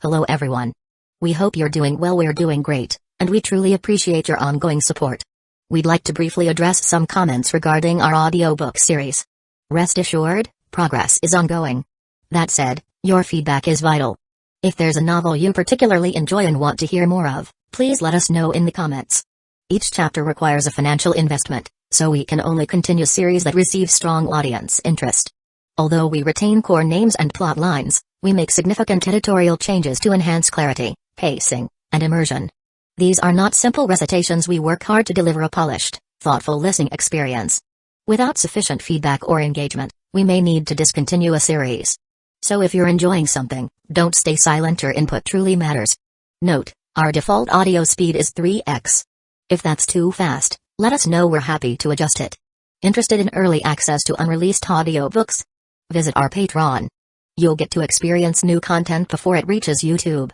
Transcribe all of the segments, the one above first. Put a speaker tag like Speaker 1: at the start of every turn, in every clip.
Speaker 1: Hello everyone. We hope you're doing well. We're doing great, and we truly appreciate your ongoing support. We'd like to briefly address some comments regarding our audiobook series. Rest assured, progress is ongoing. That said, your feedback is vital. If there's a novel you particularly enjoy and want to hear more of, please let us know in the comments. Each chapter requires a financial investment, so we can only continue series that receive strong audience interest. Although we retain core names and plot lines, we make significant editorial changes to enhance clarity, pacing, and immersion. These are not simple recitations. We work hard to deliver a polished, thoughtful listening experience. Without sufficient feedback or engagement, we may need to discontinue a series. So if you're enjoying something, don't stay silent. Your input truly matters. Note, our default audio speed is 3x. If that's too fast, let us know. We're happy to adjust it. Interested in early access to unreleased audiobooks? Visit our Patreon. You'll get to experience new content before it reaches YouTube.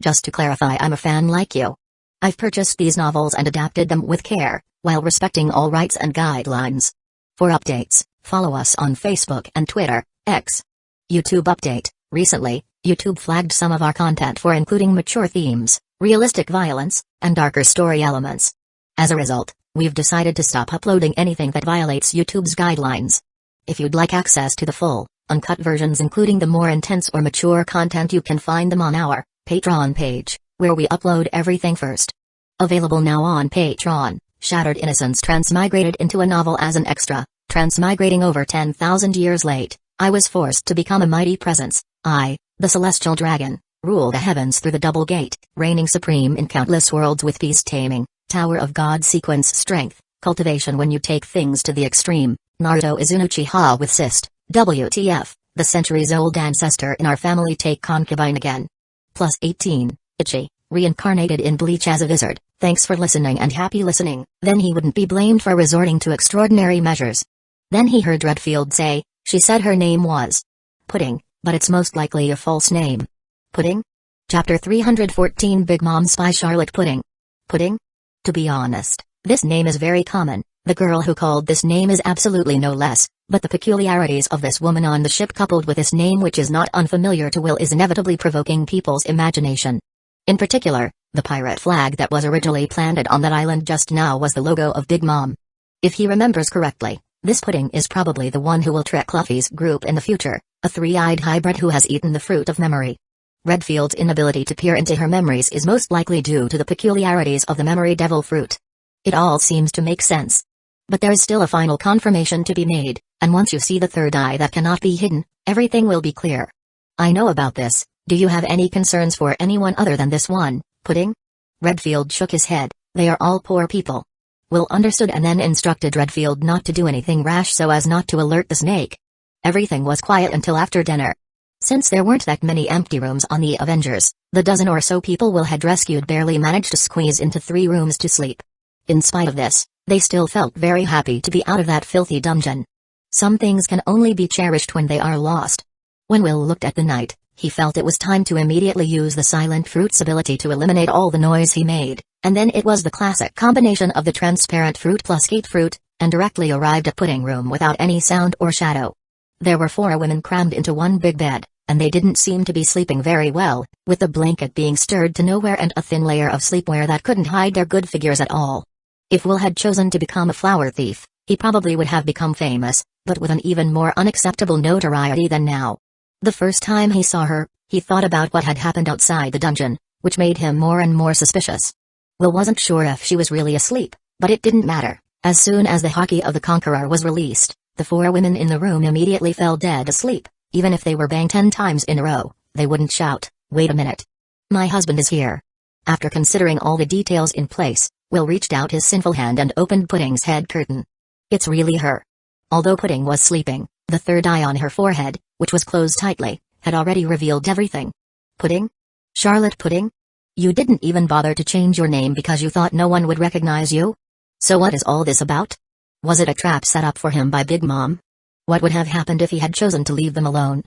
Speaker 1: Just to clarify, I'm a fan like you. I've purchased these novels and adapted them with care, while respecting all rights and guidelines. For updates, follow us on Facebook and Twitter, X. YouTube update: recently, YouTube flagged some of our content for including mature themes, realistic violence, and darker story elements. As a result, we've decided to stop uploading anything that violates YouTube's guidelines. If you'd like access to the full, uncut versions including the more intense or mature content, you can find them on our Patreon page, where we upload everything first. Available now on Patreon: Shattered Innocence transmigrated into a novel as an extra. Transmigrating over 10,000 years late, I was forced to become a mighty presence. I, the celestial dragon, rule the heavens through the double gate, reigning supreme in countless worlds with peace taming, Tower of God sequence strength, cultivation when you take things to the extreme. Naruto is an Uchiha with cyst. WTF, the centuries-old ancestor in our family take concubine again. Plus 18, Ichi, reincarnated in Bleach as a wizard. Thanks for listening and happy listening. Then he wouldn't be blamed for resorting to extraordinary measures. Then he heard Redfield say, she said her name was Pudding, but it's most likely a false name. Pudding? Chapter 314 Big Mom Spy Charlotte Pudding. Pudding? To be honest, this name is very common. The girl who called this name is absolutely no less, but the peculiarities of this woman on the ship coupled with this name, which is not unfamiliar to Will, is inevitably provoking people's imagination. In particular, the pirate flag that was originally planted on that island just now was the logo of Big Mom. If he remembers correctly, this Pudding is probably the one who will trick Luffy's group in the future, a three-eyed hybrid who has eaten the fruit of memory. Redfield's inability to peer into her memories is most likely due to the peculiarities of the memory devil fruit. It all seems to make sense. But there is still a final confirmation to be made, and once you see the third eye that cannot be hidden, everything will be clear. I know about this. Do you have any concerns for anyone other than this one, Pudding? Redfield shook his head. They are all poor people. Will understood and then instructed Redfield not to do anything rash so as not to alert the snake. Everything was quiet until after dinner. Since there weren't that many empty rooms on the Avengers, the dozen or so people Will had rescued barely managed to squeeze into 3 rooms to sleep. In spite of this, they still felt very happy to be out of that filthy dungeon. Some things can only be cherished when they are lost. When Will looked at the night, he felt it was time to immediately use the silent fruit's ability to eliminate all the noise he made, and then it was the classic combination of the transparent fruit plus heat fruit, and directly arrived at Pudding room without any sound or shadow. There were 4 women crammed into one big bed, and they didn't seem to be sleeping very well, with the blanket being stirred to nowhere and a thin layer of sleepwear that couldn't hide their good figures at all. If Will had chosen to become a flower thief, he probably would have become famous, but with an even more unacceptable notoriety than now. The first time he saw her, he thought about what had happened outside the dungeon, which made him more and more suspicious. Will wasn't sure if she was really asleep, but it didn't matter. As soon as the Haki of the Conqueror was released, the 4 women in the room immediately fell dead asleep. Even if they were banged 10 times in a row, they wouldn't shout, "Wait a minute. My husband is here." After considering all the details in place, Will reached out his sinful hand and opened Pudding's head curtain. It's really her. Although Pudding was sleeping, the third eye on her forehead, which was closed tightly, had already revealed everything. Pudding? Charlotte Pudding? You didn't even bother to change your name because you thought no one would recognize you? So what is all this about? Was it a trap set up for him by Big Mom? What would have happened if he had chosen to leave them alone?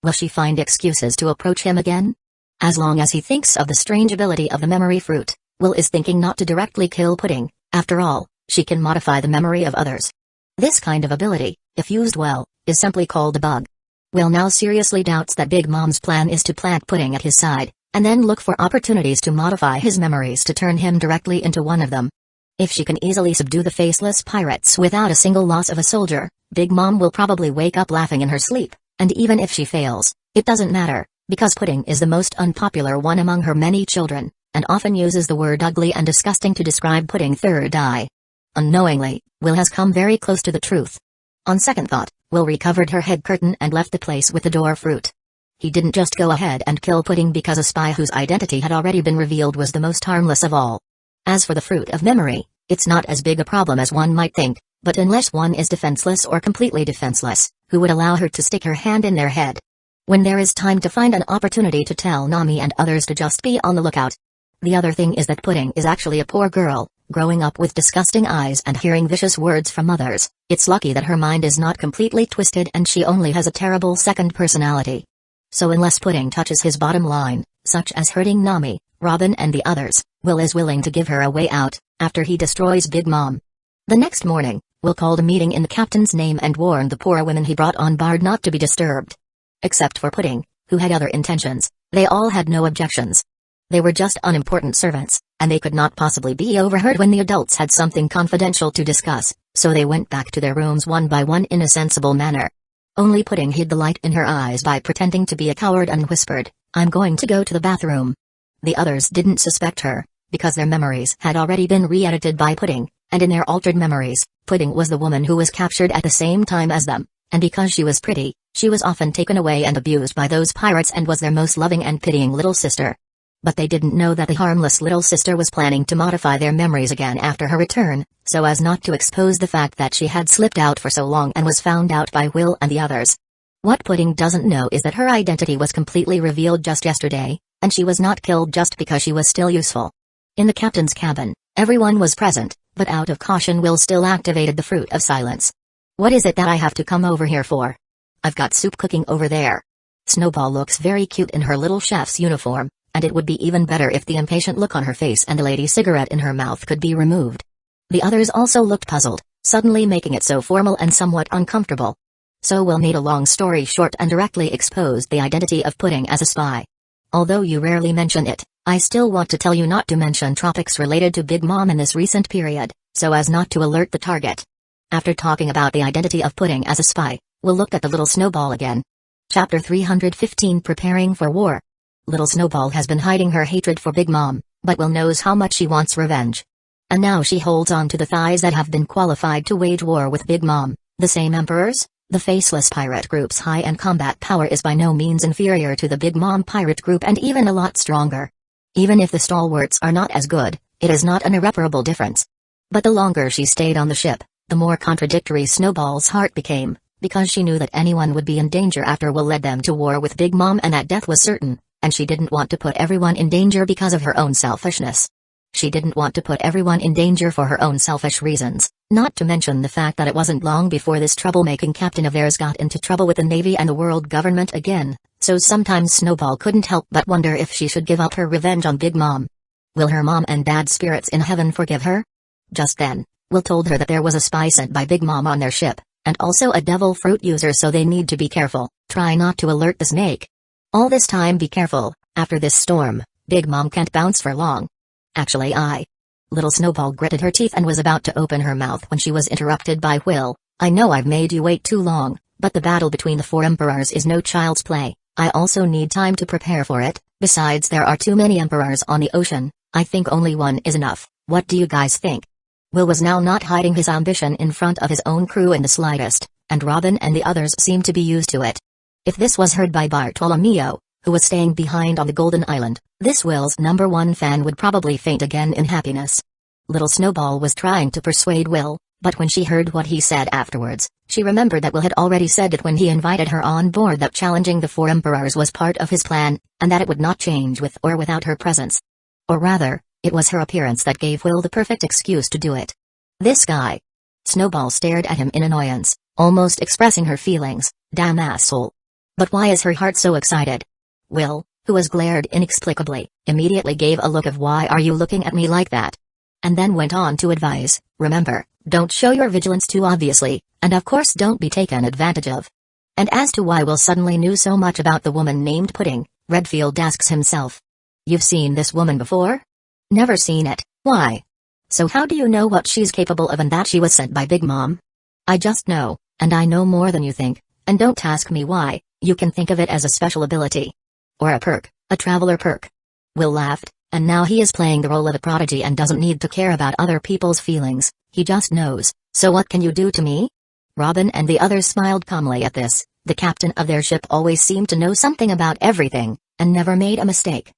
Speaker 1: Will she find excuses to approach him again? As long as he thinks of the strange ability of the memory fruit, Will is thinking not to directly kill Pudding. After all, she can modify the memory of others. This kind of ability, if used well, is simply called a bug. Will now seriously doubts that Big Mom's plan is to plant Pudding at his side, and then look for opportunities to modify his memories to turn him directly into one of them. If she can easily subdue the faceless pirates without a single loss of a soldier, Big Mom will probably wake up laughing in her sleep, and even if she fails, it doesn't matter, because Pudding is the most unpopular one among her many children, and often uses the word ugly and disgusting to describe Pudding third eye. Unknowingly, Will has come very close to the truth. On second thought, Will recovered her head curtain and left the place with the door fruit. He didn't just go ahead and kill Pudding because a spy whose identity had already been revealed was the most harmless of all. As for the fruit of memory, it's not as big a problem as one might think, but unless one is defenseless or completely defenseless, who would allow her to stick her hand in their head? When there is time to find an opportunity to tell Nami and others to just be on the lookout. The other thing is that Pudding is actually a poor girl, growing up with disgusting eyes and hearing vicious words from others. It's lucky that her mind is not completely twisted and she only has a terrible second personality. So unless Pudding touches his bottom line, such as hurting Nami, Robin and the others, Will is willing to give her a way out, after he destroys Big Mom. The next morning, Will called a meeting in the captain's name and warned the poor women he brought on board not to be disturbed. Except for Pudding, who had other intentions, they all had no objections. They were just unimportant servants, and they could not possibly be overheard when the adults had something confidential to discuss, so they went back to their rooms one by one in a sensible manner. Only Pudding hid the light in her eyes by pretending to be a coward and whispered, "I'm going to go to the bathroom." The others didn't suspect her, because their memories had already been re-edited by Pudding, and in their altered memories, Pudding was the woman who was captured at the same time as them, and because she was pretty, she was often taken away and abused by those pirates and was their most loving and pitying little sister. But they didn't know that the harmless little sister was planning to modify their memories again after her return, so as not to expose the fact that she had slipped out for so long and was found out by Will and the others. What Pudding doesn't know is that her identity was completely revealed just yesterday, and she was not killed just because she was still useful. In the captain's cabin, everyone was present, but out of caution Will still activated the fruit of silence. "What is it that I have to come over here for? I've got soup cooking over there." Snowball looks very cute in her little chef's uniform, and it would be even better if the impatient look on her face and the lady cigarette in her mouth could be removed. The others also looked puzzled, suddenly making it so formal and somewhat uncomfortable. So Will made a long story short and directly exposed the identity of Pudding as a spy. "Although you rarely mention it, I still want to tell you not to mention topics related to Big Mom in this recent period, so as not to alert the target." After talking about the identity of Pudding as a spy, Will looked at the little Snowball again. Chapter 315 Preparing for War. Little Snowball has been hiding her hatred for Big Mom, but Will knows how much she wants revenge. And now she holds on to the thighs that have been qualified to wage war with Big Mom, the same emperors. The faceless pirate group's high-end combat power is by no means inferior to the Big Mom pirate group and even a lot stronger. Even if the stalwarts are not as good, it is not an irreparable difference. But the longer she stayed on the ship, the more contradictory Snowball's heart became, because she knew that anyone would be in danger after Will led them to war with Big Mom and that death was certain, and she didn't want to put everyone in danger because of her own selfishness. She didn't want to put everyone in danger for her own selfish reasons, not to mention the fact that it wasn't long before this troublemaking captain of theirs got into trouble with the Navy and the world government again, so sometimes Snowball couldn't help but wonder if she should give up her revenge on Big Mom. Will her mom and dad's spirits in heaven forgive her? Just then, Will told her that there was a spy sent by Big Mom on their ship, and also a devil fruit user, so they need to be careful, try not to alert the snake. All this time be careful, after this storm, Big Mom can't bounce for long. Actually Little Snowball gritted her teeth and was about to open her mouth when she was interrupted by Will. "I know I've made you wait too long, but the battle between the four emperors is no child's play. I also need time to prepare for it, besides there are too many emperors on the ocean. I think only one is enough. What do you guys think?" Will was now not hiding his ambition in front of his own crew in the slightest, and Robin and the others seemed to be used to it. If this was heard by Bartolomeo, who was staying behind on the Golden Island, this Will's #1 fan would probably faint again in happiness. Little Snowball was trying to persuade Will, but when she heard what he said afterwards, she remembered that Will had already said it when he invited her on board, that challenging the four emperors was part of his plan, and that it would not change with or without her presence. Or rather, it was her appearance that gave Will the perfect excuse to do it. This guy. Snowball stared at him in annoyance, almost expressing her feelings. Damn asshole. But why is her heart so excited? Will, who was glared inexplicably, immediately gave a look of "Why are you looking at me like that?" and then went on to advise, "Remember, don't show your vigilance too obviously, and of course don't be taken advantage of." And as to why Will suddenly knew so much about the woman named Pudding, Redfield asks himself. You've seen this woman before? Never seen it. Why? So how do you know what she's capable of and that she was sent by Big Mom? I just know, and I know more than you think, and don't ask me why. You can think of it as a special ability. Or a perk, a traveler perk. Will laughed, and now he is playing the role of a prodigy and doesn't need to care about other people's feelings, he just knows. So what can you do to me? Robin and the others smiled calmly at this. The captain of their ship always seemed to know something about everything, and never made a mistake.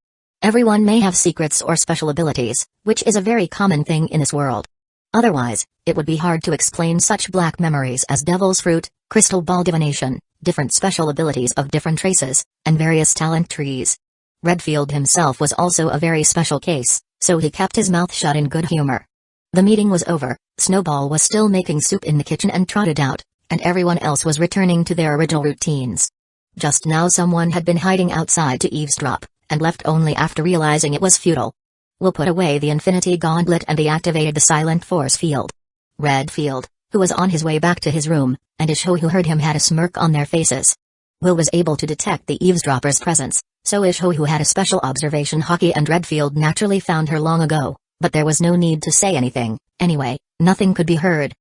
Speaker 1: Everyone may have secrets or special abilities, which is a very common thing in this world. Otherwise, it would be hard to explain such black memories as Devil's Fruit, Crystal Ball Divination, different special abilities of different races, and various talent trees. Redfield himself was also a very special case, so he kept his mouth shut in good humor. The meeting was over, Snowball was still making soup in the kitchen and trotted out, and everyone else was returning to their original routines. Just now someone had been hiding outside to eavesdrop, and left only after realizing it was futile. Will put away the Infinity Gauntlet and deactivated the Silent Force field. Redfield, who was on his way back to his room, and Isho who heard him had a smirk on their faces. Will was able to detect the eavesdropper's presence, so Isho who had a special observation hockey and Redfield naturally found her long ago, but there was no need to say anything, anyway, nothing could be heard.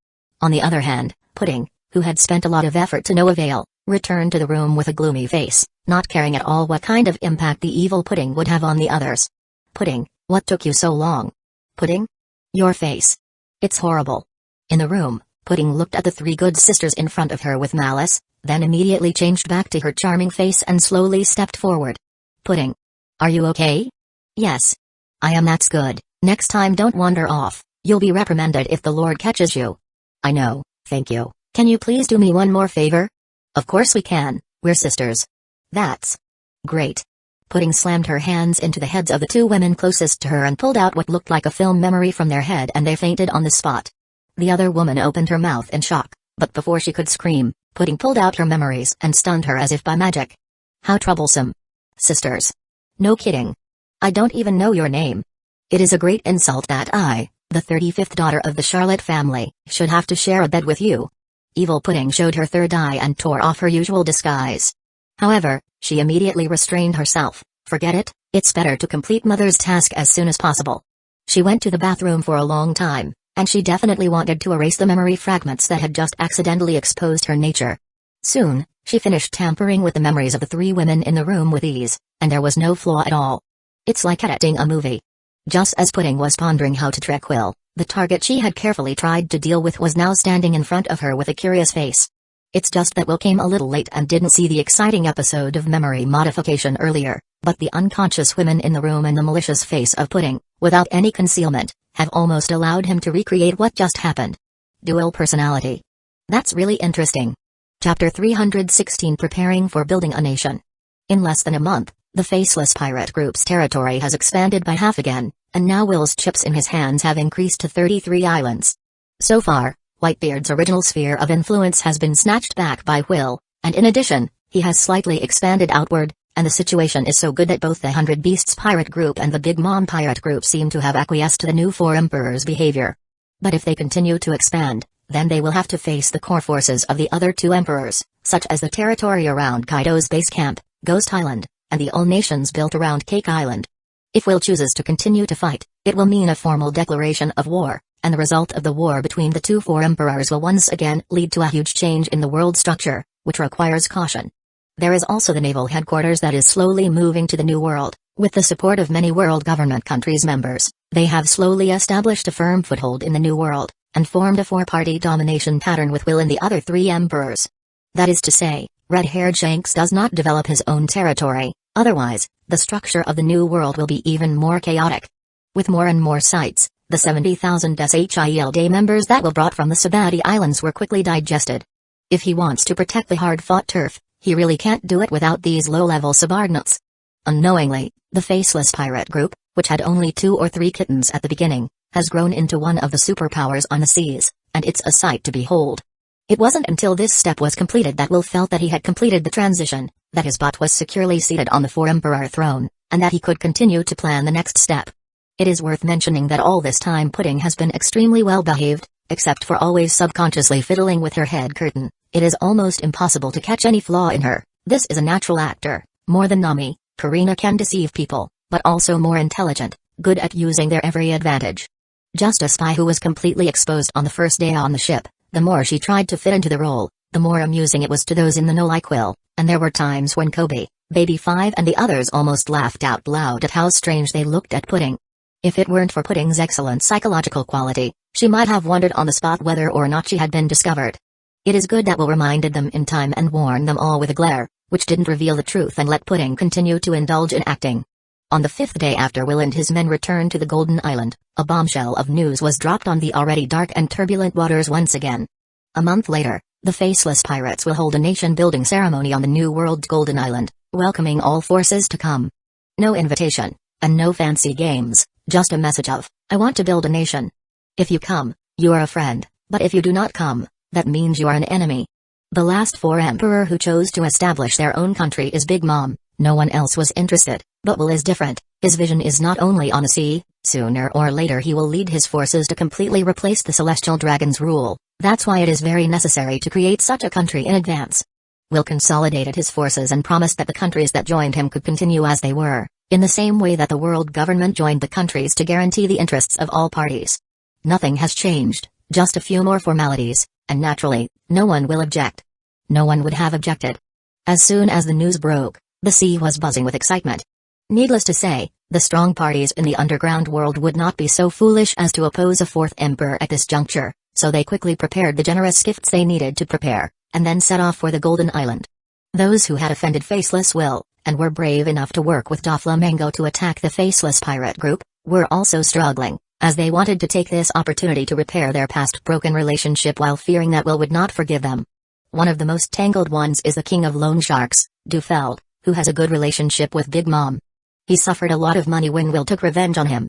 Speaker 1: On the other hand, Pudding, who had spent a lot of effort to no avail, returned to the room with a gloomy face, not caring at all what kind of impact the evil Pudding would have on the others. Pudding, what took you so long? Pudding? Your face. It's horrible. In the room, Pudding looked at the three good sisters in front of her with malice, then immediately changed back to her charming face and slowly stepped forward. Pudding. Are you okay? Yes. I am. That's good. Next time don't wander off, you'll be reprimanded if the Lord catches you. I know, thank you. Can you please do me one more favor? Of course we can, we're sisters. That's great. Pudding slammed her hands into the heads of the two women closest to her and pulled out what looked like a film memory from their head, and they fainted on the spot. The other woman opened her mouth in shock, but before she could scream, Pudding pulled out her memories and stunned her as if by magic. How troublesome. Sisters. No kidding. I don't even know your name. It is a great insult that I, the 35th daughter of the Charlotte family, should have to share a bed with you. Evil Pudding showed her third eye and tore off her usual disguise. However, she immediately restrained herself. Forget it, it's better to complete Mother's task as soon as possible. She went to the bathroom for a long time, and she definitely wanted to erase the memory fragments that had just accidentally exposed her nature. Soon, she finished tampering with the memories of the three women in the room with ease, and there was no flaw at all. It's like editing a movie. Just as Pudding was pondering how to trick Will, the target she had carefully tried to deal with was now standing in front of her with a curious face. It's just that Will came a little late and didn't see the exciting episode of memory modification earlier, but the unconscious women in the room and the malicious face of Pudding, without any concealment, have almost allowed him to recreate what just happened. Dual personality. That's really interesting. Chapter 316 Preparing for Building a Nation. In less than a month, the Faceless Pirate Group's territory has expanded by half again, and now Will's chips in his hands have increased to 33 islands. So far, Whitebeard's original sphere of influence has been snatched back by Will, and in addition, he has slightly expanded outward, and the situation is so good that both the 100 Beasts Pirate Group and the Big Mom Pirate Group seem to have acquiesced to the new four emperors' behavior. But if they continue to expand, then they will have to face the core forces of the other two emperors, such as the territory around Kaido's base camp, Ghost Island, and the all nations built around Cake Island. If Will chooses to continue to fight, it will mean a formal declaration of war, and the result of the war between the two four emperors will once again lead to a huge change in the world structure, which requires caution. There is also the naval headquarters that is slowly moving to the New World. With the support of many world government countries' members, they have slowly established a firm foothold in the New World, and formed a four-party domination pattern with Will and the other three emperors. That is to say, red-haired Shanks does not develop his own territory, otherwise, the structure of the New World will be even more chaotic. With more and more sites, the 70,000 SHIELD members that Will brought from the Sabati Islands were quickly digested. If he wants to protect the hard-fought turf, he really can't do it without these low-level subordinates. Unknowingly, the Faceless Pirate Group, which had only 2 or 3 kittens at the beginning, has grown into one of the superpowers on the seas, and it's a sight to behold. It wasn't until this step was completed that Will felt that he had completed the transition, that his bot was securely seated on the four-emperor throne, and that he could continue to plan the next step. It is worth mentioning that all this time Pudding has been extremely well behaved, except for always subconsciously fiddling with her head curtain. It is almost impossible to catch any flaw in her. This is a natural actor. More than Nami, Karina can deceive people, but also more intelligent, good at using their every advantage. Just a spy who was completely exposed on the first day on the ship, the more she tried to fit into the role, the more amusing it was to those in the know like Will, and there were times when Kobe, Baby 5 and the others almost laughed out loud at how strange they looked at Pudding. If it weren't for Pudding's excellent psychological quality, she might have wondered on the spot whether or not she had been discovered. It is good that Will reminded them in time and warned them all with a glare, which didn't reveal the truth and let Pudding continue to indulge in acting. On the 5th day after Will and his men returned to the Golden Island, a bombshell of news was dropped on the already dark and turbulent waters once again. A month later, the Faceless Pirates will hold a nation-building ceremony on the New World's Golden Island, welcoming all forces to come. No invitation, and no fancy games, just a message of, I want to build a nation. If you come, you are a friend, but if you do not come, that means you are an enemy. The last 4 emperor who chose to establish their own country is Big Mom, no one else was interested, but Will is different. His vision is not only on the sea, sooner or later he will lead his forces to completely replace the Celestial Dragon's rule. That's why it is very necessary to create such a country in advance. Will consolidated his forces and promised that the countries that joined him could continue as they were, in the same way that the world government joined the countries to guarantee the interests of all parties. Nothing has changed, just a few more formalities, and naturally, no one will object. No one would have objected. As soon as the news broke, the sea was buzzing with excitement. Needless to say, the strong parties in the underground world would not be so foolish as to oppose a 4th emperor at this juncture, so they quickly prepared the generous gifts they needed to prepare, and then set off for the Golden Island. Those who had offended Faceless Will, and were brave enough to work with Doflamingo to attack the Faceless Pirate group, were also struggling, as they wanted to take this opportunity to repair their past broken relationship while fearing that Will would not forgive them. One of the most tangled ones is the King of Loan Sharks, Dufeld, who has a good relationship with Big Mom. He suffered a lot of money when Will took revenge on him.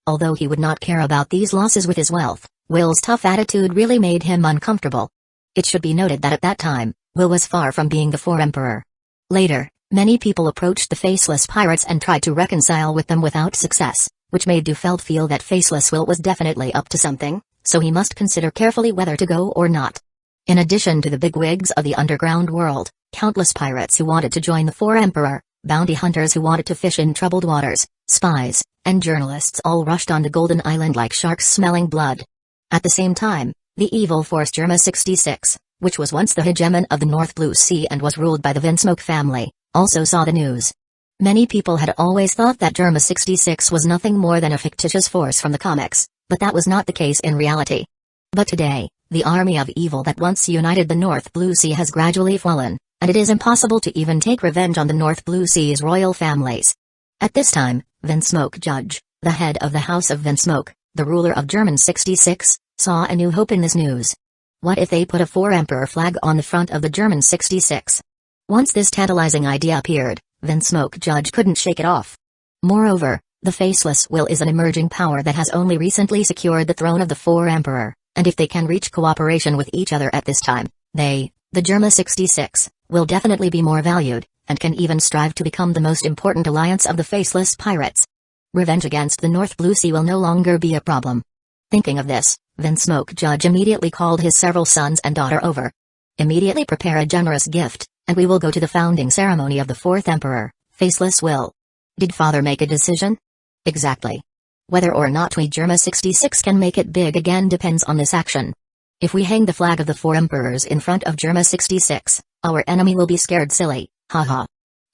Speaker 1: Although he would not care about these losses with his wealth, Will's tough attitude really made him uncomfortable. It should be noted that at that time, Will was far from being the 4th emperor. Later, many people approached the Faceless Pirates and tried to reconcile with them without success, which made Dufeld feel that Faceless Will was definitely up to something, so he must consider carefully whether to go or not. In addition to the bigwigs of the underground world, countless pirates who wanted to join the 4th emperor, bounty hunters who wanted to fish in troubled waters, spies, and journalists all rushed onto Golden Island like sharks smelling blood. At the same time, the evil force Germa 66, which was once the hegemon of the North Blue Sea and was ruled by the Vinsmoke family, also saw the news. Many people had always thought that Germa 66 was nothing more than a fictitious force from the comics, but that was not the case in reality. But today, the army of evil that once united the North Blue Sea has gradually fallen, and it is impossible to even take revenge on the North Blue Sea's royal families. At this time, Vinsmoke Judge, the head of the House of Vinsmoke, the ruler of German 66, saw a new hope in this news. What if they put a 4th emperor flag on the front of the German 66? Once this tantalizing idea appeared, Vinsmoke Judge couldn't shake it off. Moreover, the Faceless Will is an emerging power that has only recently secured the throne of the 4th emperor, and if they can reach cooperation with each other at this time, they, the Germa 66, will definitely be more valued, and can even strive to become the most important alliance of the Faceless Pirates. Revenge against the North Blue Sea will no longer be a problem. Thinking of this, Vinsmoke Judge immediately called his several sons and daughter over. Immediately prepare a generous gift, and we will go to the founding ceremony of the 4th emperor, Faceless Will. Did father make a decision? Exactly. Whether or not we Germa 66 can make it big again depends on this action. If we hang the flag of the 4 emperors in front of Germa 66, our enemy will be scared silly, haha.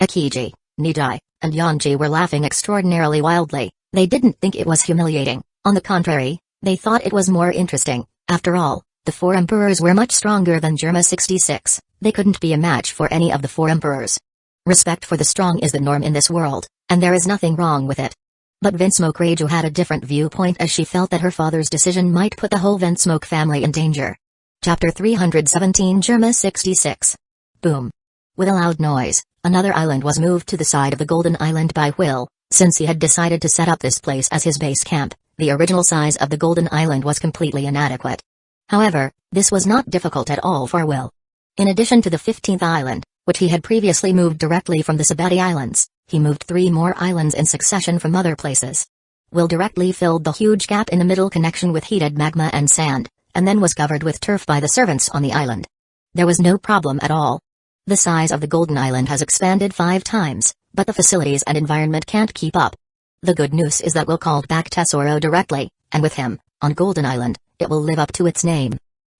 Speaker 1: Akiji, Nijai, and Yanji were laughing extraordinarily wildly. They didn't think it was humiliating, on the contrary, they thought it was more interesting. After all, the 4 emperors were much stronger than Germa 66, they couldn't be a match for any of the 4 emperors. Respect for the strong is the norm in this world, and there is nothing wrong with it. But Vinsmoke Raju had a different viewpoint as she felt that her father's decision might put the whole Vinsmoke family in danger. Chapter 317 Germa 66. Boom. With a loud noise, another island was moved to the side of the Golden Island by Will, since he had decided to set up this place as his base camp. The original size of the Golden Island was completely inadequate. However, this was not difficult at all for Will. In addition to the 15th island, which he had previously moved directly from the Sabati Islands, he moved 3 more islands in succession from other places. Will directly filled the huge gap in the middle connection with heated magma and sand, and then was covered with turf by the servants on the island. There was no problem at all. The size of the Golden Island has expanded 5 times, but the facilities and environment can't keep up. The good news is that we'll call back Tesoro directly, and with him, on Golden Island, it will live up to its name.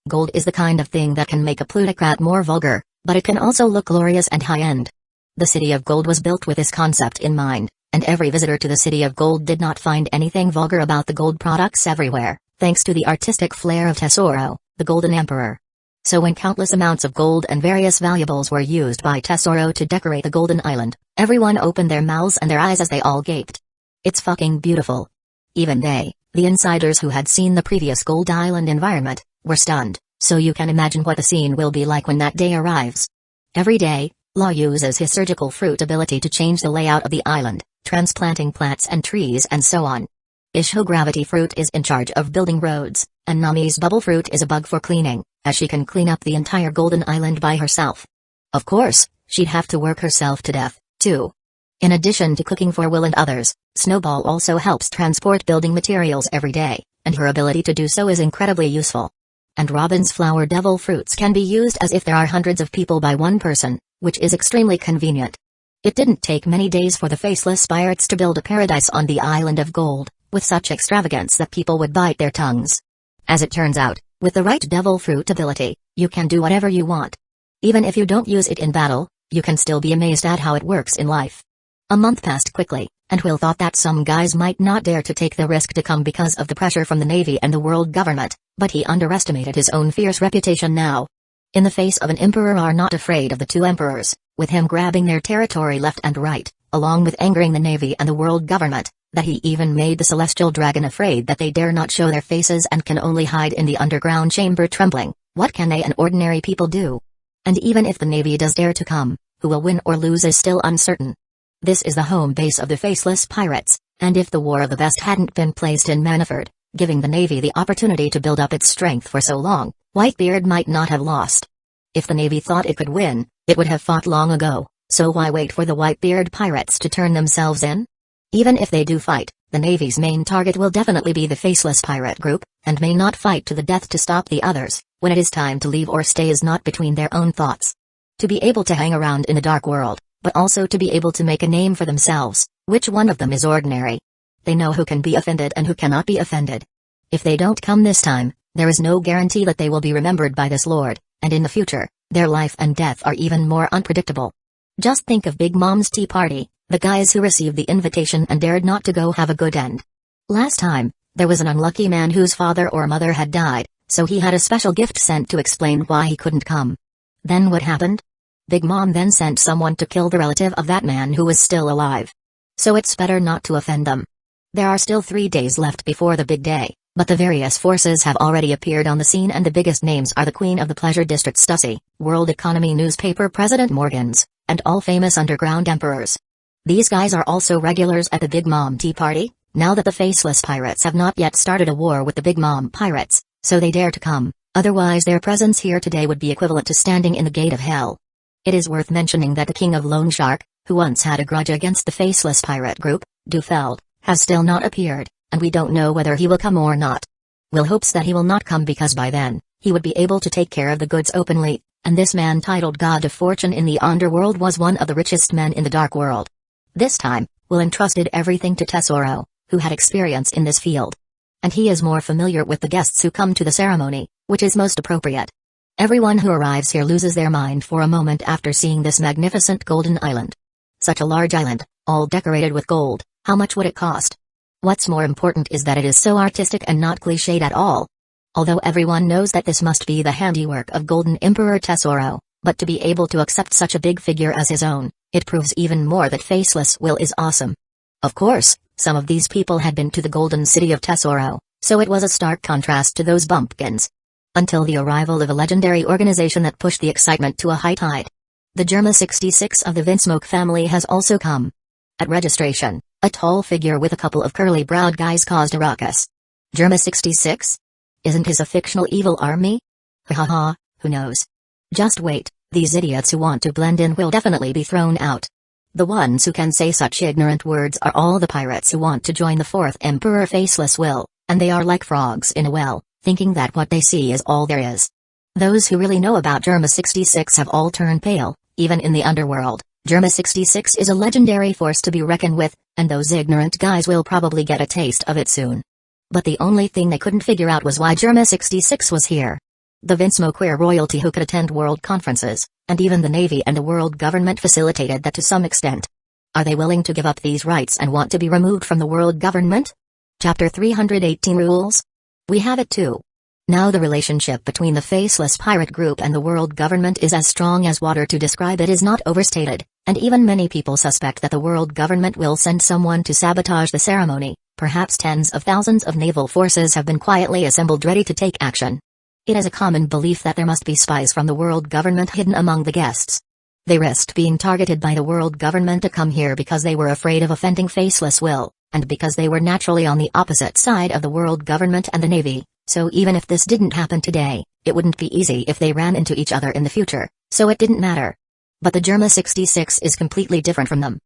Speaker 1: Gold is the kind of thing that can make a plutocrat more vulgar, but it can also look glorious and high-end. The City of Gold was built with this concept in mind, and every visitor to the City of Gold did not find anything vulgar about the gold products everywhere, thanks to the artistic flair of Tesoro, the Golden Emperor. So when countless amounts of gold and various valuables were used by Tesoro to decorate the Golden Island, everyone opened their mouths and their eyes as they all gaped. It's fucking beautiful. Even they, the insiders who had seen the previous Gold Island environment, were stunned, so you can imagine what the scene will be like when that day arrives. Every day, Law uses his surgical fruit ability to change the layout of the island, transplanting plants and trees and so on. Isho Gravity Fruit is in charge of building roads, and Nami's Bubble Fruit is a bug for cleaning, as she can clean up the entire Golden Island by herself. Of course, she'd have to work herself to death, too. In addition to cooking for Will and others, Snowball also helps transport building materials every day, and her ability to do so is incredibly useful. And Robin's Flower Devil Fruits can be used as if there are hundreds of people by one person, which is extremely convenient. It didn't take many days for the Faceless Pirates to build a paradise on the Island of Gold, with such extravagance that people would bite their tongues. As it turns out, with the right Devil Fruit ability, you can do whatever you want. Even if you don't use it in battle, you can still be amazed at how it works in life. A month passed quickly, and Will thought that some guys might not dare to take the risk to come because of the pressure from the Navy and the world government, but he underestimated his own fierce reputation now. In the face of an emperor are not afraid of the two emperors, with him grabbing their territory left and right, along with angering the Navy and the world government, that he even made the Celestial Dragon afraid that they dare not show their faces and can only hide in the underground chamber trembling. What can they and ordinary people do? And even if the Navy does dare to come, who will win or lose is still uncertain. This is the home base of the Faceless Pirates, and if the War of the Best hadn't been placed in Manafort, giving the Navy the opportunity to build up its strength for so long, Whitebeard might not have lost. If the Navy thought it could win, it would have fought long ago, so why wait for the Whitebeard pirates to turn themselves in? Even if they do fight, the Navy's main target will definitely be the Faceless Pirate group, and may not fight to the death to stop the others. When it is time to leave or stay is not between their own thoughts. To be able to hang around in a dark world, but also to be able to make a name for themselves, which one of them is ordinary? They know who can be offended and who cannot be offended. If they don't come this time, there is no guarantee that they will be remembered by this lord, and in the future, their life and death are even more unpredictable. Just think of Big Mom's tea party, the guys who received the invitation and dared not to go have a good end. Last time, there was an unlucky man whose father or mother had died, so he had a special gift sent to explain why he couldn't come. Then what happened? Big Mom then sent someone to kill the relative of that man who was still alive. So it's better not to offend them. There are still 3 days left before the big day, but the various forces have already appeared on the scene and the biggest names are the Queen of the Pleasure District Starsea, World Economy Newspaper President Morgans, and all famous underground emperors. These guys are also regulars at the Big Mom Tea Party, now that the Faceless Pirates have not yet started a war with the Big Mom Pirates, so they dare to come, otherwise their presence here today would be equivalent to standing in the gate of hell. It is worth mentioning that the King of Lone Shark, who once had a grudge against the Faceless Pirate group, Dufeld, has still not appeared, and we don't know whether he will come or not. Will hopes that he will not come because by then, he would be able to take care of the goods openly, and this man titled God of Fortune in the underworld was one of the richest men in the dark world. This time, Will entrusted everything to Tesoro, who had experience in this field. And he is more familiar with the guests who come to the ceremony, which is most appropriate. Everyone who arrives here loses their mind for a moment after seeing this magnificent golden island. Such a large island, all decorated with gold, how much would it cost? What's more important is that it is so artistic and not cliched at all. Although everyone knows that this must be the handiwork of Golden Emperor Tesoro, but to be able to accept such a big figure as his own, it proves even more that Faceless Will is awesome. Of course, some of these people had been to the Golden City of Tesoro, so it was a stark contrast to those bumpkins. Until the arrival of a legendary organization that pushed the excitement to a high tide. The Germa 66 of the Vinsmoke family has also come. At registration, a tall figure with a couple of curly-browed guys caused a ruckus. Germa 66? Isn't his a fictional evil army? Ha, who knows? Just wait, these idiots who want to blend in will definitely be thrown out. The ones who can say such ignorant words are all the pirates who want to join the 4th Emperor Faceless Will, and they are like frogs in a well, thinking that what they see is all there is. Those who really know about Germa 66 have all turned pale, even in the underworld, Germa 66 is a legendary force to be reckoned with, and those ignorant guys will probably get a taste of it soon. But the only thing they couldn't figure out was why Germa 66 was here. The Vinsmoke royalty who could attend world conferences, and even the Navy and the world government facilitated that to some extent. Are they willing to give up these rights and want to be removed from the world government? Chapter 318 Rules? We have it too. Now the relationship between the faceless pirate group and the world government is as strong as water. To describe it is not overstated, and even many people suspect that the world government will send someone to sabotage the ceremony. Perhaps tens of thousands of naval forces have been quietly assembled ready to take action. It is a common belief that there must be spies from the world government hidden among the guests. They risked being targeted by the world government to come here because they were afraid of offending Faceless Will, and because they were naturally on the opposite side of the world government and the Navy, so even if this didn't happen today, it wouldn't be easy if they ran into each other in the future, so it didn't matter. But the Germa 66 is completely different from them.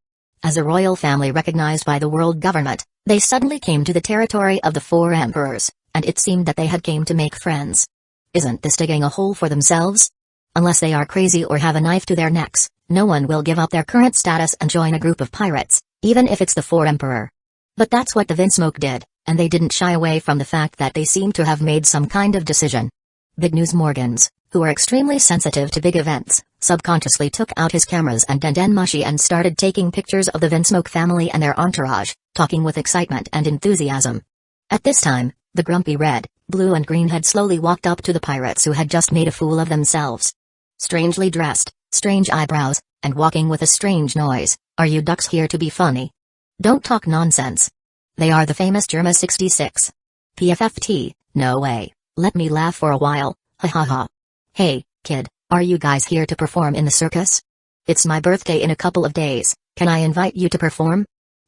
Speaker 1: As a royal family recognized by the world government, they suddenly came to the territory of the four emperors, and it seemed that they had came to make friends. Isn't this digging a hole for themselves? Unless they are crazy or have a knife to their necks, no one will give up their current status and join a group of pirates, even if it's the four emperor. But that's what the Vinsmoke did, and they didn't shy away from the fact that they seemed to have made some kind of decision. Big News Morgans, who are extremely sensitive to big events, subconsciously took out his cameras and Dendenmushi and started taking pictures of the Vinsmoke family and their entourage, talking with excitement and enthusiasm. At this time, the grumpy red, blue and green had slowly walked up to the pirates who had just made a fool of themselves. Strangely dressed, strange eyebrows, and walking with a strange noise. Are you ducks here to be funny? Don't talk nonsense. They are the famous Germa 66. PFFT, no way, let me laugh for a while, ha ha ha. Hey, kid, are you guys here to perform in the circus? It's my birthday in a couple of days, can I invite you to perform?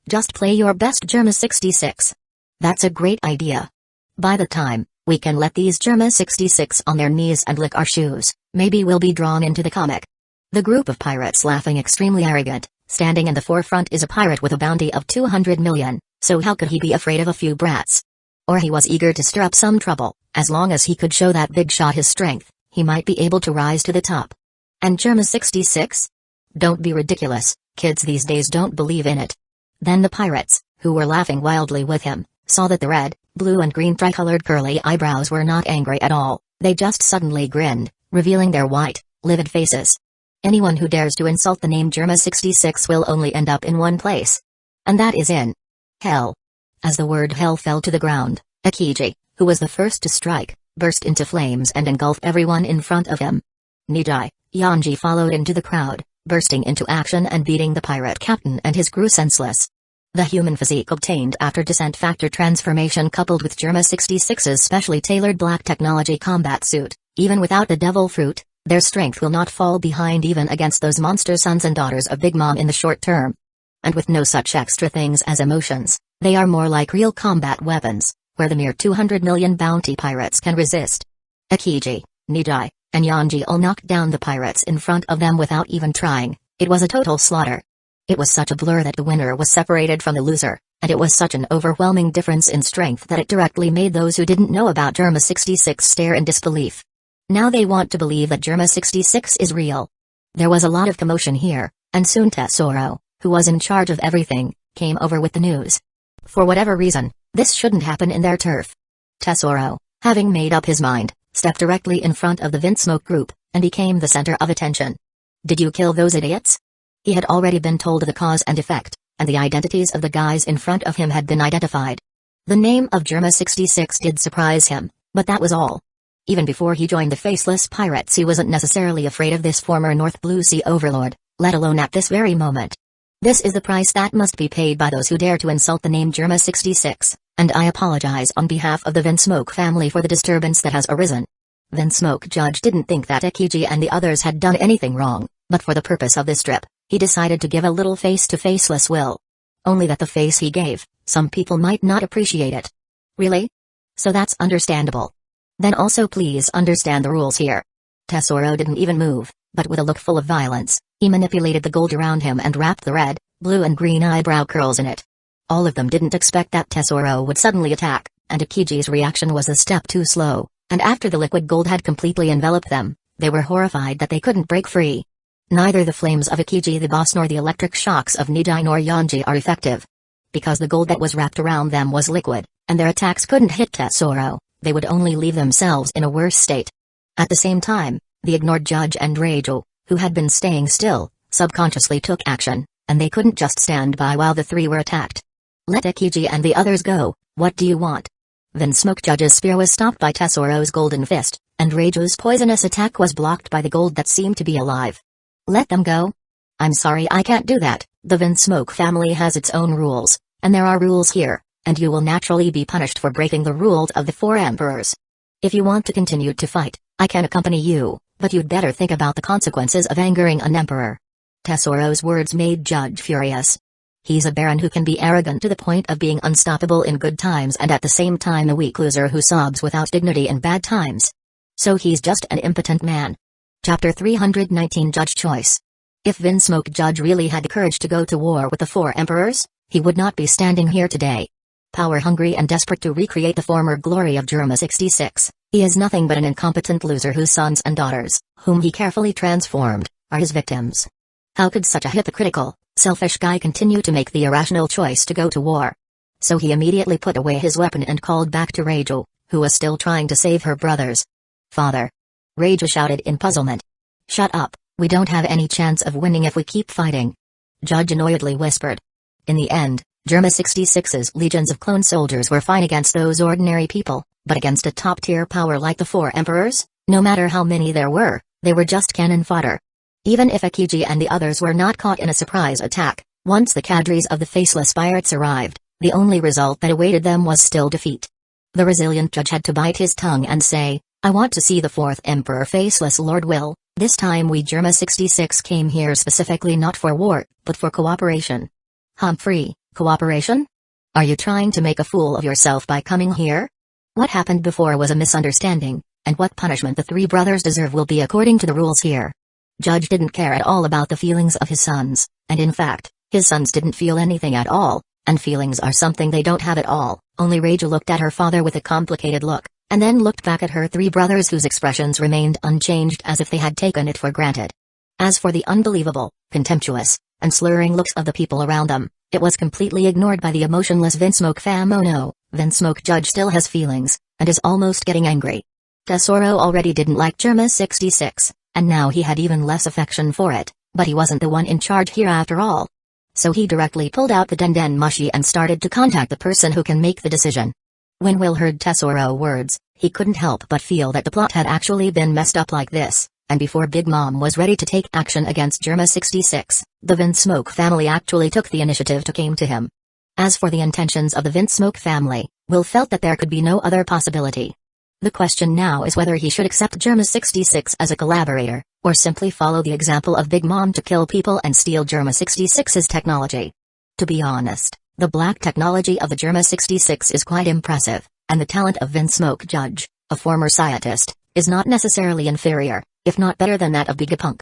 Speaker 1: Just play your best Germa 66. That's a great idea. By the time we can let these Germa 66 on their knees and lick our shoes, maybe we'll be drawn into the comic. The group of pirates laughing extremely arrogant, standing in the forefront is a pirate with a bounty of 200 million, so how could he be afraid of a few brats? Or he was eager to stir up some trouble, as long as he could show that big shot his strength, he might be able to rise to the top. And Germa 66? Don't be ridiculous, kids these days don't believe in it. Then the pirates, who were laughing wildly with him, saw that the red, blue and green tricolored curly eyebrows were not angry at all, they just suddenly grinned, revealing their white, livid faces. Anyone who dares to insult the name Germa 66 will only end up in one place. And that is in hell. As the word hell fell to the ground, Akiji, who was the first to strike, burst into flames and engulfed everyone in front of him. Nijai, Yanji followed into the crowd, bursting into action and beating the pirate captain and his crew senseless. The human physique obtained after descent factor transformation coupled with Germa 66's specially tailored black technology combat suit, even without the devil fruit, their strength will not fall behind even against those monster sons and daughters of Big Mom in the short term. And with no such extra things as emotions, they are more like real combat weapons, where the mere 200 million bounty pirates can resist. Akiji, Nijai, and Yanji all knocked down the pirates in front of them without even trying. It was a total slaughter. It was such a blur that the winner was separated from the loser, and it was such an overwhelming difference in strength that it directly made those who didn't know about Germa 66 stare in disbelief. Now they want to believe that Germa 66 is real. There was a lot of commotion here, and soon Tesoro, who was in charge of everything, came over with the news. For whatever reason, this shouldn't happen in their turf. Tesoro, having made up his mind, stepped directly in front of the Vinsmoke group, and became the center of attention. Did you kill those idiots? He had already been told the cause and effect, and the identities of the guys in front of him had been identified. The name of Germa 66 did surprise him, but that was all. Even before he joined the Faceless Pirates he wasn't necessarily afraid of this former North Blue Sea overlord, let alone at this very moment. This is the price that must be paid by those who dare to insult the name Germa 66, and I apologize on behalf of the Vinsmoke family for the disturbance that has arisen. Vinsmoke Judge didn't think that Akiji and the others had done anything wrong, but for the purpose of this trip, he decided to give a little face to Faceless Will. Only that the face he gave, some people might not appreciate it. Really? So that's understandable. Then also please understand the rules here. Tesoro didn't even move, but with a look full of violence, he manipulated the gold around him and wrapped the red, blue and green eyebrow curls in it. All of them didn't expect that Tesoro would suddenly attack, and Akiji's reaction was a step too slow, and after the liquid gold had completely enveloped them, they were horrified that they couldn't break free. Neither the flames of Ikiji the boss nor the electric shocks of Nidai nor Yanji are effective. Because the gold that was wrapped around them was liquid, and their attacks couldn't hit Tesoro, they would only leave themselves in a worse state. At the same time, the ignored judge and Reiju, who had been staying still, subconsciously took action, and they couldn't just stand by while the three were attacked. Let Ikiji and the others go, what do you want? Smoke Judge's spear was stopped by Tesoro's golden fist, and Reiju's poisonous attack was blocked by the gold that seemed to be alive. Let them go? I'm sorry, I can't do that. The Smoke family has its own rules, and there are rules here, and you will naturally be punished for breaking the rules of the four emperors. If you want to continue to fight, I can accompany you, but you'd better think about the consequences of angering an emperor. Tesoro's words made Judge furious. He's a baron who can be arrogant to the point of being unstoppable in good times and at the same time a weak loser who sobs without dignity in bad times. So he's just an impotent man. Chapter 319 Judge Choice. If Smoke Judge really had the courage to go to war with the four emperors, he would not be standing here today. Power-hungry and desperate to recreate the former glory of Germa 66, he is nothing but an incompetent loser whose sons and daughters, whom he carefully transformed, are his victims. How could such a hypocritical, selfish guy continue to make the irrational choice to go to war? So he immediately put away his weapon and called back to Reiju, who was still trying to save her brothers. Father! Reiju shouted in puzzlement. Shut up, we don't have any chance of winning if we keep fighting. Judge annoyedly whispered. In the end, Germa 66's legions of clone soldiers were fine against those ordinary people, but against a top-tier power like the four emperors, no matter how many there were, they were just cannon fodder. Even if Ikiji and the others were not caught in a surprise attack, once the cadres of the Faceless Pirates arrived, the only result that awaited them was still defeat. The resilient judge had to bite his tongue and say, I want to see the fourth emperor Faceless Lord Will. This time we Germa 66 came here specifically not for war, but for cooperation. Humphrey, cooperation? Are you trying to make a fool of yourself by coming here? What happened before was a misunderstanding, and what punishment the three brothers deserve will be according to the rules here. Judge didn't care at all about the feelings of his sons, and in fact, his sons didn't feel anything at all, and feelings are something they don't have at all. Only Reiju looked at her father with a complicated look, and then looked back at her three brothers whose expressions remained unchanged as if they had taken it for granted. As for the unbelievable, contemptuous, and slurring looks of the people around them, it was completely ignored by the emotionless Smoke fam. Oh no, Smoke Judge still has feelings, and is almost getting angry. Tesoro already didn't like Germa 66, and now he had even less affection for it, but he wasn't the one in charge here after all. So he directly pulled out the Denden Mushi and started to contact the person who can make the decision. When Will heard Tesoro's words, he couldn't help but feel that the plot had actually been messed up like this, and before Big Mom was ready to take action against Germa 66, the Smoke family actually took the initiative to came to him. As for the intentions of the Smoke family, Will felt that there could be no other possibility. The question now is whether he should accept Germa 66 as a collaborator, or simply follow the example of Big Mom to kill people and steal Germa 66's technology. To be honest, the black technology of the Germa 66 is quite impressive, and the talent of Smoke Judge, a former scientist, is not necessarily inferior, if not better than that of Bigapunk.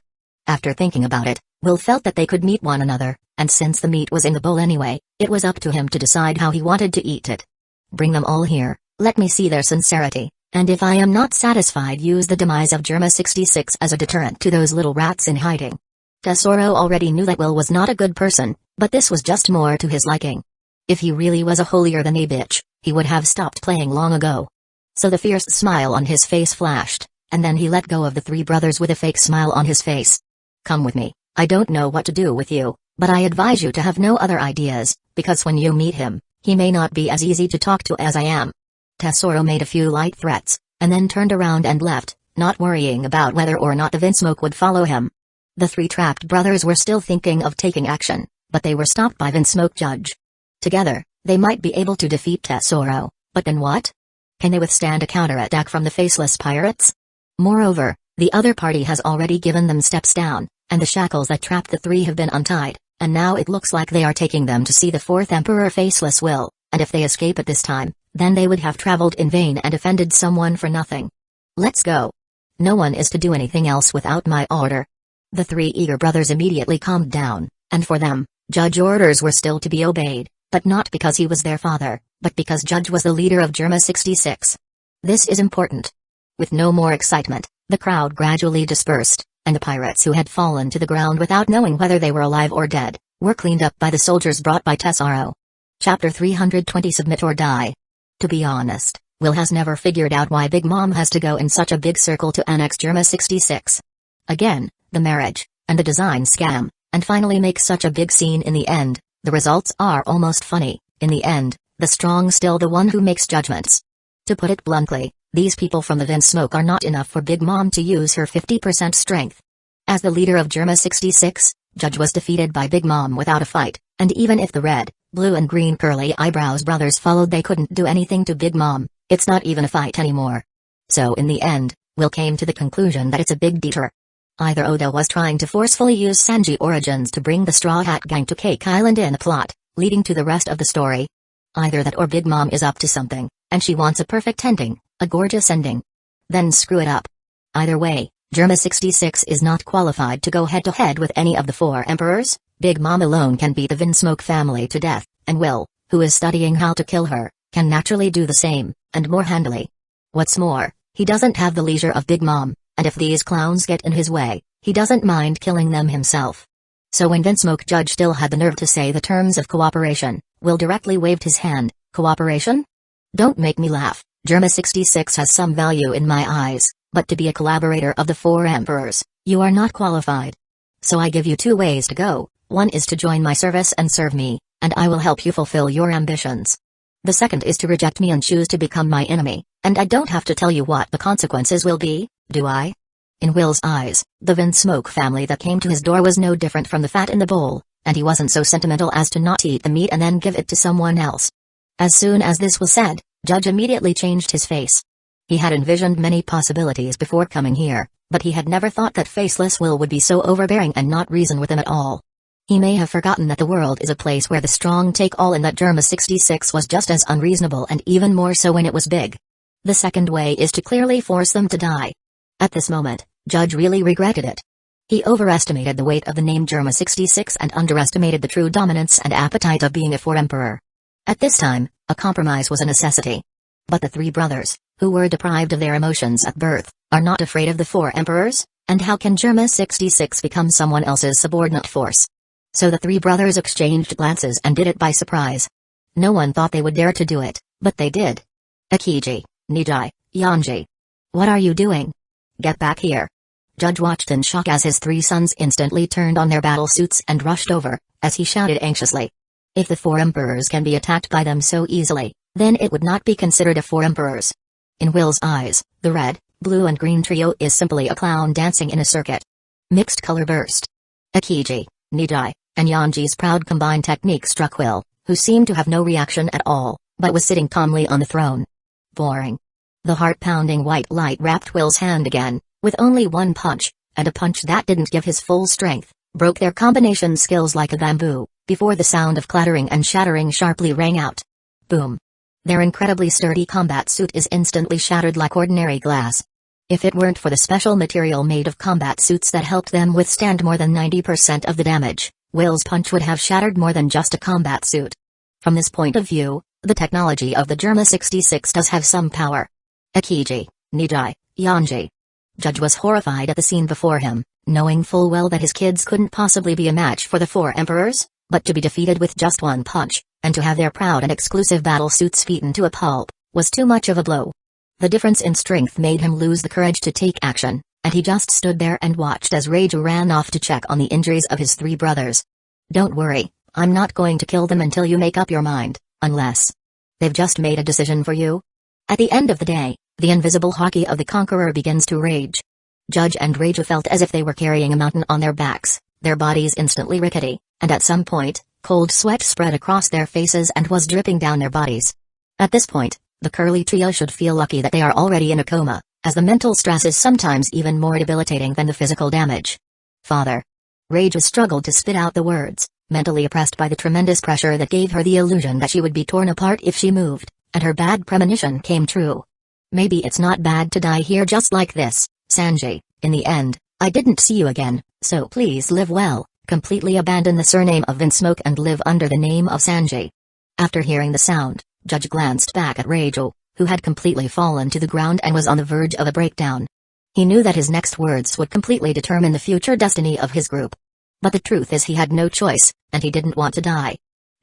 Speaker 1: After thinking about it, Will felt that they could meet one another, and since the meat was in the bowl anyway, it was up to him to decide how he wanted to eat it. Bring them all here, let me see their sincerity, and if I am not satisfied, use the demise of Germa 66 as a deterrent to those little rats in hiding. Tesoro already knew that Will was not a good person, but this was just more to his liking. If he really was a holier-than-a bitch, he would have stopped playing long ago. So the fierce smile on his face flashed, and then he let go of the three brothers with a fake smile on his face. Come with me, I don't know what to do with you, but I advise you to have no other ideas, because when you meet him, he may not be as easy to talk to as I am. Tesoro made a few light threats, and then turned around and left, not worrying about whether or not the Smoke would follow him. The three trapped brothers were still thinking of taking action, but they were stopped by Smoke Judge. Together, they might be able to defeat Tesoro, but then what? Can they withstand a counterattack from the Faceless Pirates? Moreover, the other party has already given them steps down, and the shackles that trapped the three have been untied, and now it looks like they are taking them to see the fourth Emperor Faceless Will, and if they escape at this time, then they would have traveled in vain and offended someone for nothing. Let's go. No one is to do anything else without my order. The three eager brothers immediately calmed down, and for them, Judge orders were still to be obeyed, but not because he was their father, but because Judge was the leader of Germa 66. This is important. With no more excitement, the crowd gradually dispersed, and the pirates who had fallen to the ground without knowing whether they were alive or dead, were cleaned up by the soldiers brought by Tesoro. Chapter 320 Submit or Die. To be honest, Will has never figured out why Big Mom has to go in such a big circle to annex Germa 66. Again, the marriage, and the design scam, and finally make such a big scene in the end. The results are almost funny. In the end, the strong still the one who makes judgments. To put it bluntly, these people from the Vinsmoke are not enough for Big Mom to use her 50% strength. As the leader of Germa 66, Judge was defeated by Big Mom without a fight, and even if the red, blue and green curly eyebrows brothers followed, they couldn't do anything to Big Mom. It's not even a fight anymore. So in the end, Will came to the conclusion that it's a big detour. Either Oda was trying to forcefully use Sanji origins to bring the Straw Hat Gang to Cake Island in a plot, leading to the rest of the story. Either that or Big Mom is up to something, and she wants a perfect ending, a gorgeous ending. Then screw it up. Either way, Germa 66 is not qualified to go head-to-head with any of the four emperors. Big Mom alone can beat the Vinsmoke family to death, and Will, who is studying how to kill her, can naturally do the same, and more handily. What's more, he doesn't have the leisure of Big Mom, and if these clowns get in his way, he doesn't mind killing them himself. So when Vinsmoke Judge still had the nerve to say the terms of cooperation, Will directly waved his hand. Cooperation? Don't make me laugh. Germa 66 has some value in my eyes, but to be a collaborator of the four emperors, you are not qualified. So I give you two ways to go. One is to join my service and serve me, and I will help you fulfill your ambitions. The second is to reject me and choose to become my enemy, and I don't have to tell you what the consequences will be, do I? In Will's eyes, the Vinsmoke family that came to his door was no different from the fat in the bowl, and he wasn't so sentimental as to not eat the meat and then give it to someone else. As soon as this was said, Judge immediately changed his face. He had envisioned many possibilities before coming here, but he had never thought that faceless Will would be so overbearing and not reason with him at all. He may have forgotten that the world is a place where the strong take all and that Germa 66 was just as unreasonable and even more so when it was big. The second way is to clearly force them to die. At this moment, Judge really regretted it. He overestimated the weight of the name Germa 66 and underestimated the true dominance and appetite of being a four-emperor. At this time, a compromise was a necessity. But the three brothers, who were deprived of their emotions at birth, are not afraid of the four emperors, and how can Germa 66 become someone else's subordinate force? So the three brothers exchanged glances and did it by surprise. No one thought they would dare to do it, but they did. Akiji, Nijai, Yanji. What are you doing? Get back here. Judge watched in shock as his three sons instantly turned on their battle suits and rushed over, as he shouted anxiously. If the four emperors can be attacked by them so easily, then it would not be considered a four emperors. In Will's eyes, the red, blue and green trio is simply a clown dancing in a circuit. Mixed color burst. Akiji, Nijai, and Yanji's proud combined technique struck Will, who seemed to have no reaction at all, but was sitting calmly on the throne. Boring. The heart-pounding white light wrapped Will's hand again, with only one punch, and a punch that didn't give his full strength, broke their combination skills like a bamboo, before the sound of clattering and shattering sharply rang out. Boom. Their incredibly sturdy combat suit is instantly shattered like ordinary glass. If it weren't for the special material made of combat suits that helped them withstand more than 90% of the damage, Will's punch would have shattered more than just a combat suit. From this point of view, the technology of the Germa 66 does have some power. Akiji, Nijai, Yanji. Judge was horrified at the scene before him, knowing full well that his kids couldn't possibly be a match for the four emperors, but to be defeated with just one punch, and to have their proud and exclusive battle suits beaten to a pulp, was too much of a blow. The difference in strength made him lose the courage to take action, and he just stood there and watched as Reiju ran off to check on the injuries of his three brothers. Don't worry, I'm not going to kill them until you make up your mind, unless they've just made a decision for you. At the end of the day, the invisible hockey of the conqueror begins to rage. Judge and Reiju felt as if they were carrying a mountain on their backs, their bodies instantly rickety, and at some point, cold sweat spread across their faces and was dripping down their bodies. At this point, the curly trio should feel lucky that they are already in a coma, as the mental stress is sometimes even more debilitating than the physical damage. Father. Reiju struggled to spit out the words, mentally oppressed by the tremendous pressure that gave her the illusion that she would be torn apart if she moved, and her bad premonition came true. Maybe it's not bad to die here just like this, Sanji. In the end, I didn't see you again, so please live well, completely abandon the surname of Vinsmoke and live under the name of Sanji. After hearing the sound, Judge glanced back at Reiju, who had completely fallen to the ground and was on the verge of a breakdown. He knew that his next words would completely determine the future destiny of his group. But the truth is he had no choice, and he didn't want to die.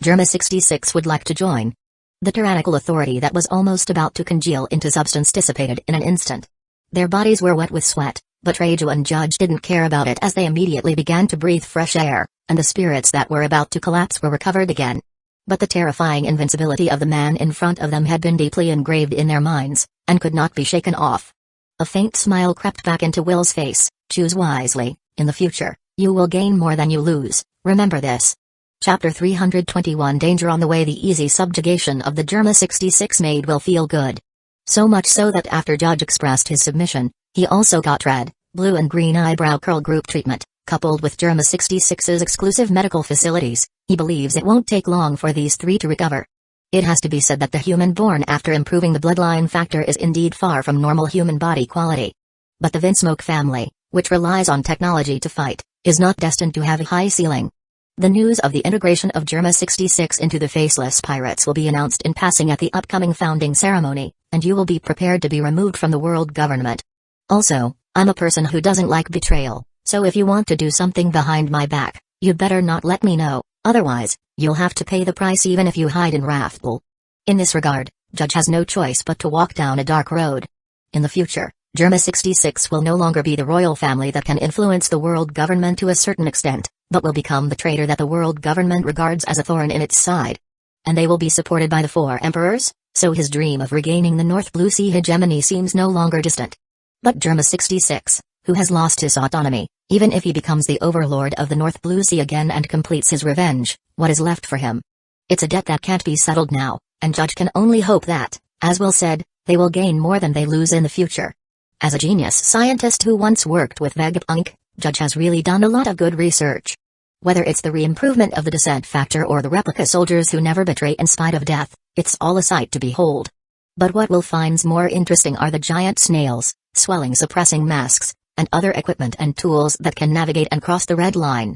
Speaker 1: Germa 66 would like to join. The tyrannical authority that was almost about to congeal into substance dissipated in an instant. Their bodies were wet with sweat, but Reiju and Judge didn't care about it as they immediately began to breathe fresh air, and the spirits that were about to collapse were recovered again. But the terrifying invincibility of the man in front of them had been deeply engraved in their minds, and could not be shaken off. A faint smile crept back into Will's face. Choose wisely, in the future, you will gain more than you lose, remember this. Chapter 321 Danger on the way. The easy subjugation of the Germa 66 made Will feel good. So much so that after Judge expressed his submission, he also got red, blue and green eyebrow curl group treatment, coupled with Germa 66's exclusive medical facilities. He believes it won't take long for these three to recover. It has to be said that the human born after improving the bloodline factor is indeed far from normal human body quality. But the Vinsmoke family, which relies on technology to fight, is not destined to have a high ceiling. The news of the integration of Germa 66 into the Faceless Pirates will be announced in passing at the upcoming founding ceremony, and you will be prepared to be removed from the world government. Also, I'm a person who doesn't like betrayal, so if you want to do something behind my back, you'd better not let me know, otherwise, you'll have to pay the price even if you hide in Raftpool. In this regard, Judge has no choice but to walk down a dark road. In the future, Germa 66 will no longer be the royal family that can influence the world government to a certain extent, but will become the traitor that the world government regards as a thorn in its side. And they will be supported by the four emperors, so his dream of regaining the North Blue Sea hegemony seems no longer distant. But Germa 66, who has lost his autonomy, even if he becomes the overlord of the North Blue Sea again and completes his revenge, what is left for him? It's a debt that can't be settled now, and Judge can only hope that, as Will said, they will gain more than they lose in the future. As a genius scientist who once worked with Vegapunk, Judge has really done a lot of good research. Whether it's the re-improvement of the descent factor or the replica soldiers who never betray in spite of death, it's all a sight to behold. But what Will finds more interesting are the giant snails, swelling suppressing masks, and other equipment and tools that can navigate and cross the red line.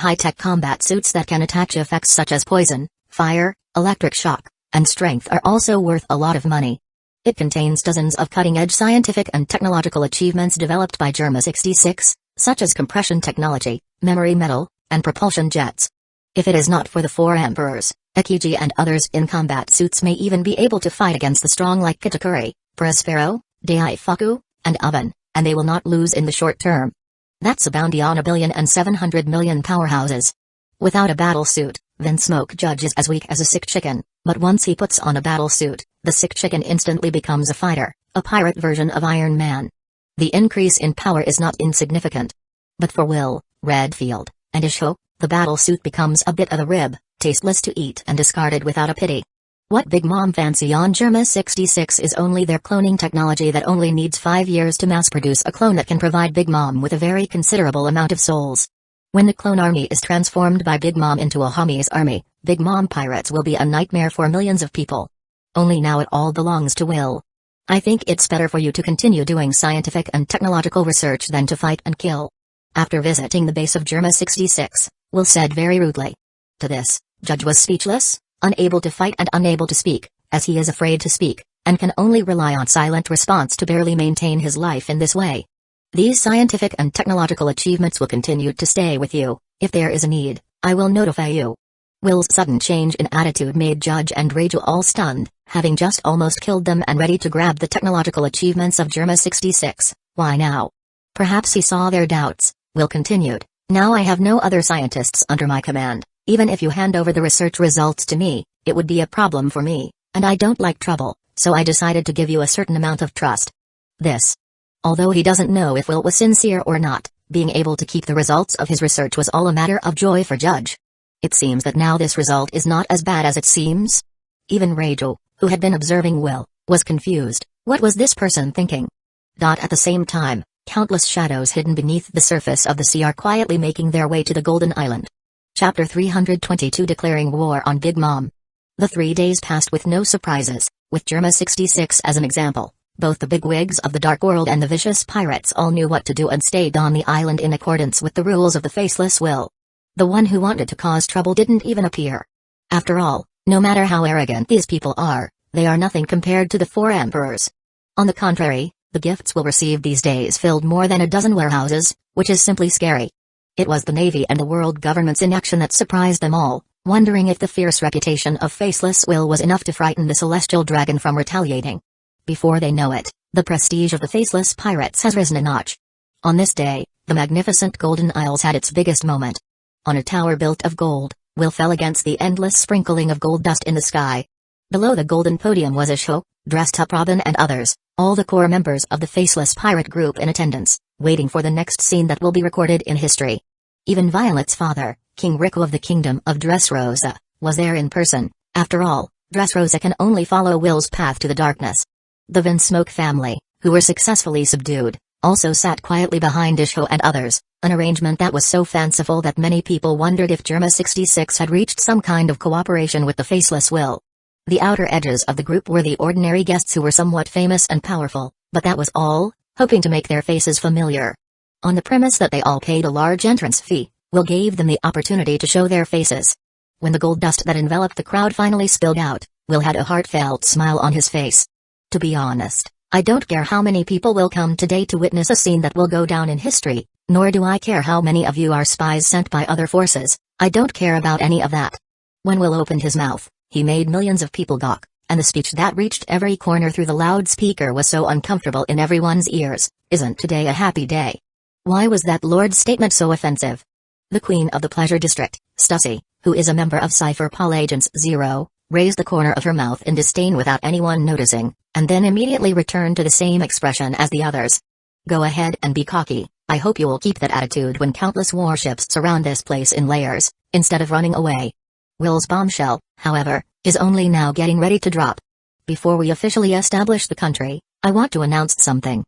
Speaker 1: High-tech combat suits that can attach effects such as poison, fire, electric shock, and strength are also worth a lot of money. It contains dozens of cutting-edge scientific and technological achievements developed by Germa 66, such as compression technology, memory metal, and propulsion jets. If it is not for the four emperors, Akiji and others in combat suits may even be able to fight against the strong like Kitakuri, Prospero, Daifuku, and Oven, and they will not lose in the short term. That's a bounty on 1,700,000,000 powerhouses. Without a battle suit, Vinsmoke Judge is as weak as a sick chicken, but once he puts on a battle suit, the sick chicken instantly becomes a fighter, a pirate version of Iron Man. The increase in power is not insignificant. But for Will, Redfield, and Isho, the battle suit becomes a bit of a rib, tasteless to eat and discarded without a pity. What Big Mom fancy on Germa 66 is only their cloning technology that only needs 5 years to mass-produce a clone that can provide Big Mom with a very considerable amount of souls. When the clone army is transformed by Big Mom into a Homies army, Big Mom pirates will be a nightmare for millions of people. Only now it all belongs to Will. I think it's better for you to continue doing scientific and technological research than to fight and kill. After visiting the base of Germa 66, Will said very rudely. To this, Judge was speechless, unable to fight and unable to speak, as he is afraid to speak, and can only rely on silent response to barely maintain his life in this way. These scientific and technological achievements will continue to stay with you. If there is a need, I will notify you. Will's sudden change in attitude made Judge and Reiju all stunned, having just almost killed them and ready to grab the technological achievements of Germa 66. Why now? Perhaps he saw their doubts. Will continued, now I have no other scientists under my command. Even if you hand over the research results to me, it would be a problem for me, and I don't like trouble, so I decided to give you a certain amount of trust. This. Although he doesn't know if Will was sincere or not, being able to keep the results of his research was all a matter of joy for Judge. It seems that now this result is not as bad as it seems. Even Reiju, who had been observing Will, was confused. What was this person thinking? At the same time, countless shadows hidden beneath the surface of the sea are quietly making their way to the Golden Island. Chapter 322 Declaring War on Big Mom. The 3 days passed with no surprises, with Germa 66 as an example. Both the bigwigs of the Dark World and the vicious pirates all knew what to do and stayed on the island in accordance with the rules of the Faceless Will. The one who wanted to cause trouble didn't even appear. After all, no matter how arrogant these people are, they are nothing compared to the four emperors. On the contrary, The gifts we'll receive these days filled more than a dozen warehouses, which is simply scary. It was the Navy and the world government's inaction that surprised them all, wondering if the fierce reputation of Faceless Will was enough to frighten the celestial dragon from retaliating. Before they know it, the prestige of the Faceless Pirates has risen a notch. On this day, the magnificent Golden Isles had its biggest moment. On a tower built of gold, Will fell against the endless sprinkling of gold dust in the sky. Below the golden podium was Uchiha, dressed up Robin and others, all the core members of the Faceless Pirate group in attendance, waiting for the next scene that will be recorded in history. Even Violet's father, King Hueco of the Kingdom of Dressrosa, was there in person. After all, Dressrosa can only follow Will's path to the darkness. The Vinsmoke family, who were successfully subdued, also sat quietly behind Uchiha and others, an arrangement that was so fanciful that many people wondered if Germa 66 had reached some kind of cooperation with the Faceless Will. The outer edges of the group were the ordinary guests who were somewhat famous and powerful, but that was all, hoping to make their faces familiar. On the premise that they all paid a large entrance fee, Will gave them the opportunity to show their faces. When the gold dust that enveloped the crowd finally spilled out, Will had a heartfelt smile on his face. To be honest, I don't care how many people will come today to witness a scene that will go down in history, nor do I care how many of you are spies sent by other forces. I don't care about any of that. When Will opened his mouth, he made millions of people gawk, and the speech that reached every corner through the loudspeaker was so uncomfortable in everyone's ears. Isn't today a happy day? Why was that Lord's statement so offensive? The Queen of the Pleasure District, Starsea, who is a member of Cypher Paul Agents 0, raised the corner of her mouth in disdain without anyone noticing, and then immediately returned to the same expression as the others. Go ahead and be cocky. I hope you will keep that attitude when countless warships surround this place in layers, instead of running away. Will's bombshell, however, is only now getting ready to drop. Before we officially establish the country, I want to announce something.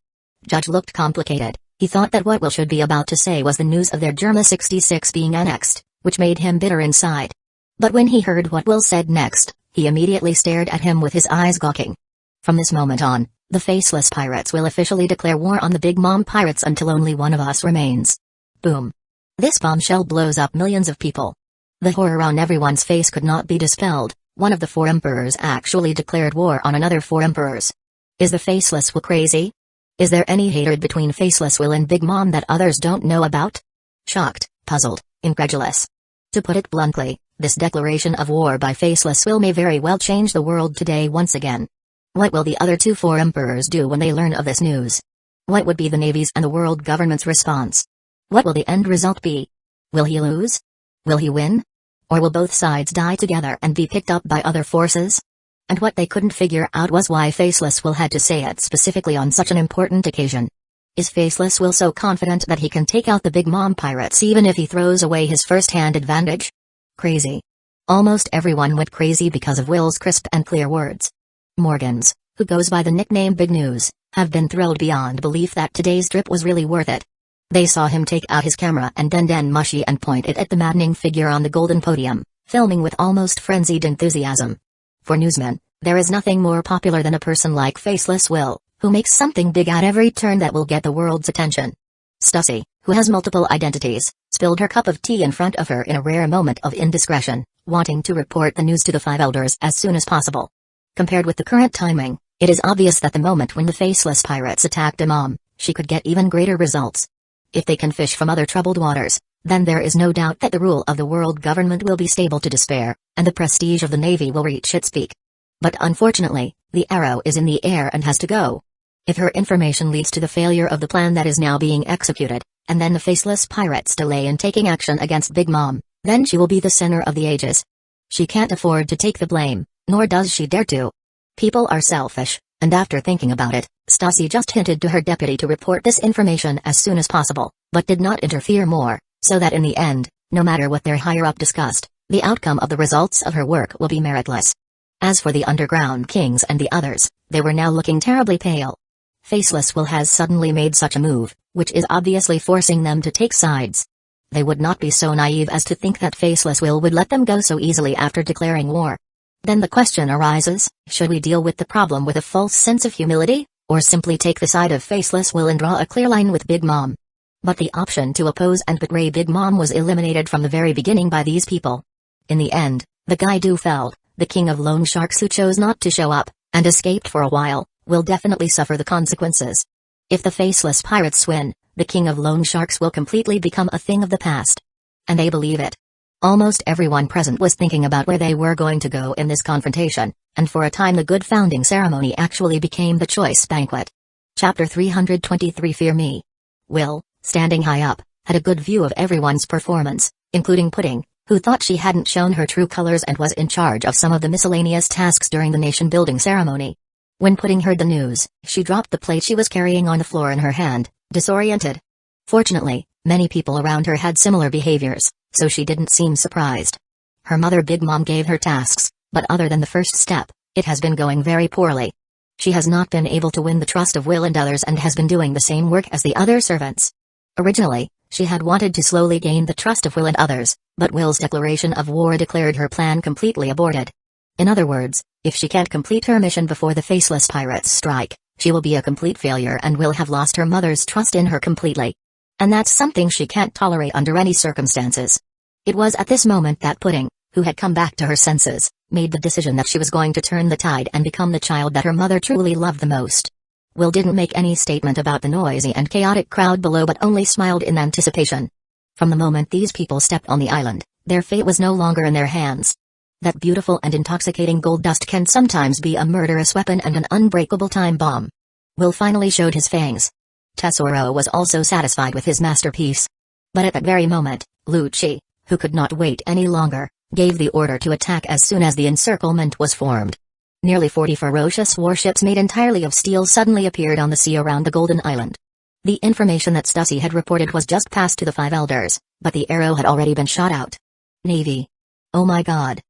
Speaker 1: Judge looked complicated. He thought that what Will should be about to say was the news of their Germa 66 being annexed, which made him bitter inside. But when he heard what Will said next, he immediately stared at him with his eyes gawking. From this moment on, the Faceless Pirates will officially declare war on the Big Mom Pirates until only one of us remains. Boom. This bombshell blows up millions of people. The horror on everyone's face could not be dispelled. One of the 4 emperors actually declared war on another 4 emperors. Is the Faceless Will crazy? Is there any hatred between Faceless Will and Big Mom that others don't know about? Shocked, puzzled, incredulous. To put it bluntly, this declaration of war by Faceless Will may very well change the world today once again. What will the other 4 emperors do when they learn of this news? What would be the Navy's and the world government's response? What will the end result be? Will he lose? Will he win? Or will both sides die together and be picked up by other forces? And what they couldn't figure out was why Faceless Will had to say it specifically on such an important occasion. Is Faceless Will so confident that he can take out the Big Mom Pirates even if he throws away his first-hand advantage? Crazy. Almost everyone went crazy because of Will's crisp and clear words. Morgans, who goes by the nickname Big News, have been thrilled beyond belief that today's trip was really worth it. They saw him take out his camera and then mushy and point it at the maddening figure on the golden podium, filming with almost frenzied enthusiasm. For newsmen, there is nothing more popular than a person like Faceless Will, who makes something big at every turn that will get the world's attention. Starsea, who has multiple identities, spilled her cup of tea in front of her in a rare moment of indiscretion, wanting to report the news to the 5 elders as soon as possible. Compared with the current timing, it is obvious that the moment when the Faceless Pirates attacked Imam, she could get even greater results. If they can fish from other troubled waters, then there is no doubt that the rule of the world government will be stable to despair, and the prestige of the Navy will reach its peak. But unfortunately, the arrow is in the air and has to go. If her information leads to the failure of the plan that is now being executed, and then the Faceless Pirates delay in taking action against Big Mom, then she will be the sinner of the ages. She can't afford to take the blame, nor does she dare to. People are selfish, and after thinking about it, Starsea just hinted to her deputy to report this information as soon as possible, but did not interfere more, so that in the end, no matter what their higher-up discussed, the outcome of the results of her work will be meritless. As for the underground kings and the others, they were now looking terribly pale. Faceless Will has suddenly made such a move, which is obviously forcing them to take sides. They would not be so naive as to think that Faceless Will would let them go so easily after declaring war. Then the question arises, should we deal with the problem with a false sense of humility, or simply take the side of Faceless Will and draw a clear line with Big Mom? But the option to oppose and betray Big Mom was eliminated from the very beginning by these people. In the end, the guy Feld, the king of loan sharks who chose not to show up, and escaped for a while, will definitely suffer the consequences. If the faceless pirates win, the king of loan sharks will completely become a thing of the past. And they believe it. Almost everyone present was thinking about where they were going to go in this confrontation, and for a time the good founding ceremony actually became the choice banquet. Chapter 323 Fear Me. Will, standing high up, had a good view of everyone's performance, including Pudding, who thought she hadn't shown her true colors and was in charge of some of the miscellaneous tasks during the nation-building ceremony. When Pudding heard the news, she dropped the plate she was carrying on the floor in her hand, disoriented. Fortunately, many people around her had similar behaviors, so she didn't seem surprised. Her mother Big Mom gave her tasks, but other than the first step, it has been going very poorly. She has not been able to win the trust of Will and others and has been doing the same work as the other servants. Originally, she had wanted to slowly gain the trust of Will and others, but Will's declaration of war declared her plan completely aborted. In other words, if she can't complete her mission before the faceless pirates strike, she will be a complete failure and will have lost her mother's trust in her completely. And that's something she can't tolerate under any circumstances. It was at this moment that Pudding, who had come back to her senses, made the decision that she was going to turn the tide and become the child that her mother truly loved the most. Will didn't make any statement about the noisy and chaotic crowd below but only smiled in anticipation. From the moment these people stepped on the island, their fate was no longer in their hands. That beautiful and intoxicating gold dust can sometimes be a murderous weapon and an unbreakable time bomb. Will finally showed his fangs. Tesoro was also satisfied with his masterpiece. But at that very moment, Lucci, who could not wait any longer, gave the order to attack as soon as the encirclement was formed. Nearly 40 ferocious warships made entirely of steel suddenly appeared on the sea around the Golden Island. The information that Starsea had reported was just passed to the 5 elders, but the arrow had already been shot out. Navy. Oh my god.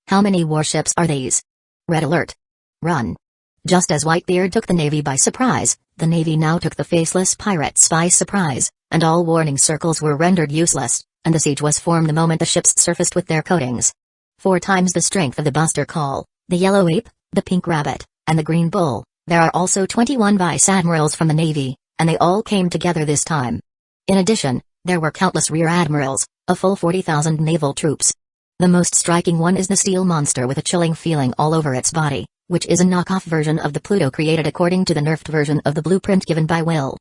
Speaker 1: How many warships are these? Red alert. Run. Just as Whitebeard took the Navy by surprise, the Navy now took the faceless pirates by surprise, and all warning circles were rendered useless, and the siege was formed the moment the ships surfaced with their coatings. 4 times the strength of the Buster Call, the Yellow Ape, the Pink Rabbit, and the Green Bull. There are also 21 vice admirals from the Navy, and they all came together this time. In addition, there were countless rear admirals, a full 40,000 naval troops. The most striking one is the steel monster with a chilling feeling all over its body, which is a knockoff version of the Pluto created according to the nerfed version of the blueprint given by Will.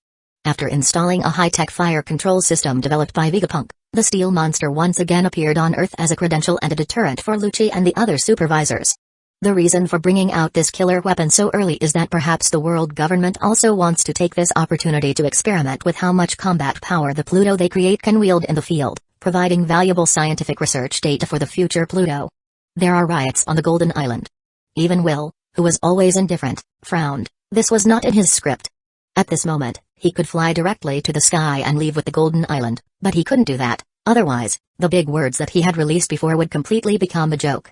Speaker 1: After installing a high-tech fire control system developed by Vegapunk, the steel monster once again appeared on Earth as a credential and a deterrent for Lucci and the other supervisors. The reason for bringing out this killer weapon so early is that perhaps the world government also wants to take this opportunity to experiment with how much combat power the Pluto they create can wield in the field, providing valuable scientific research data for the future Pluto. There are riots on the Golden Island. Even Will, who was always indifferent, frowned. This was not in his script. At this moment, he could fly directly to the sky and leave with the Golden Island, but he couldn't do that, otherwise, the big words that he had released before would completely become a joke.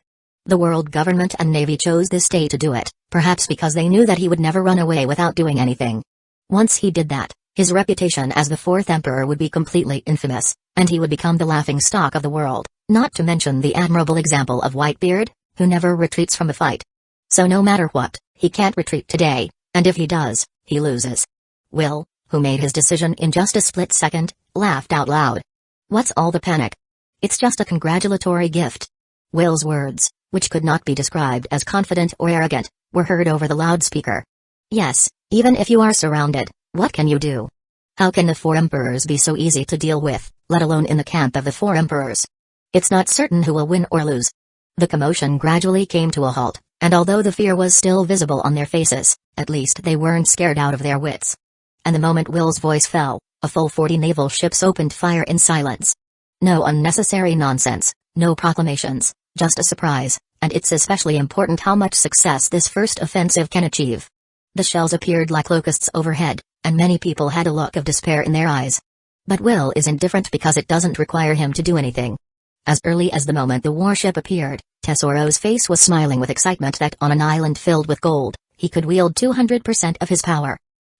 Speaker 1: The world government and Navy chose this day to do it, perhaps because they knew that he would never run away without doing anything. Once he did that, his reputation as the 4th Emperor would be completely infamous, and he would become the laughingstock of the world, not to mention the admirable example of Whitebeard, who never retreats from a fight. So no matter what, he can't retreat today, and if he does, he loses. Will, who made his decision in just a split second, laughed out loud. What's all the panic? It's just a congratulatory gift. Will's words, which could not be described as confident or arrogant, were heard over the loudspeaker. Yes, even if you are surrounded, what can you do? How can the 4 emperors be so easy to deal with, let alone in the camp of the 4 emperors? It's not certain who will win or lose. The commotion gradually came to a halt, and although the fear was still visible on their faces, at least they weren't scared out of their wits. And the moment Will's voice fell, a full 40 naval ships opened fire in silence. No unnecessary nonsense, no proclamations, just a surprise, and it's especially important how much success this first offensive can achieve. The shells appeared like locusts overhead, and many people had a look of despair in their eyes. But Will is indifferent because it doesn't require him to do anything. As early as the moment the warship appeared, Tesoro's face was smiling with excitement that on an island filled with gold, he could wield 200% of his power.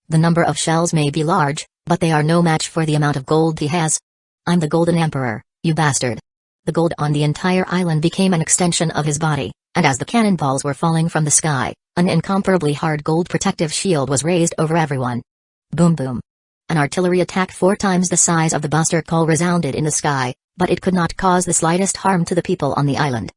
Speaker 1: The number of shells may be large, but they are no match for the amount of gold he has. I'm the Golden Emperor, you bastard. The gold on the entire island became an extension of his body, and as the cannonballs were falling from the sky, an incomparably hard gold protective shield was raised over everyone. Boom boom. An artillery attack 4 times the size of the Buster Call resounded in the sky, but it could not cause the slightest harm to the people on the island.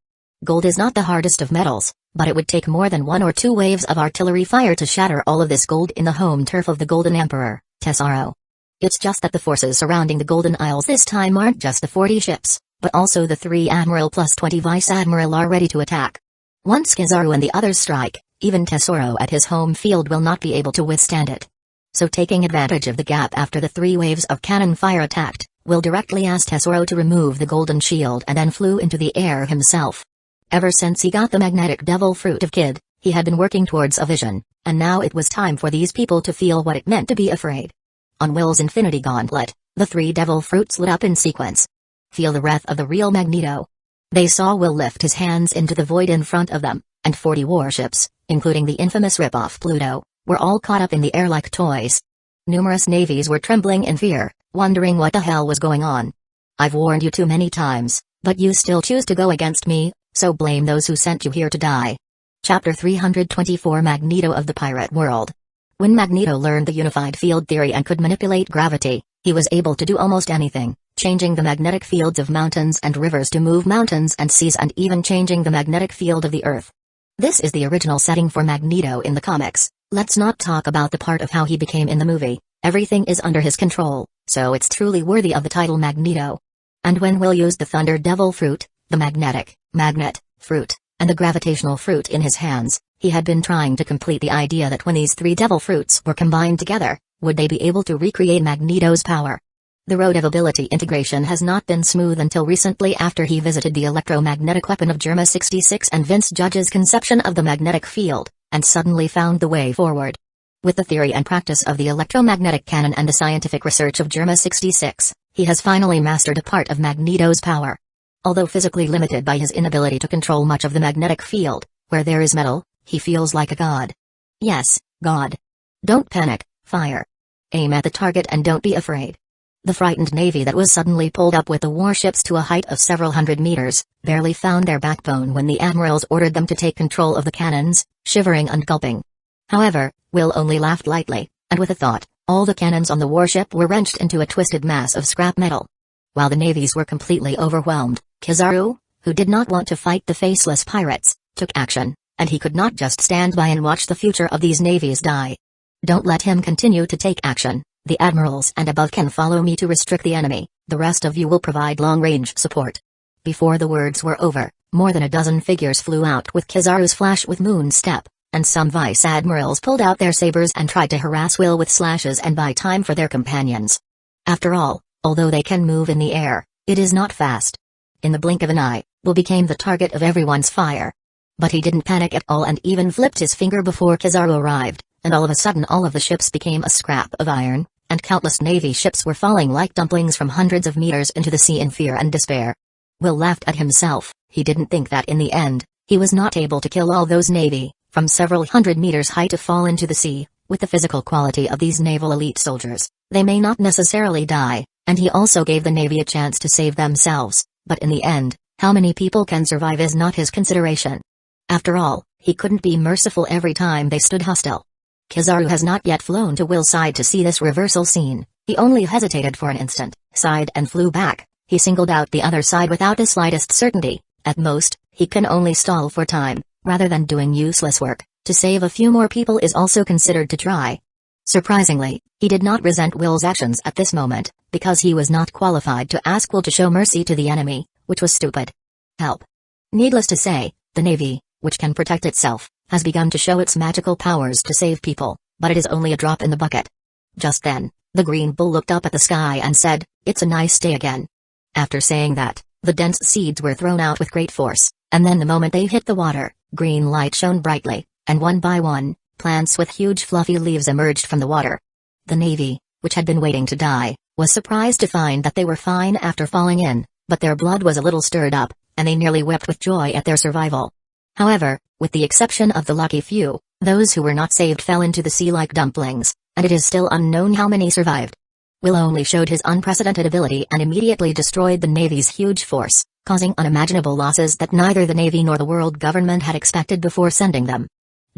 Speaker 1: Gold is not the hardest of metals, but it would take more than 1 or 2 waves of artillery fire to shatter all of this gold in the home turf of the Golden Emperor, Tesoro. It's just that the forces surrounding the Golden Isles this time aren't just the 40 ships, but also the 3 Admiral plus 20 Vice Admiral are ready to attack. Once Kizaru and the others strike, even Tesoro at his home field will not be able to withstand it. So taking advantage of the gap after the 3 waves of cannon fire attacked, Will directly asked Tesoro to remove the golden shield and then flew into the air himself. Ever since he got the magnetic devil fruit of Kid, he had been working towards a vision, and now it was time for these people to feel what it meant to be afraid. On Will's infinity gauntlet, the 3 devil fruits lit up in sequence. Feel the wrath of the real Magneto. They saw Will lift his hands into the void in front of them, and 40 warships, including the infamous rip-off Pluto, were all caught up in the air like toys. Numerous navies were trembling in fear, wondering what the hell was going on. I've warned you too many times, but you still choose to go against me, so blame those who sent you here to die. Chapter 324 Magneto of the Pirate World. When Magneto learned the unified field theory and could manipulate gravity, he was able to do almost anything, changing the magnetic fields of mountains and rivers to move mountains and seas and even changing the magnetic field of the Earth. This is the original setting for Magneto in the comics. Let's not talk about the part of how he became in the movie. Everything is under his control, so it's truly worthy of the title Magneto. And when Will used the Thunder Devil fruit, the magnet fruit, and the gravitational fruit in his hands, he had been trying to complete the idea that when these 3 devil fruits were combined together, would they be able to recreate Magneto's power? The road of ability integration has not been smooth until recently after he visited the electromagnetic weapon of Germa 66 and Vince Judge's conception of the magnetic field, and suddenly found the way forward. With the theory and practice of the electromagnetic cannon and the scientific research of Germa 66, he has finally mastered a part of Magneto's power. Although physically limited by his inability to control much of the magnetic field, where there is metal, he feels like a god. Yes, God. Don't panic, fire. Aim at the target and don't be afraid. The frightened navy that was suddenly pulled up with the warships to a height of several hundred meters, barely found their backbone when the admirals ordered them to take control of the cannons, shivering and gulping. However, Will only laughed lightly, and with a thought, all the cannons on the warship were wrenched into a twisted mass of scrap metal. While the navies were completely overwhelmed, Kizaru, who did not want to fight the faceless pirates, took action, and he could not just stand by and watch the future of these navies die. Don't let him continue to take action. The admirals and above can follow me to restrict the enemy, the rest of you will provide long-range support. Before the words were over, more than a dozen figures flew out with Kizaru's flash with Moon Step, and some vice admirals pulled out their sabers and tried to harass Will with slashes and buy time for their companions. After all, although they can move in the air, it is not fast. In the blink of an eye, Will became the target of everyone's fire. But he didn't panic at all and even flipped his finger before Kizaru arrived, and all of a sudden all of the ships became a scrap of iron, and countless navy ships were falling like dumplings from hundreds of meters into the sea in fear and despair. Will laughed at himself. He didn't think that in the end, he was not able to kill all those navy, from several hundred meters high to fall into the sea. With the physical quality of these naval elite soldiers, they may not necessarily die, and he also gave the navy a chance to save themselves, but in the end, how many people can survive is not his consideration. After all, he couldn't be merciful every time they stood hostile. Kizaru has not yet flown to Will's side to see this reversal scene. He only hesitated for an instant, sighed and flew back. He singled out the other side without the slightest certainty. At most, he can only stall for time, rather than doing useless work. To save a few more people is also considered to try. Surprisingly, he did not resent Will's actions at this moment, because he was not qualified to ask Will to show mercy to the enemy, which was stupid. Help. Needless to say, the Navy, which can protect itself, has begun to show its magical powers to save people, but it is only a drop in the bucket. Just then, the Green Bull looked up at the sky and said, "It's a nice day again." After saying that, the dense seeds were thrown out with great force, and then the moment they hit the water, green light shone brightly, and one by one, plants with huge fluffy leaves emerged from the water. The Navy, which had been waiting to die, was surprised to find that they were fine after falling in, but their blood was a little stirred up, and they nearly wept with joy at their survival. However, with the exception of the lucky few, those who were not saved fell into the sea like dumplings, and it is still unknown how many survived. Will only showed his unprecedented ability and immediately destroyed the Navy's huge force, causing unimaginable losses that neither the Navy nor the world government had expected before sending them.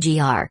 Speaker 1: Gr.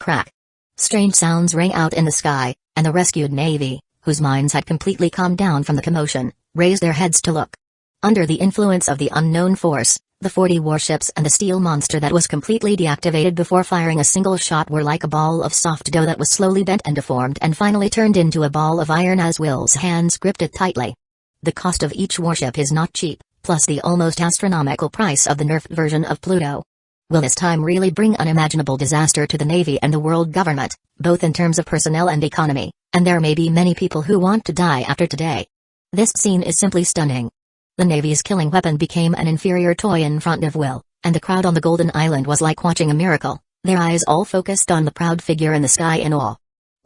Speaker 1: Crack. Strange sounds rang out in the sky, and the rescued Navy, whose minds had completely calmed down from the commotion, raised their heads to look. Under the influence of the unknown force, The 40 warships and the steel monster that was completely deactivated before firing a single shot were like a ball of soft dough that was slowly bent and deformed and finally turned into a ball of iron as Will's hands gripped it tightly. The cost of each warship is not cheap, plus the almost astronomical price of the nerfed version of Pluto. Will this time really bring unimaginable disaster to the Navy and the world government, both in terms of personnel and economy, and there may be many people who want to die after today. This scene is simply stunning. The Navy's killing weapon became an inferior toy in front of Will, and the crowd on the Golden Island was like watching a miracle, their eyes all focused on the proud figure in the sky in awe.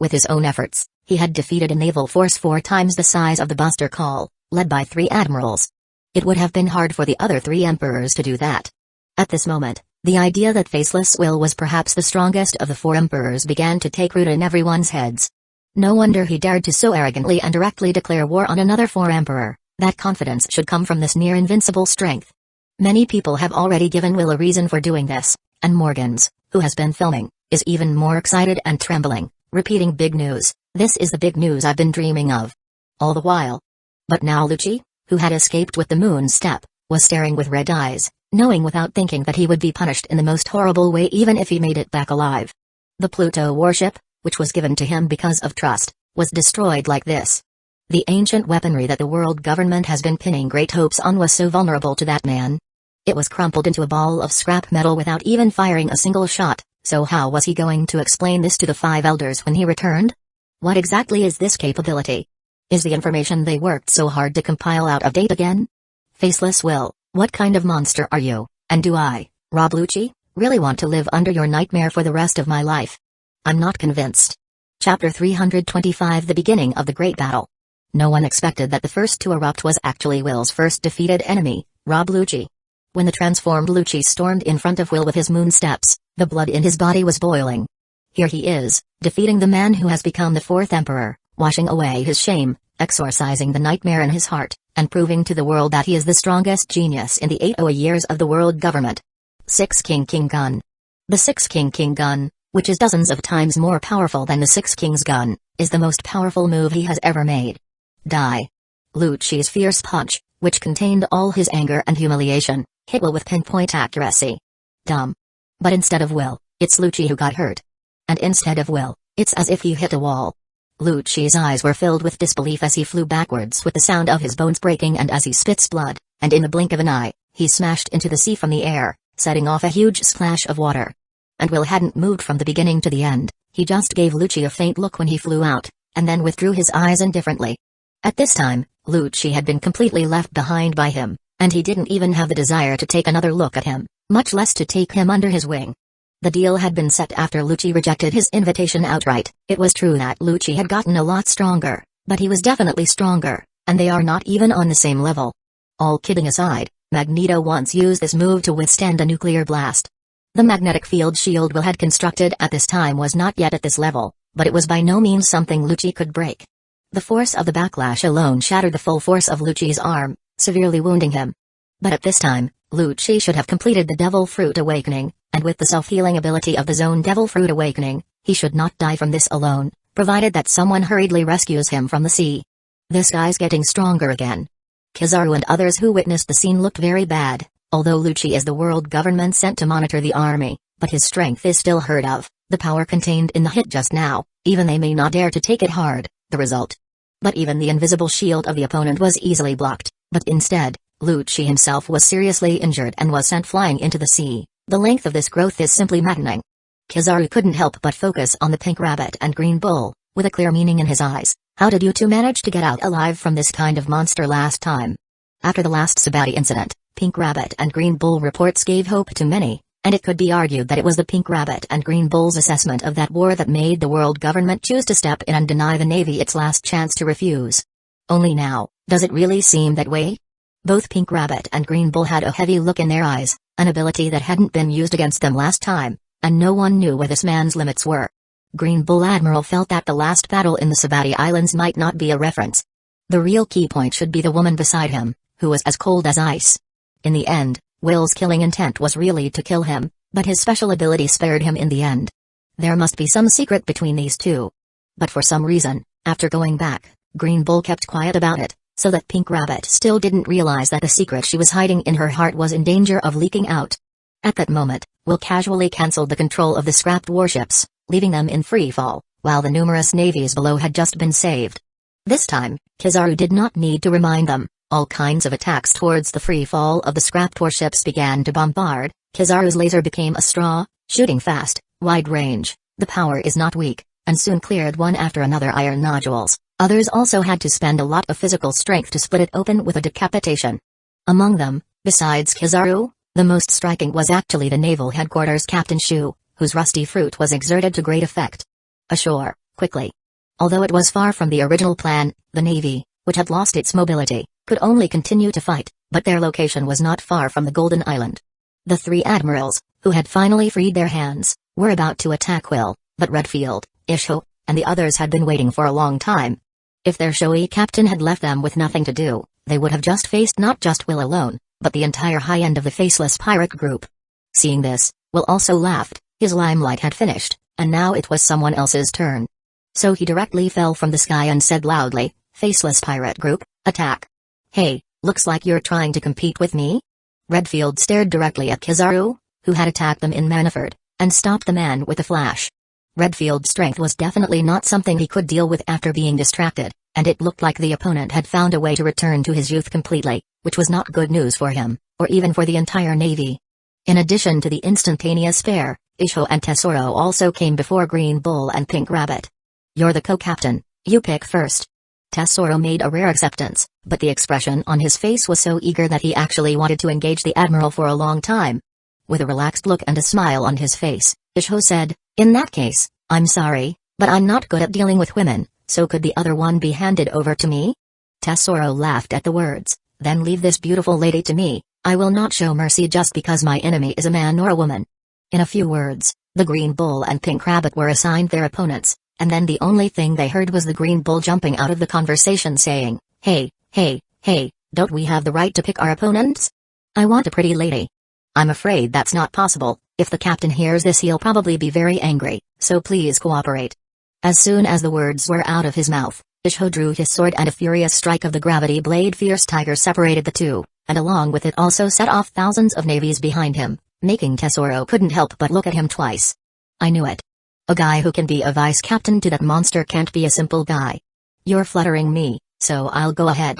Speaker 1: With his own efforts, he had defeated a naval force 4 times the size of the Buster Call, led by 3 admirals. It would have been hard for the other 3 emperors to do that. At this moment, the idea that Faceless Will was perhaps the strongest of the 4 emperors began to take root in everyone's heads. No wonder he dared to so arrogantly and directly declare war on another 4 emperor. That confidence should come from this near-invincible strength. Many people have already given Will a reason for doing this, and Morgans, who has been filming, is even more excited and trembling, repeating big news, "This is the big news I've been dreaming of." All the while. But now Lucci, who had escaped with the moon step, was staring with red eyes, knowing without thinking that he would be punished in the most horrible way even if he made it back alive. The Pluto warship, which was given to him because of trust, was destroyed like this. The ancient weaponry that the world government has been pinning great hopes on was so vulnerable to that man. It was crumpled into a ball of scrap metal without even firing a single shot, so how was he going to explain this to the 5 elders when he returned? What exactly is this capability? Is the information they worked so hard to compile out of date again? Faceless Will, what kind of monster are you, and do I, Rob Lucci, really want to live under your nightmare for the rest of my life? I'm not convinced. Chapter 325 The beginning of the Great Battle. No one expected that the first to erupt was actually Will's first defeated enemy, Rob Lucci. When the transformed Lucci stormed in front of Will with his moon steps, the blood in his body was boiling. Here he is, defeating the man who has become the 4th emperor, washing away his shame, exorcising the nightmare in his heart, and proving to the world that he is the strongest genius in the 8 years of the world government. 6 King Gun. The 6 King Gun, which is dozens of times more powerful than the 6 King's gun, is the most powerful move he has ever made. Die. Lucci's fierce punch, which contained all his anger and humiliation, hit Will with pinpoint accuracy. Dumb. But instead of Will, it's Lucci who got hurt. And instead of Will, it's as if he hit a wall. Lucci's eyes were filled with disbelief as he flew backwards with the sound of his bones breaking and as he spits blood, and in the blink of an eye, he smashed into the sea from the air, setting off a huge splash of water. And Will hadn't moved from the beginning to the end, he just gave Lucci a faint look when he flew out, and then withdrew his eyes indifferently. At this time, Lucci had been completely left behind by him, and he didn't even have the desire to take another look at him, much less to take him under his wing. The deal had been set after Lucci rejected his invitation outright. It was true that Lucci had gotten a lot stronger, but he was definitely stronger, and they are not even on the same level. All kidding aside, Magneto once used this move to withstand a nuclear blast. The magnetic field shield Will had constructed at this time was not yet at this level, but it was by no means something Lucci could break. The force of the backlash alone shattered the full force of Lucci's arm, severely wounding him. But at this time, Lucci should have completed the Devil Fruit Awakening, and with the self-healing ability of the Zone Devil Fruit Awakening, he should not die from this alone, provided that someone hurriedly rescues him from the sea. This guy's getting stronger again. Kizaru and others who witnessed the scene looked very bad, although Lucci is the world government sent to monitor the army, but his strength is still heard of, the power contained in the hit just now, even they may not dare to take it hard, the result. But even the invisible shield of the opponent was easily blocked, but instead, Lucci himself was seriously injured and was sent flying into the sea. The length of this growth is simply maddening. Kizaru couldn't help but focus on the pink rabbit and green bull, with a clear meaning in his eyes. How did you two manage to get out alive from this kind of monster last time? After the last Sabati incident, Pink Rabbit and Green Bull reports gave hope to many, and it could be argued that it was the Pink Rabbit and Green Bull's assessment of that war that made the world government choose to step in and deny the Navy its last chance to refuse. Only now, does it really seem that way? Both Pink Rabbit and Green Bull had a heavy look in their eyes, an ability that hadn't been used against them last time, and no one knew where this man's limits were. Green Bull Admiral felt that the last battle in the Sabati Islands might not be a reference. The real key point should be the woman beside him, who was as cold as ice. In the end, Will's killing intent was really to kill him, but his special ability spared him in the end. There must be some secret between these two. But for some reason, after going back, Green Bull kept quiet about it, so that Pink Rabbit still didn't realize that the secret she was hiding in her heart was in danger of leaking out. At that moment, Will casually cancelled the control of the scrapped warships, leaving them in free fall, while the numerous navies below had just been saved. This time, Kizaru did not need to remind them. All kinds of attacks towards the free fall of the scrapped warships began to bombard. Kizaru's laser became a straw, shooting fast, wide range. The power is not weak, and soon cleared one after another iron nodules. Others also had to spend a lot of physical strength to split it open with a decapitation. Among them, besides Kizaru, the most striking was actually the naval headquarters Captain Shu, whose rusty fruit was exerted to great effect. Ashore, quickly. Although it was far from the original plan, the navy, which had lost its mobility, could only continue to fight, but their location was not far from the Golden Island. The three admirals, who had finally freed their hands, were about to attack Will, but Redfield, Isho, and the others had been waiting for a long time. If their showy captain had left them with nothing to do, they would have just faced not just Will alone, but the entire high end of the faceless pirate group. Seeing this, Will also laughed. His limelight had finished, and now it was someone else's turn. So he directly fell from the sky and said loudly, "Faceless pirate group, attack." "Hey, looks like you're trying to compete with me?" Redfield stared directly at Kizaru, who had attacked them in Manaford, and stopped the man with a flash. Redfield's strength was definitely not something he could deal with after being distracted, and it looked like the opponent had found a way to return to his youth completely, which was not good news for him, or even for the entire navy. In addition to the instantaneous pair, Isho and Tesoro also came before Green Bull and Pink Rabbit. "You're the co-captain, you pick first." Tesoro made a rare acceptance, but the expression on his face was so eager that he actually wanted to engage the admiral for a long time. With a relaxed look and a smile on his face, Isho said, "In that case, I'm sorry, but I'm not good at dealing with women, so could the other one be handed over to me?" Tesoro laughed at the words. "Then leave this beautiful lady to me. I will not show mercy just because my enemy is a man or a woman." In a few words, the Green Bull and Pink Rabbit were assigned their opponents, and then the only thing they heard was the Green Bull jumping out of the conversation saying, "Hey, hey, hey, don't we have the right to pick our opponents? I want a pretty lady." "I'm afraid that's not possible. If the captain hears this he'll probably be very angry, so please cooperate." As soon as the words were out of his mouth, Isho drew his sword and a furious strike of the gravity blade Fierce Tiger separated the two, and along with it also set off thousands of navies behind him, making Tesoro couldn't help but look at him twice. "I knew it. A guy who can be a vice captain to that monster can't be a simple guy. You're flattering me, so I'll go ahead."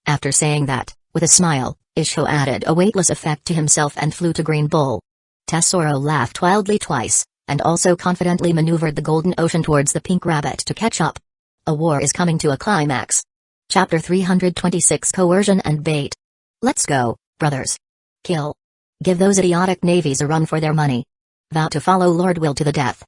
Speaker 1: After saying that, with a smile, Isho added a weightless effect to himself and flew to Green Bull. Tesoro laughed wildly twice, and also confidently maneuvered the Golden Ocean towards the Pink Rabbit to catch up. A war is coming to a climax. Chapter 326 Coercion and Bait. Let's go, brothers. Kill. Give those idiotic navies a run for their money. Vow to follow Lord Will to the death.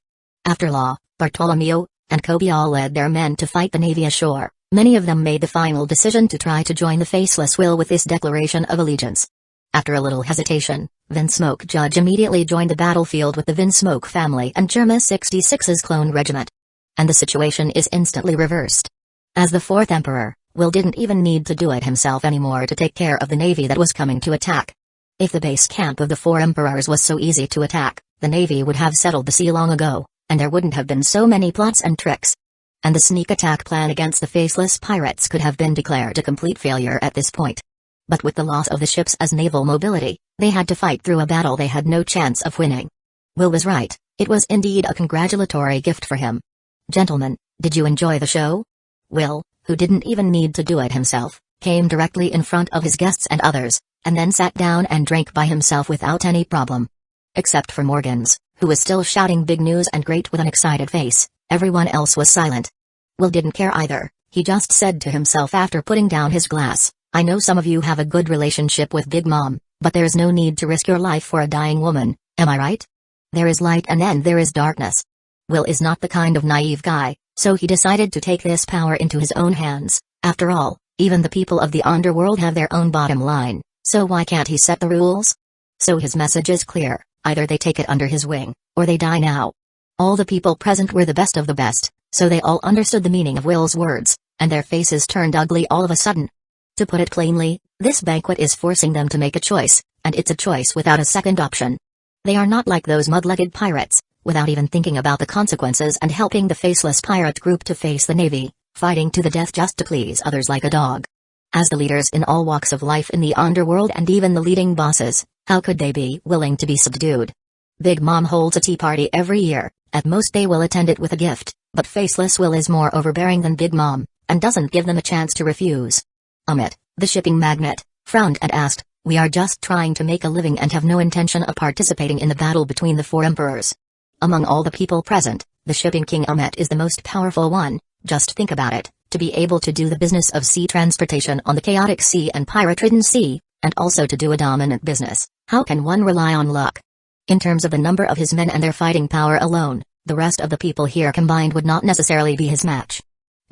Speaker 1: After Law, Bartolomeo, and Kobe all led their men to fight the navy ashore. Many of them made the final decision to try to join the Faceless Will with this declaration of allegiance. After a little hesitation, Vinsmoke Judge immediately joined the battlefield with the Vinsmoke family and Germa 66's clone regiment. And the situation is instantly reversed. As the fourth emperor, Will didn't even need to do it himself anymore to take care of the navy that was coming to attack. If the base camp of the four emperors was so easy to attack, the navy would have settled the sea long ago, and there wouldn't have been so many plots and tricks. And the sneak attack plan against the faceless pirates could have been declared a complete failure at this point. But with the loss of the ships as naval mobility, they had to fight through a battle they had no chance of winning. Will was right, it was indeed a congratulatory gift for him. "Gentlemen, did you enjoy the show?" Will, who didn't even need to do it himself, came directly in front of his guests and others, and then sat down and drank by himself without any problem. Except for Morgans, who was still shouting big news and great with an excited face, everyone else was silent. Will didn't care either, he just said to himself after putting down his glass, "I know some of you have a good relationship with Big Mom, but there's no need to risk your life for a dying woman, am I right? There is light and then there is darkness." Will is not the kind of naive guy, so he decided to take this power into his own hands. After all, even the people of the underworld have their own bottom line, so why can't he set the rules? So his message is clear, either they take it under his wing, or they die now. All the people present were the best of the best, so they all understood the meaning of Will's words, and their faces turned ugly all of a sudden. To put it plainly, this banquet is forcing them to make a choice, and it's a choice without a second option. They are not like those mud-legged pirates, without even thinking about the consequences and helping the faceless pirate group to face the navy, fighting to the death just to please others like a dog. As the leaders in all walks of life in the underworld and even the leading bosses, how could they be willing to be subdued? Big Mom holds a tea party every year. At most they will attend it with a gift, but Faceless Will is more overbearing than Big Mom, and doesn't give them a chance to refuse. Amit, the shipping magnate, frowned and asked, "We are just trying to make a living and have no intention of participating in the battle between the four emperors." Among all the people present, the shipping king Amit is the most powerful one. Just think about it, to be able to do the business of sea transportation on the chaotic sea and pirate-ridden sea, and also to do a dominant business, how can one rely on luck? In terms of the number of his men and their fighting power alone, the rest of the people here combined would not necessarily be his match.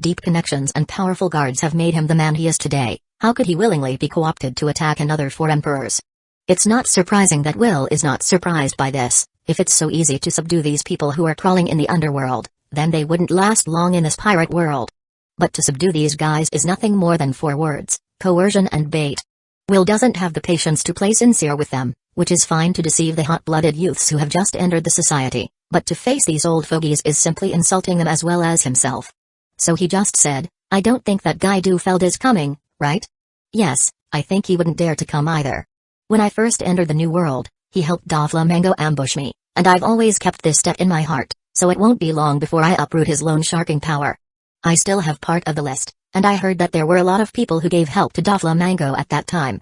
Speaker 1: Deep connections and powerful guards have made him the man he is today. How could he willingly be co-opted to attack another four emperors? It's not surprising that Will is not surprised by this. If it's so easy to subdue these people who are crawling in the underworld, then they wouldn't last long in this pirate world. But to subdue these guys is nothing more than 4 words: coercion and bait. Will doesn't have the patience to play sincere with them, which is fine to deceive the hot-blooded youths who have just entered the society, but to face these old fogies is simply insulting them as well as himself. So he just said, "I don't think that guy Dufeld is coming, right?" "Yes, I think he wouldn't dare to come either. When I first entered the new world, he helped Doflamingo ambush me, and I've always kept this step in my heart, so it won't be long before I uproot his loan sharking power. I still have part of the list, and I heard that there were a lot of people who gave help to Doflamingo at that time.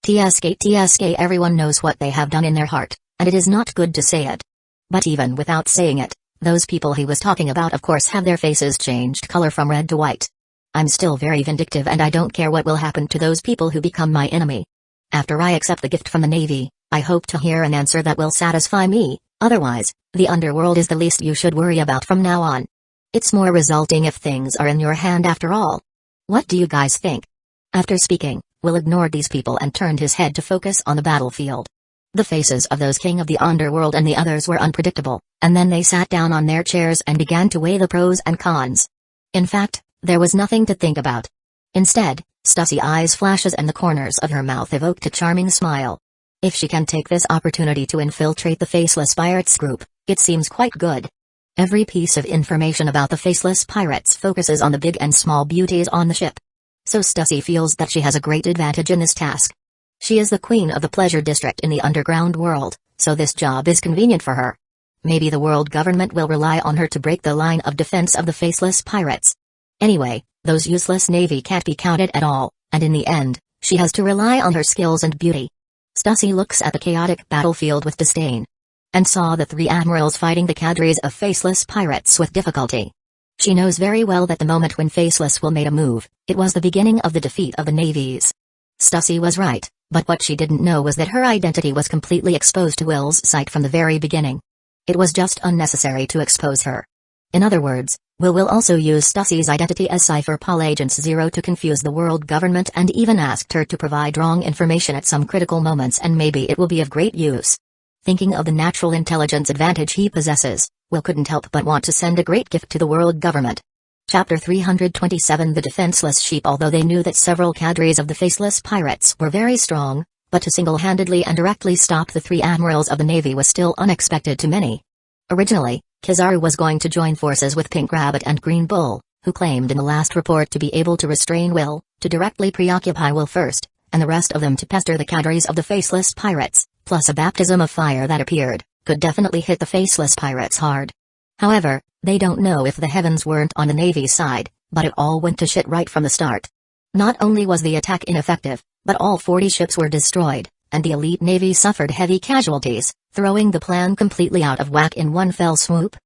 Speaker 1: TSK everyone knows what they have done in their heart, and it is not good to say it. But even without saying it, those people he was talking about of course have their faces changed color from red to white. I'm still very vindictive and I don't care what will happen to those people who become my enemy. After I accept the gift from the Navy, I hope to hear an answer that will satisfy me, otherwise, the underworld is the least you should worry about from now on. It's more resulting if things are in your hand after all. What do you guys think?" After speaking, Will ignored these people and turned his head to focus on the battlefield. The faces of those king of the underworld and the others were unpredictable, and then they sat down on their chairs and began to weigh the pros and cons. In fact, there was nothing to think about. Instead, Starsea eyes flashes and the corners of her mouth evoked a charming smile. If she can take this opportunity to infiltrate the Faceless Pirates group, it seems quite good. Every piece of information about the Faceless Pirates focuses on the big and small beauties on the ship. So Starsea feels that she has a great advantage in this task. She is the queen of the pleasure district in the underground world, so this job is convenient for her. Maybe the world government will rely on her to break the line of defense of the Faceless Pirates. Anyway, those useless navy can't be counted at all, and in the end, she has to rely on her skills and beauty. Starsea looks at the chaotic battlefield with disdain, and saw the 3 admirals fighting the cadres of Faceless Pirates with difficulty. She knows very well that the moment when Faceless Will made a move, it was the beginning of the defeat of the navies. Starsea was right, but what she didn't know was that her identity was completely exposed to Will's sight from the very beginning. It was just unnecessary to expose her. In other words, Will also use Starsea's identity as Cypher Pol Agent 0 to confuse the world government and even asked her to provide wrong information at some critical moments, and maybe it will be of great use. Thinking of the natural intelligence advantage he possesses, Will couldn't help but want to send a great gift to the world government. Chapter 327 The Defenseless Sheep. Although they knew that several cadres of the Faceless Pirates were very strong, but to single-handedly and directly stop the 3 admirals of the Navy was still unexpected to many. Originally, Kizaru was going to join forces with Pink Rabbit and Green Bull, who claimed in the last report to be able to restrain Will, to directly preoccupy Will first, and the rest of them to pester the cadres of the Faceless Pirates, plus a baptism of fire that appeared, could definitely hit the Faceless Pirates hard. However, they don't know if the heavens weren't on the Navy's side, but it all went to shit right from the start. Not only was the attack ineffective, but all 40 ships were destroyed, and the elite Navy suffered heavy casualties, throwing the plan completely out of whack in one fell swoop.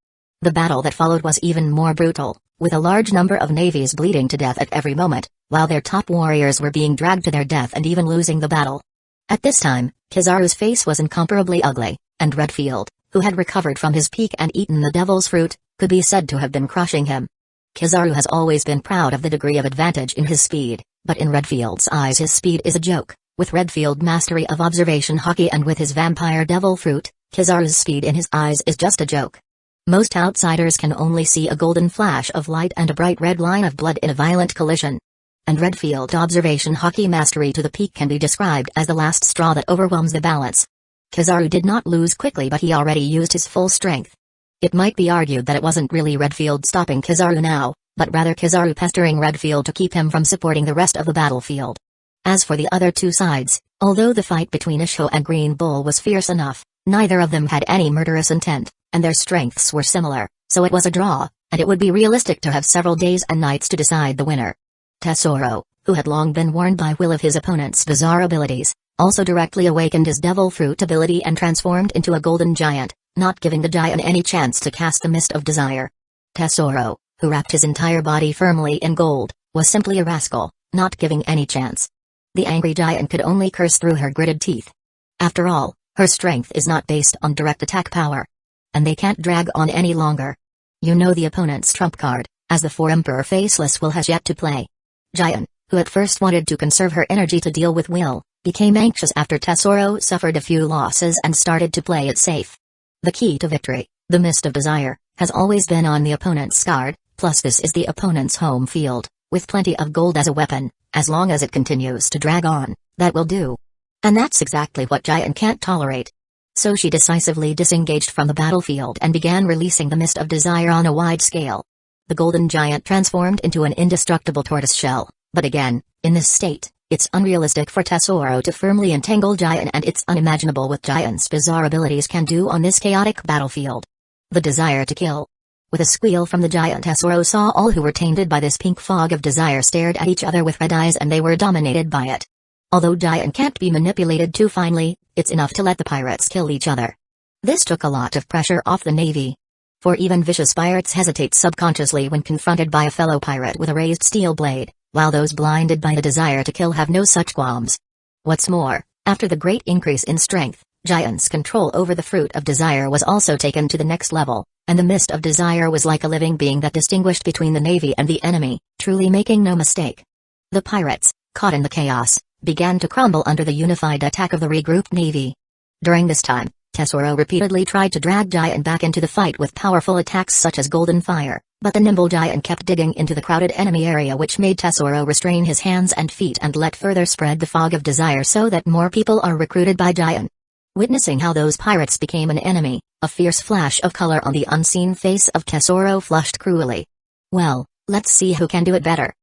Speaker 1: The battle that followed was even more brutal, with a large number of navies bleeding to death at every moment, while their top warriors were being dragged to their death and even losing the battle. At this time, Kizaru's face was incomparably ugly, and Redfield, who had recovered from his peak and eaten the devil's fruit, could be said to have been crushing him. Kizaru has always been proud of the degree of advantage in his speed, but in Redfield's eyes his speed is a joke. With Redfield mastery of observation hockey and with his vampire devil fruit, Kizaru's speed in his eyes is just a joke. Most outsiders can only see a golden flash of light and a bright red line of blood in a violent collision. And Redfield observation hockey mastery to the peak can be described as the last straw that overwhelms the balance. Kizaru did not lose quickly, but he already used his full strength. It might be argued that it wasn't really Redfield stopping Kizaru now, but rather Kizaru pestering Redfield to keep him from supporting the rest of the battlefield. As for the other two sides, although the fight between Uchiha and Green Bull was fierce enough, neither of them had any murderous intent, and their strengths were similar, so it was a draw, and it would be realistic to have several days and nights to decide the winner. Tesoro, who had long been warned by Will of his opponent's bizarre abilities, also directly awakened his Devil Fruit ability and transformed into a golden giant, not giving the giant any chance to cast the Mist of Desire. Tesoro, who wrapped his entire body firmly in gold, was simply a rascal, not giving any chance. The angry giant could only curse through her gritted teeth. After all, her strength is not based on direct attack power. And they can't drag on any longer. You know the opponent's trump card, as the 4 Emperor Faceless Will has yet to play. Giant, who at first wanted to conserve her energy to deal with Will, became anxious after Tesoro suffered a few losses and started to play it safe. The key to victory, the Mist of Desire, has always been on the opponent's card, plus this is the opponent's home field, with plenty of gold as a weapon. As long as it continues to drag on, that will do. And that's exactly what Giant can't tolerate. So she decisively disengaged from the battlefield and began releasing the Mist of Desire on a wide scale. The golden giant transformed into an indestructible tortoiseshell, but again, in this state, it's unrealistic for Tesoro to firmly entangle Giant, and it's unimaginable what Giant's bizarre abilities can do on this chaotic battlefield. The desire to kill. With a squeal from the giant, Tesoro saw all who were tainted by this pink fog of desire stared at each other with red eyes, and they were dominated by it. Although Giant can't be manipulated too finely, it's enough to let the pirates kill each other. This took a lot of pressure off the Navy. For even vicious pirates hesitate subconsciously when confronted by a fellow pirate with a raised steel blade, while those blinded by the desire to kill have no such qualms. What's more, after the great increase in strength, Giant's control over the Fruit of Desire was also taken to the next level, and the Mist of Desire was like a living being that distinguished between the Navy and the enemy, truly making no mistake. The pirates, caught in the chaos, began to crumble under the unified attack of the regrouped Navy. During this time, Tesoro repeatedly tried to drag Giant back into the fight with powerful attacks such as Golden Fire, but the nimble Giant kept digging into the crowded enemy area, which made Tesoro restrain his hands and feet and let further spread the fog of desire so that more people are recruited by Giant. Witnessing how those pirates became an enemy, a fierce flash of color on the unseen face of Tesoro flushed cruelly. Well, let's see who can do it better.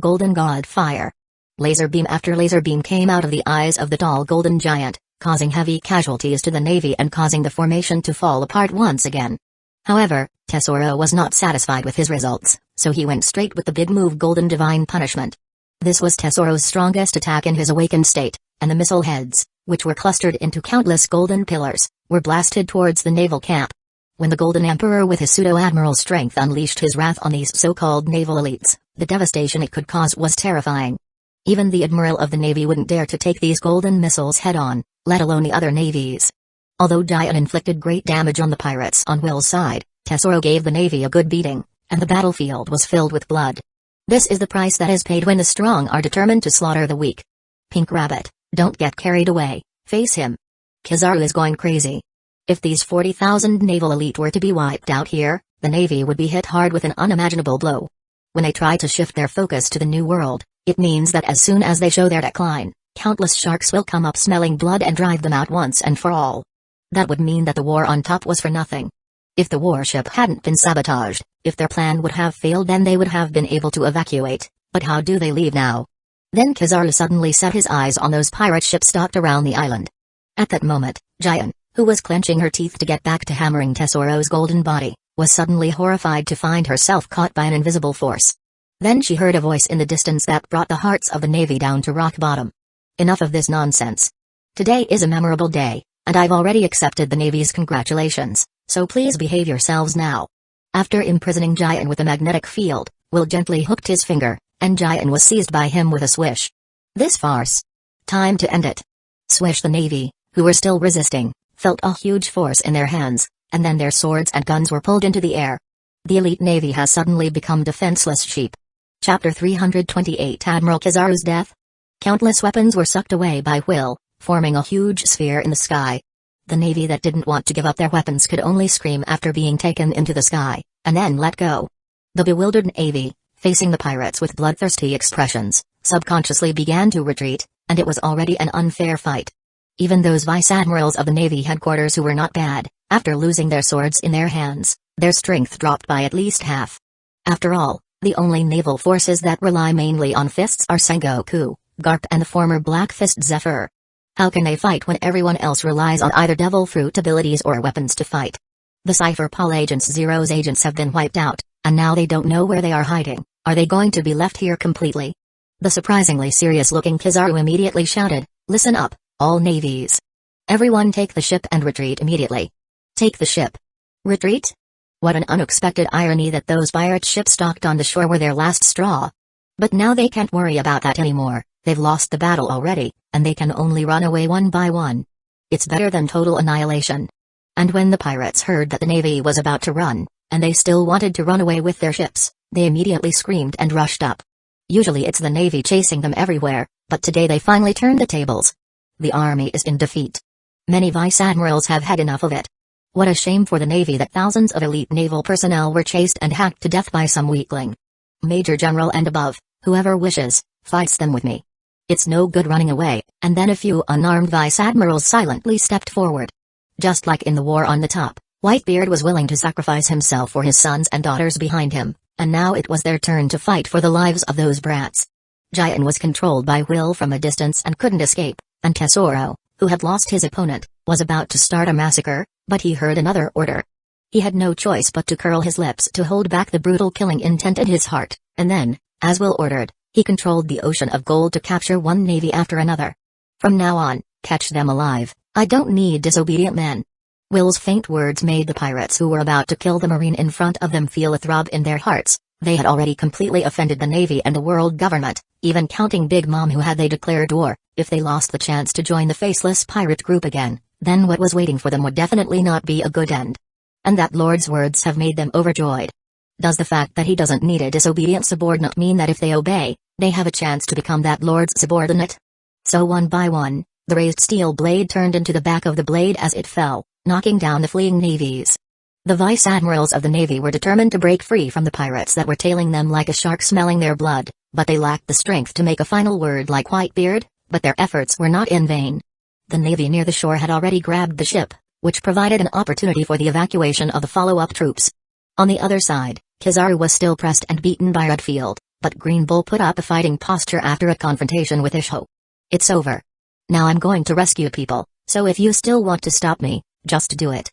Speaker 1: Golden God Fire. Laser beam after laser beam came out of the eyes of the tall golden giant, causing heavy casualties to the Navy and causing the formation to fall apart once again. However, Tesoro was not satisfied with his results, so he went straight with the big move Golden Divine Punishment. This was Tesoro's strongest attack in his awakened state, and the missile heads, which were clustered into countless golden pillars, were blasted towards the naval camp. When the Golden Emperor with his pseudo-admiral strength unleashed his wrath on these so-called naval elites, the devastation it could cause was terrifying. Even the Admiral of the Navy wouldn't dare to take these golden missiles head-on, let alone the other navies. Although Giant inflicted great damage on the pirates on Will's side, Tesoro gave the Navy a good beating, and the battlefield was filled with blood. This is the price that is paid when the strong are determined to slaughter the weak. Pink Rabbit, don't get carried away, face him. Kizaru is going crazy. If these 40,000 naval elite were to be wiped out here, the Navy would be hit hard with an unimaginable blow. When they try to shift their focus to the New World, it means that as soon as they show their decline, countless sharks will come up smelling blood and drive them out once and for all. That would mean that the war on top was for nothing. If the warship hadn't been sabotaged, if their plan would have failed, then they would have been able to evacuate, but how do they leave now? Then Kizaru suddenly set his eyes on those pirate ships docked around the island. At that moment, Giant, who was clenching her teeth to get back to hammering Tesoro's golden body, was suddenly horrified to find herself caught by an invisible force. Then she heard a voice in the distance that brought the hearts of the Navy down to rock bottom. Enough of this nonsense. Today is a memorable day, and I've already accepted the Navy's congratulations, so please behave yourselves now. After imprisoning Giant with a magnetic field, Will gently hooked his finger, and Giant was seized by him with a swish. This farce. Time to end it. Swish. The Navy, who were still resisting, felt a huge force in their hands, and then their swords and guns were pulled into the air. The elite Navy has suddenly become defenseless sheep. Chapter 328 Admiral Kizaru's Death. Countless weapons were sucked away by Will, forming a huge sphere in the sky. The Navy that didn't want to give up their weapons could only scream after being taken into the sky, and then let go. The bewildered Navy, facing the pirates with bloodthirsty expressions, subconsciously began to retreat, and it was already an unfair fight. Even those vice-admirals of the Navy headquarters who were not bad, after losing their swords in their hands, their strength dropped by at least half. After all, The only naval forces that rely mainly on fists are Sengoku, Garp and the former Black Fist Zephyr. How can they fight when everyone else relies on either devil fruit abilities or weapons to fight? The Cypher Paul Agents Zero's agents have been wiped out, and now they don't know where they are hiding. Are they going to be left here completely? The surprisingly serious-looking Kizaru immediately shouted, "Listen up, all navies. Everyone take the ship and retreat immediately." Take the ship. Retreat? What an unexpected irony that those pirate ships docked on the shore were their last straw. But now they can't worry about that anymore. They've lost the battle already, and they can only run away one by one. It's better than total annihilation. And when the pirates heard that the navy was about to run, and they still wanted to run away with their ships, they immediately screamed and rushed up. Usually it's the navy chasing them everywhere, but today they finally turned the tables. The army is in defeat. Many vice admirals have had enough of it. What a shame for the navy that thousands of elite naval personnel were chased and hacked to death by some weakling. Major General and above, whoever wishes, fights them with me. It's no good running away. And then a few unarmed vice admirals silently stepped forward. Just like in the war on the top, Whitebeard was willing to sacrifice himself for his sons and daughters behind him, and now it was their turn to fight for the lives of those brats. Jian was controlled by will from a distance and couldn't escape, and Tesoro, who had lost his opponent, was about to start a massacre, but he heard another order. He had no choice but to curl his lips to hold back the brutal killing intent in his heart, and then, as Will ordered, he controlled the ocean of gold to capture one navy after another. From now on, catch them alive. I don't need disobedient men. Will's faint words made the pirates who were about to kill the marine in front of them feel a throb in their hearts. They had already completely offended the navy and the world government, even counting Big Mom who had they declared war. If they lost the chance to join the faceless pirate group again, then what was waiting for them would definitely not be a good end. And that Lord's words have made them overjoyed. Does the fact that he doesn't need a disobedient subordinate mean that if they obey, they have a chance to become that Lord's subordinate? So one by one, the raised steel blade turned into the back of the blade as it fell, knocking down the fleeing navies. The vice admirals of the navy were determined to break free from the pirates that were tailing them like a shark smelling their blood, but they lacked the strength to make a final word like Whitebeard, but their efforts were not in vain. The navy near the shore had already grabbed the ship, which provided an opportunity for the evacuation of the follow-up troops. On the other side, Kizaru was still pressed and beaten by Redfield, but Green Bull put up a fighting posture after a confrontation with Uchiha. It's over. Now I'm going to rescue people, so if you still want to stop me, just do it.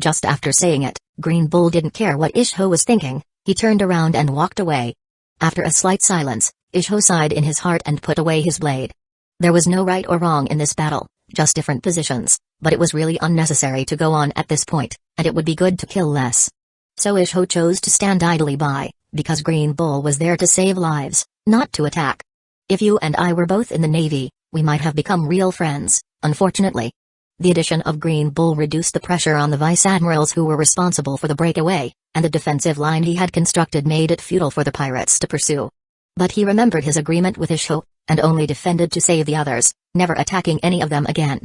Speaker 1: Just after saying it, Green Bull didn't care what Uchiha was thinking. He turned around and walked away. After a slight silence, Uchiha sighed in his heart and put away his blade. There was no right or wrong in this battle, just different positions, but it was really unnecessary to go on at this point, and it would be good to kill less. So Uchiha chose to stand idly by, because Green Bull was there to save lives, not to attack. If you and I were both in the Navy, we might have become real friends, unfortunately. The addition of Green Bull reduced the pressure on the vice admirals who were responsible for the breakaway, and the defensive line he had constructed made it futile for the pirates to pursue. But he remembered his agreement with Uchiha, and only defended to save the others, never attacking any of them again.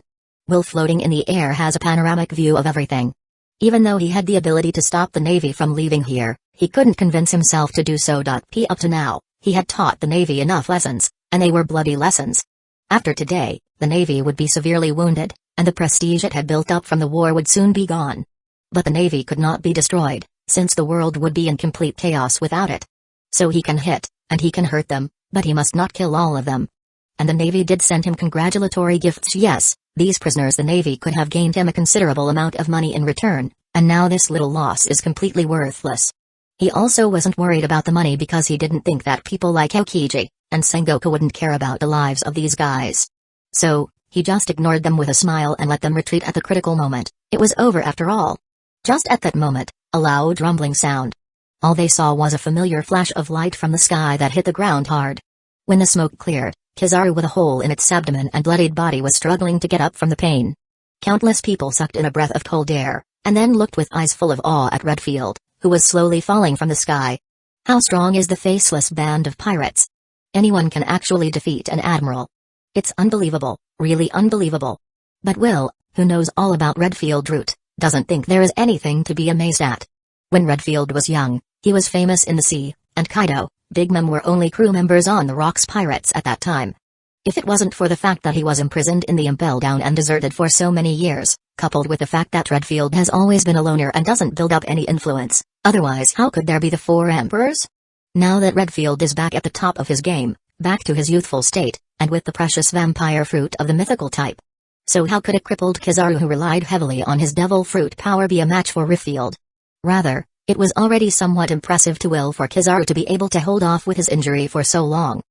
Speaker 1: Will floating in the air has a panoramic view of everything. Even though he had the ability to stop the Navy from leaving here, he couldn't convince himself to do so. Up to now, he had taught the Navy enough lessons, and they were bloody lessons. After today, the Navy would be severely wounded, and the prestige it had built up from the war would soon be gone. But the Navy could not be destroyed, since the world would be in complete chaos without it. So he can hit, and he can hurt them, but he must not kill all of them. And the Navy did send him congratulatory gifts. Yes, these prisoners the Navy could have gained him a considerable amount of money in return, and now this little loss is completely worthless. He also wasn't worried about the money because he didn't think that people like Aokiji and Sengoku wouldn't care about the lives of these guys. So, he just ignored them with a smile and let them retreat at the critical moment. It was over after all. Just at that moment, a loud rumbling sound. All they saw was a familiar flash of light from the sky that hit the ground hard. When the smoke cleared, Kizaru with a hole in its abdomen and bloodied body was struggling to get up from the pain. Countless people sucked in a breath of cold air, and then looked with eyes full of awe at Redfield, who was slowly falling from the sky. How strong is the faceless band of pirates? Anyone can actually defeat an admiral. It's unbelievable, really unbelievable. But Will, who knows all about Redfield route, doesn't think there is anything to be amazed at. When Redfield was young, he was famous in the sea, and Kaido, Big Mom were only crew members on the Rocks Pirates at that time. If it wasn't for the fact that he was imprisoned in the Impel Down and deserted for so many years, coupled with the fact that Redfield has always been a loner and doesn't build up any influence, otherwise how could there be the 4 emperors? Now that Redfield is back at the top of his game, back to his youthful state, and with the precious vampire fruit of the mythical type. So how could a crippled Kizaru who relied heavily on his devil fruit power be a match for Redfield? Rather, it was already somewhat impressive to will for Kizaru to be able to hold off with his injury for so long.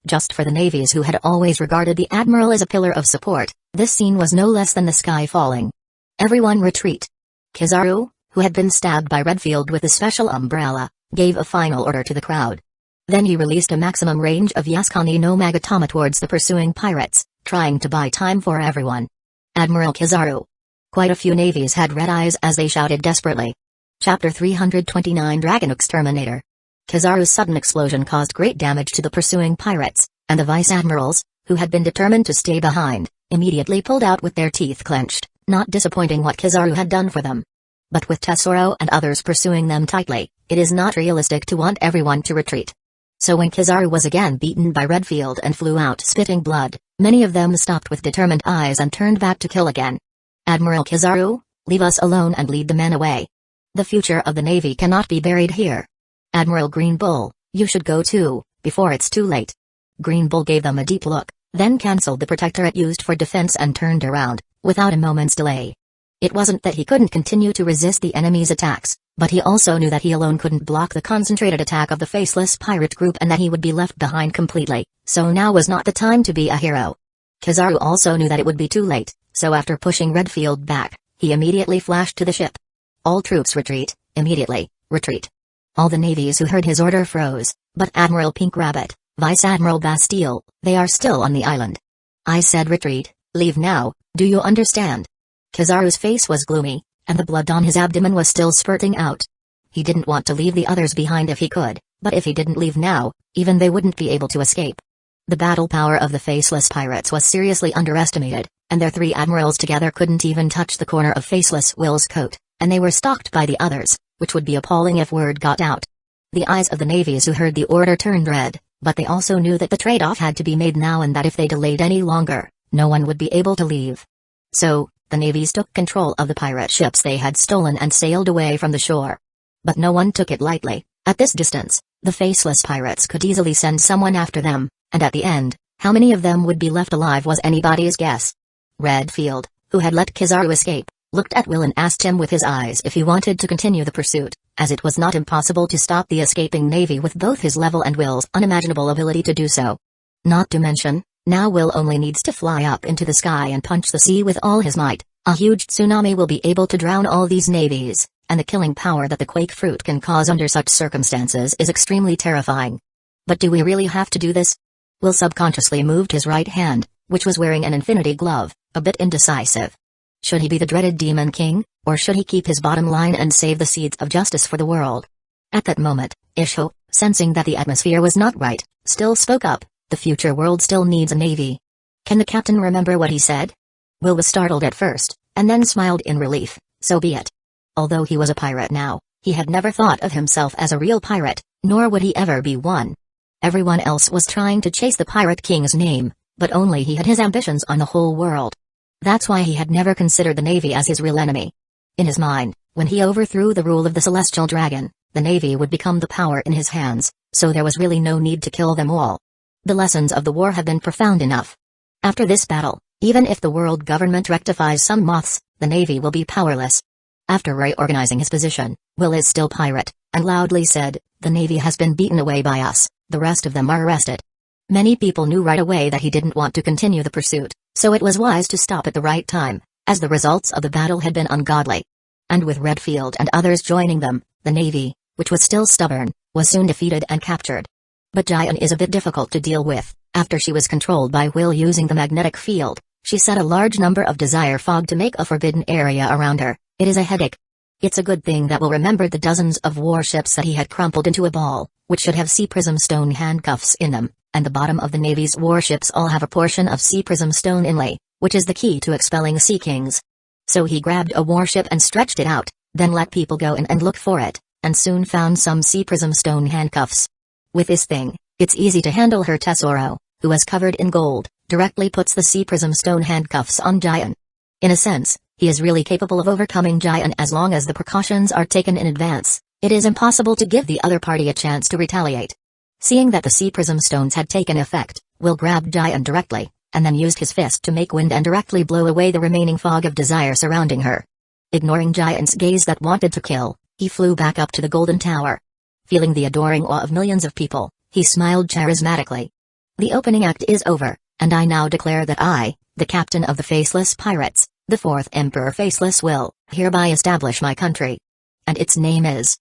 Speaker 1: Just for the navies who had always regarded the Admiral as a pillar of support, this scene was no less than the sky falling. Everyone retreat. Kizaru, who had been stabbed by Redfield with a special umbrella, gave a final order to the crowd. Then he released a maximum range of Yasukani no Magatama towards the pursuing pirates, trying to buy time for everyone. Admiral Kizaru. Quite a few navies had red eyes as they shouted desperately. Chapter 329 Dragon Exterminator. Kizaru's sudden explosion caused great damage to the pursuing pirates, and the vice-admirals, who had been determined to stay behind, immediately pulled out with their teeth clenched, not disappointing what Kizaru had done for them. But with Tesoro and others pursuing them tightly, it is not realistic to want everyone to retreat. So when Kizaru was again beaten by Redfield and flew out spitting blood, many of them stopped with determined eyes and turned back to kill again. Admiral Kizaru, leave us alone and lead the men away. The future of the Navy cannot be buried here. Admiral Green Bull, you should go too, before it's too late. Green Bull gave them a deep look, then cancelled the protectorate used for defense and turned around, without a moment's delay. It wasn't that he couldn't continue to resist the enemy's attacks, but he also knew that he alone couldn't block the concentrated attack of the faceless pirate group and that he would be left behind completely, so now was not the time to be a hero. Kizaru also knew that it would be too late, so after pushing Redfield back, he immediately flashed to the ship. All troops retreat, immediately, retreat. All the navies who heard his order froze, but Admiral Pink Rabbit, Vice Admiral Bastille, they are still on the island. I said retreat, leave now, do you understand? Kizaru's face was gloomy, and the blood on his abdomen was still spurting out. He didn't want to leave the others behind if he could, but if he didn't leave now, even they wouldn't be able to escape. The battle power of the faceless pirates was seriously underestimated, and their three admirals together couldn't even touch the corner of Faceless Will's coat, and they were stalked by the others, which would be appalling if word got out. The eyes of the navies who heard the order turned red, but they also knew that the trade-off had to be made now and that if they delayed any longer, no one would be able to leave. So, the navies took control of the pirate ships they had stolen and sailed away from the shore. But no one took it lightly. At this distance, the faceless pirates could easily send someone after them, and at the end, how many of them would be left alive was anybody's guess. Redfield, who had let Kizaru escape, looked at Will and asked him with his eyes if he wanted to continue the pursuit, as it was not impossible to stop the escaping navy with both his level and Will's unimaginable ability to do so. Not to mention, now Will only needs to fly up into the sky and punch the sea with all his might. A huge tsunami will be able to drown all these navies, and the killing power that the quake fruit can cause under such circumstances is extremely terrifying. But do we really have to do this? Will subconsciously moved his right hand, which was wearing an infinity glove, a bit indecisive. Should he be the dreaded Demon King, or should he keep his bottom line and save the seeds of justice for the world? At that moment, Isho, sensing that the atmosphere was not right, still spoke up. The future world still needs a navy. Can the captain remember what he said? Will was startled at first, and then smiled in relief. So be it. Although he was a pirate now, he had never thought of himself as a real pirate, nor would he ever be one. Everyone else was trying to chase the Pirate King's name, but only he had his ambitions on the whole world. That's why he had never considered the Navy as his real enemy. In his mind, when he overthrew the rule of the Celestial Dragon, the Navy would become the power in his hands, so there was really no need to kill them all. The lessons of the war have been profound enough. After this battle, even if the world government rectifies some moths, the Navy will be powerless. After reorganizing his position, Will is still pirate, and loudly said, "The Navy has been beaten away by us, the rest of them are arrested." Many people knew right away that he didn't want to continue the pursuit, so it was wise to stop at the right time, as the results of the battle had been ungodly. And with Redfield and others joining them, the Navy, which was still stubborn, was soon defeated and captured. But Jian is a bit difficult to deal with. After she was controlled by Will using the magnetic field, she set a large number of desire fog to make a forbidden area around her. It is a headache. It's a good thing that Will remembered the dozens of warships that he had crumpled into a ball, which should have sea prism stone handcuffs in them, and the bottom of the Navy's warships all have a portion of sea prism stone inlay, which is the key to expelling sea kings. So he grabbed a warship and stretched it out, then let people go in and look for it, and soon found some sea prism stone handcuffs. With this thing, it's easy to handle her Tesoro, who was covered in gold, directly puts the sea prism stone handcuffs on Jian. In a sense, he is really capable of overcoming Jian as long as the precautions are taken in advance. It is impossible to give the other party a chance to retaliate. Seeing that the sea prism stones had taken effect, Will grabbed Giant directly, and then used his fist to make wind and directly blow away the remaining fog of desire surrounding her. Ignoring Giant's gaze that wanted to kill, he flew back up to the golden tower. Feeling the adoring awe of millions of people, he smiled charismatically. The opening act is over, and I now declare that I, the captain of the Faceless Pirates, the fourth Emperor Faceless, will hereby establish my country. And its name is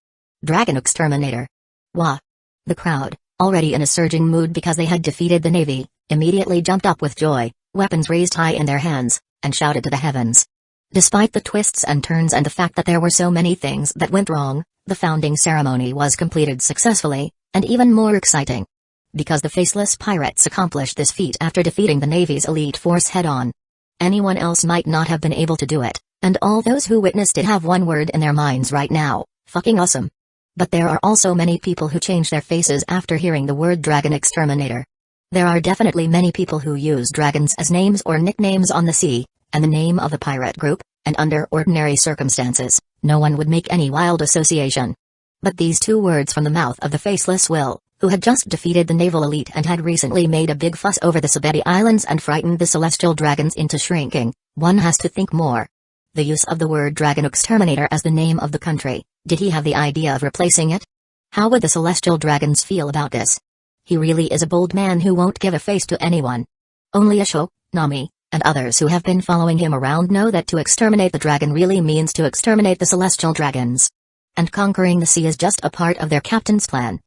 Speaker 1: Dragon Exterminator. Wah! The crowd, already in a surging mood because they had defeated the Navy, immediately jumped up with joy, weapons raised high in their hands, and shouted to the heavens. Despite the twists and turns and the fact that there were so many things that went wrong, the founding ceremony was completed successfully, and even more exciting. Because the Faceless Pirates accomplished this feat after defeating the Navy's elite force head-on. Anyone else might not have been able to do it, and all those who witnessed it have one word in their minds right now: fucking awesome. But there are also many people who change their faces after hearing the word Dragon Exterminator. There are definitely many people who use dragons as names or nicknames on the sea, and the name of the pirate group, and under ordinary circumstances, no one would make any wild association. But these two words from the mouth of the Faceless Will, who had just defeated the naval elite and had recently made a big fuss over the Sabeti Islands and frightened the celestial dragons into shrinking, one has to think more. The use of the word Dragon Exterminator as the name of the country, did he have the idea of replacing it? How would the celestial dragons feel about this? He really is a bold man who won't give a face to anyone. Only Isho, Nami, and others who have been following him around know that to exterminate the dragon really means to exterminate the celestial dragons. And conquering the sea is just a part of their captain's plan.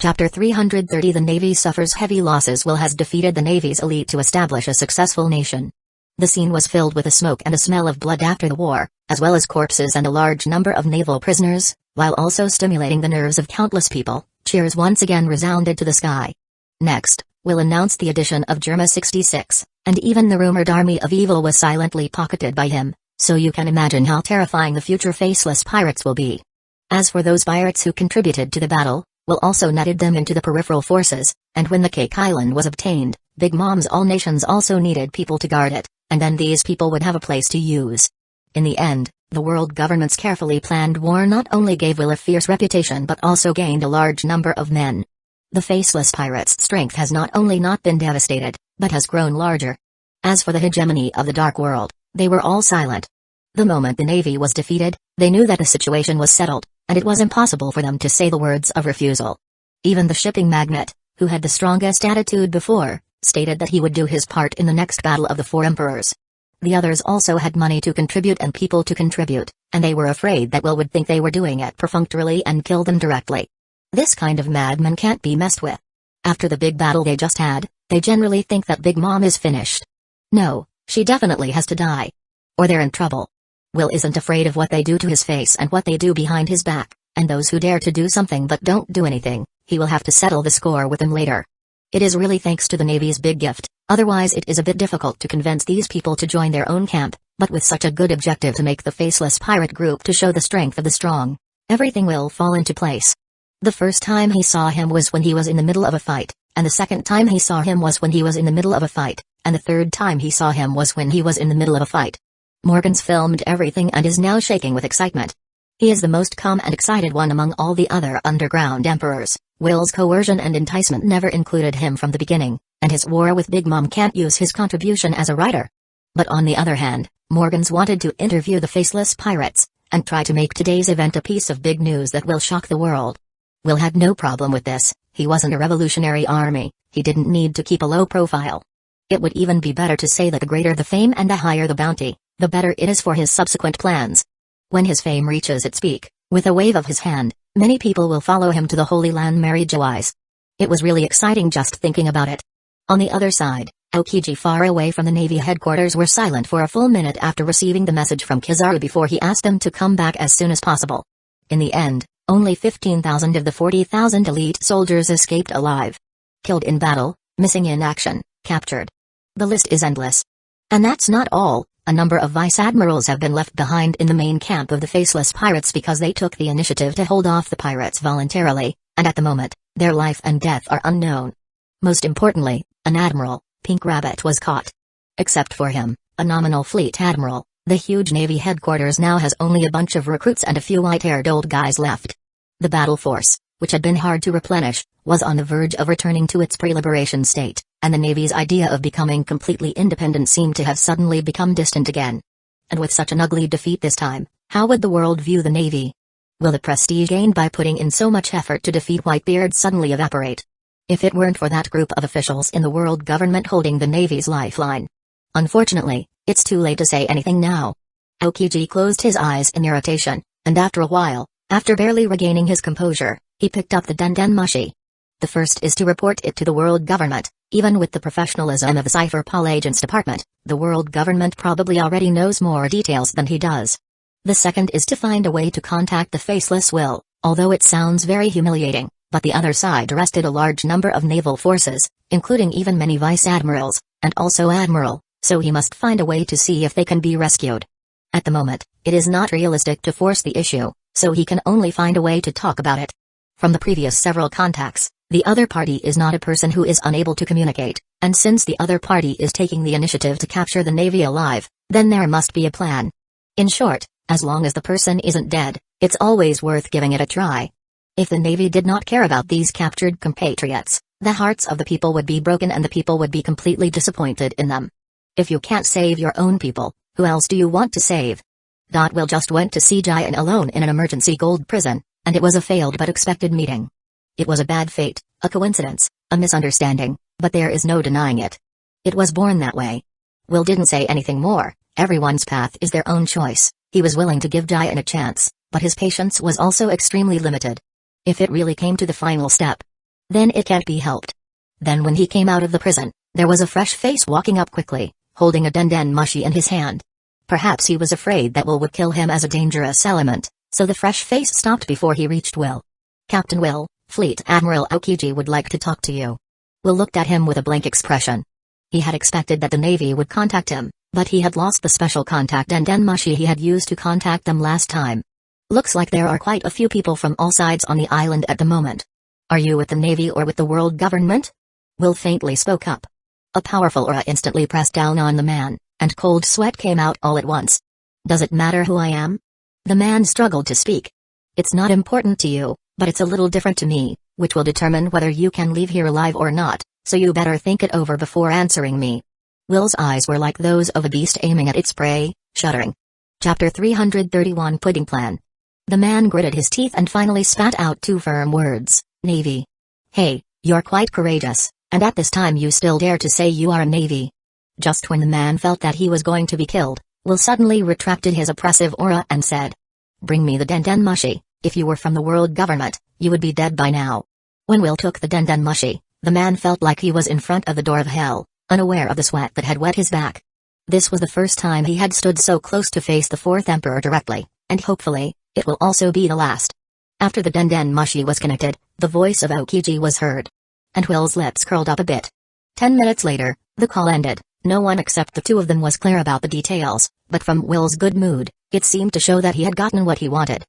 Speaker 1: Chapter 330 The Navy suffers heavy losses. Will has defeated the Navy's elite to establish a successful nation. The scene was filled with a smoke and a smell of blood after the war, as well as corpses and a large number of naval prisoners, while also stimulating the nerves of countless people. Cheers once again resounded to the sky. Next, Will announced the addition of Germa 66, and even the rumored army of evil was silently pocketed by him, so you can imagine how terrifying the future Faceless Pirates will be. As for those pirates who contributed to the battle, Will also netted them into the peripheral forces, and when the Cake Island was obtained, Big Mom's all nations also needed people to guard it, and then these people would have a place to use. In the end, the world government's carefully planned war not only gave Will a fierce reputation but also gained a large number of men. The Faceless Pirates' strength has not only not been devastated, but has grown larger. As for the hegemony of the Dark World, they were all silent. The moment the Navy was defeated, they knew that the situation was settled, and it was impossible for them to say the words of refusal. Even the shipping magnate, who had the strongest attitude before, stated that he would do his part in the next battle of the Four Emperors. The others also had money to contribute and people to contribute, and they were afraid that Will would think they were doing it perfunctorily and kill them directly. This kind of madman can't be messed with. After the big battle they just had, they generally think that Big Mom is finished. No, she definitely has to die. Or they're in trouble. Will isn't afraid of what they do to his face and what they do behind his back, and those who dare to do something but don't do anything, he will have to settle the score with them later. It is really thanks to the Navy's big gift, otherwise it is a bit difficult to convince these people to join their own camp, but with such a good objective to make the Faceless Pirate group to show the strength of the strong, everything will fall into place. The first time he saw him was when he was in the middle of a fight, and the second time he saw him was when he was in the middle of a fight, and the third time he saw him was when he was in the middle of a fight. Morgan's filmed everything and is now shaking with excitement. He is the most calm and excited one among all the other underground emperors. Will's coercion and enticement never included him from the beginning, and his war with Big Mom can't use his contribution as a writer. But on the other hand, Morgan's wanted to interview the Faceless Pirates, and try to make today's event a piece of big news that will shock the world. Will had no problem with this. He wasn't a revolutionary army, he didn't need to keep a low profile. It would even be better to say that the greater the fame and the higher the bounty, the better it is for his subsequent plans. When his fame reaches its peak, with a wave of his hand, many people will follow him to the Holy Land marriage-wise. It was really exciting just thinking about it. On the other side, Aokiji far away from the Navy headquarters were silent for a full minute after receiving the message from Kizaru before he asked them to come back as soon as possible. In the end, only 15,000 of the 40,000 elite soldiers escaped alive. Killed in battle, missing in action, captured. The list is endless. And that's not all. A number of vice admirals have been left behind in the main camp of the Faceless Pirates because they took the initiative to hold off the pirates voluntarily, and at the moment, their life and death are unknown. Most importantly, an admiral, Pink Rabbit, was caught. Except for him, a nominal fleet admiral, the huge Navy headquarters now has only a bunch of recruits and a few white-haired old guys left. The battle force, which had been hard to replenish, was on the verge of returning to its pre-liberation state, and the Navy's idea of becoming completely independent seemed to have suddenly become distant again. And with such an ugly defeat this time, how would the world view the Navy? Will the prestige gained by putting in so much effort to defeat Whitebeard suddenly evaporate? If it weren't for that group of officials in the world government holding the Navy's lifeline. Unfortunately, it's too late to say anything now. Aokiji closed his eyes in irritation, and after a while, after barely regaining his composure, he picked up the Dendenmushi. The first is to report it to the world government. Even with the professionalism of the Cypher Pol Agents Department, the world government probably already knows more details than he does. The second is to find a way to contact the Faceless Will, although it sounds very humiliating, but the other side arrested a large number of naval forces, including even many vice admirals, and also admiral, so he must find a way to see if they can be rescued. At the moment, it is not realistic to force the issue, so he can only find a way to talk about it. From the previous several contacts, the other party is not a person who is unable to communicate, and since the other party is taking the initiative to capture the Navy alive, then there must be a plan. In short, as long as the person isn't dead, it's always worth giving it a try. If the Navy did not care about these captured compatriots, the hearts of the people would be broken and the people would be completely disappointed in them. If you can't save your own people, who else do you want to save? Will just went to see Giant alone in an emergency gold prison, and it was a failed but expected meeting. It was a bad fate, a coincidence, a misunderstanding, but there is no denying it. It was born that way. Will didn't say anything more. Everyone's path is their own choice. He was willing to give Giant a chance, but his patience was also extremely limited. If it really came to the final step, then it can't be helped. Then when he came out of the prison, there was a fresh face walking up quickly, holding a Dendenmushi in his hand. Perhaps he was afraid that Will would kill him as a dangerous element, so the fresh face stopped before he reached Will. Captain Will, Fleet Admiral Aokiji would like to talk to you. Will looked at him with a blank expression. He had expected that the Navy would contact him, but he had lost the special contact Dendenmushi he had used to contact them last time. Looks like there are quite a few people from all sides on the island at the moment. Are you with the Navy or with the world government? Will faintly spoke up. A powerful aura instantly pressed down on the man, and cold sweat came out all at once. Does it matter who I am? The man struggled to speak. It's not important to you, but it's a little different to me, which will determine whether you can leave here alive or not, so you better think it over before answering me. Will's eyes were like those of a beast aiming at its prey, shuddering. Chapter 331 Pudding Plan. The man gritted his teeth and finally spat out two firm words, Navy. Hey, you're quite courageous, and at this time you still dare to say you are a Navy. Just when the man felt that he was going to be killed, Will suddenly retracted his oppressive aura and said, Bring me the Dendenmushi. If you were from the world government, you would be dead by now. When Will took the Dendenmushi, the man felt like he was in front of the door of hell, unaware of the sweat that had wet his back. This was the first time he had stood so close to face the fourth emperor directly, and hopefully, it will also be the last. After the Dendenmushi was connected, the voice of Aokiji was heard. And Will's lips curled up a bit. 10 minutes later, the call ended. No one except the two of them was clear about the details, but from Will's good mood, it seemed to show that he had gotten what he wanted.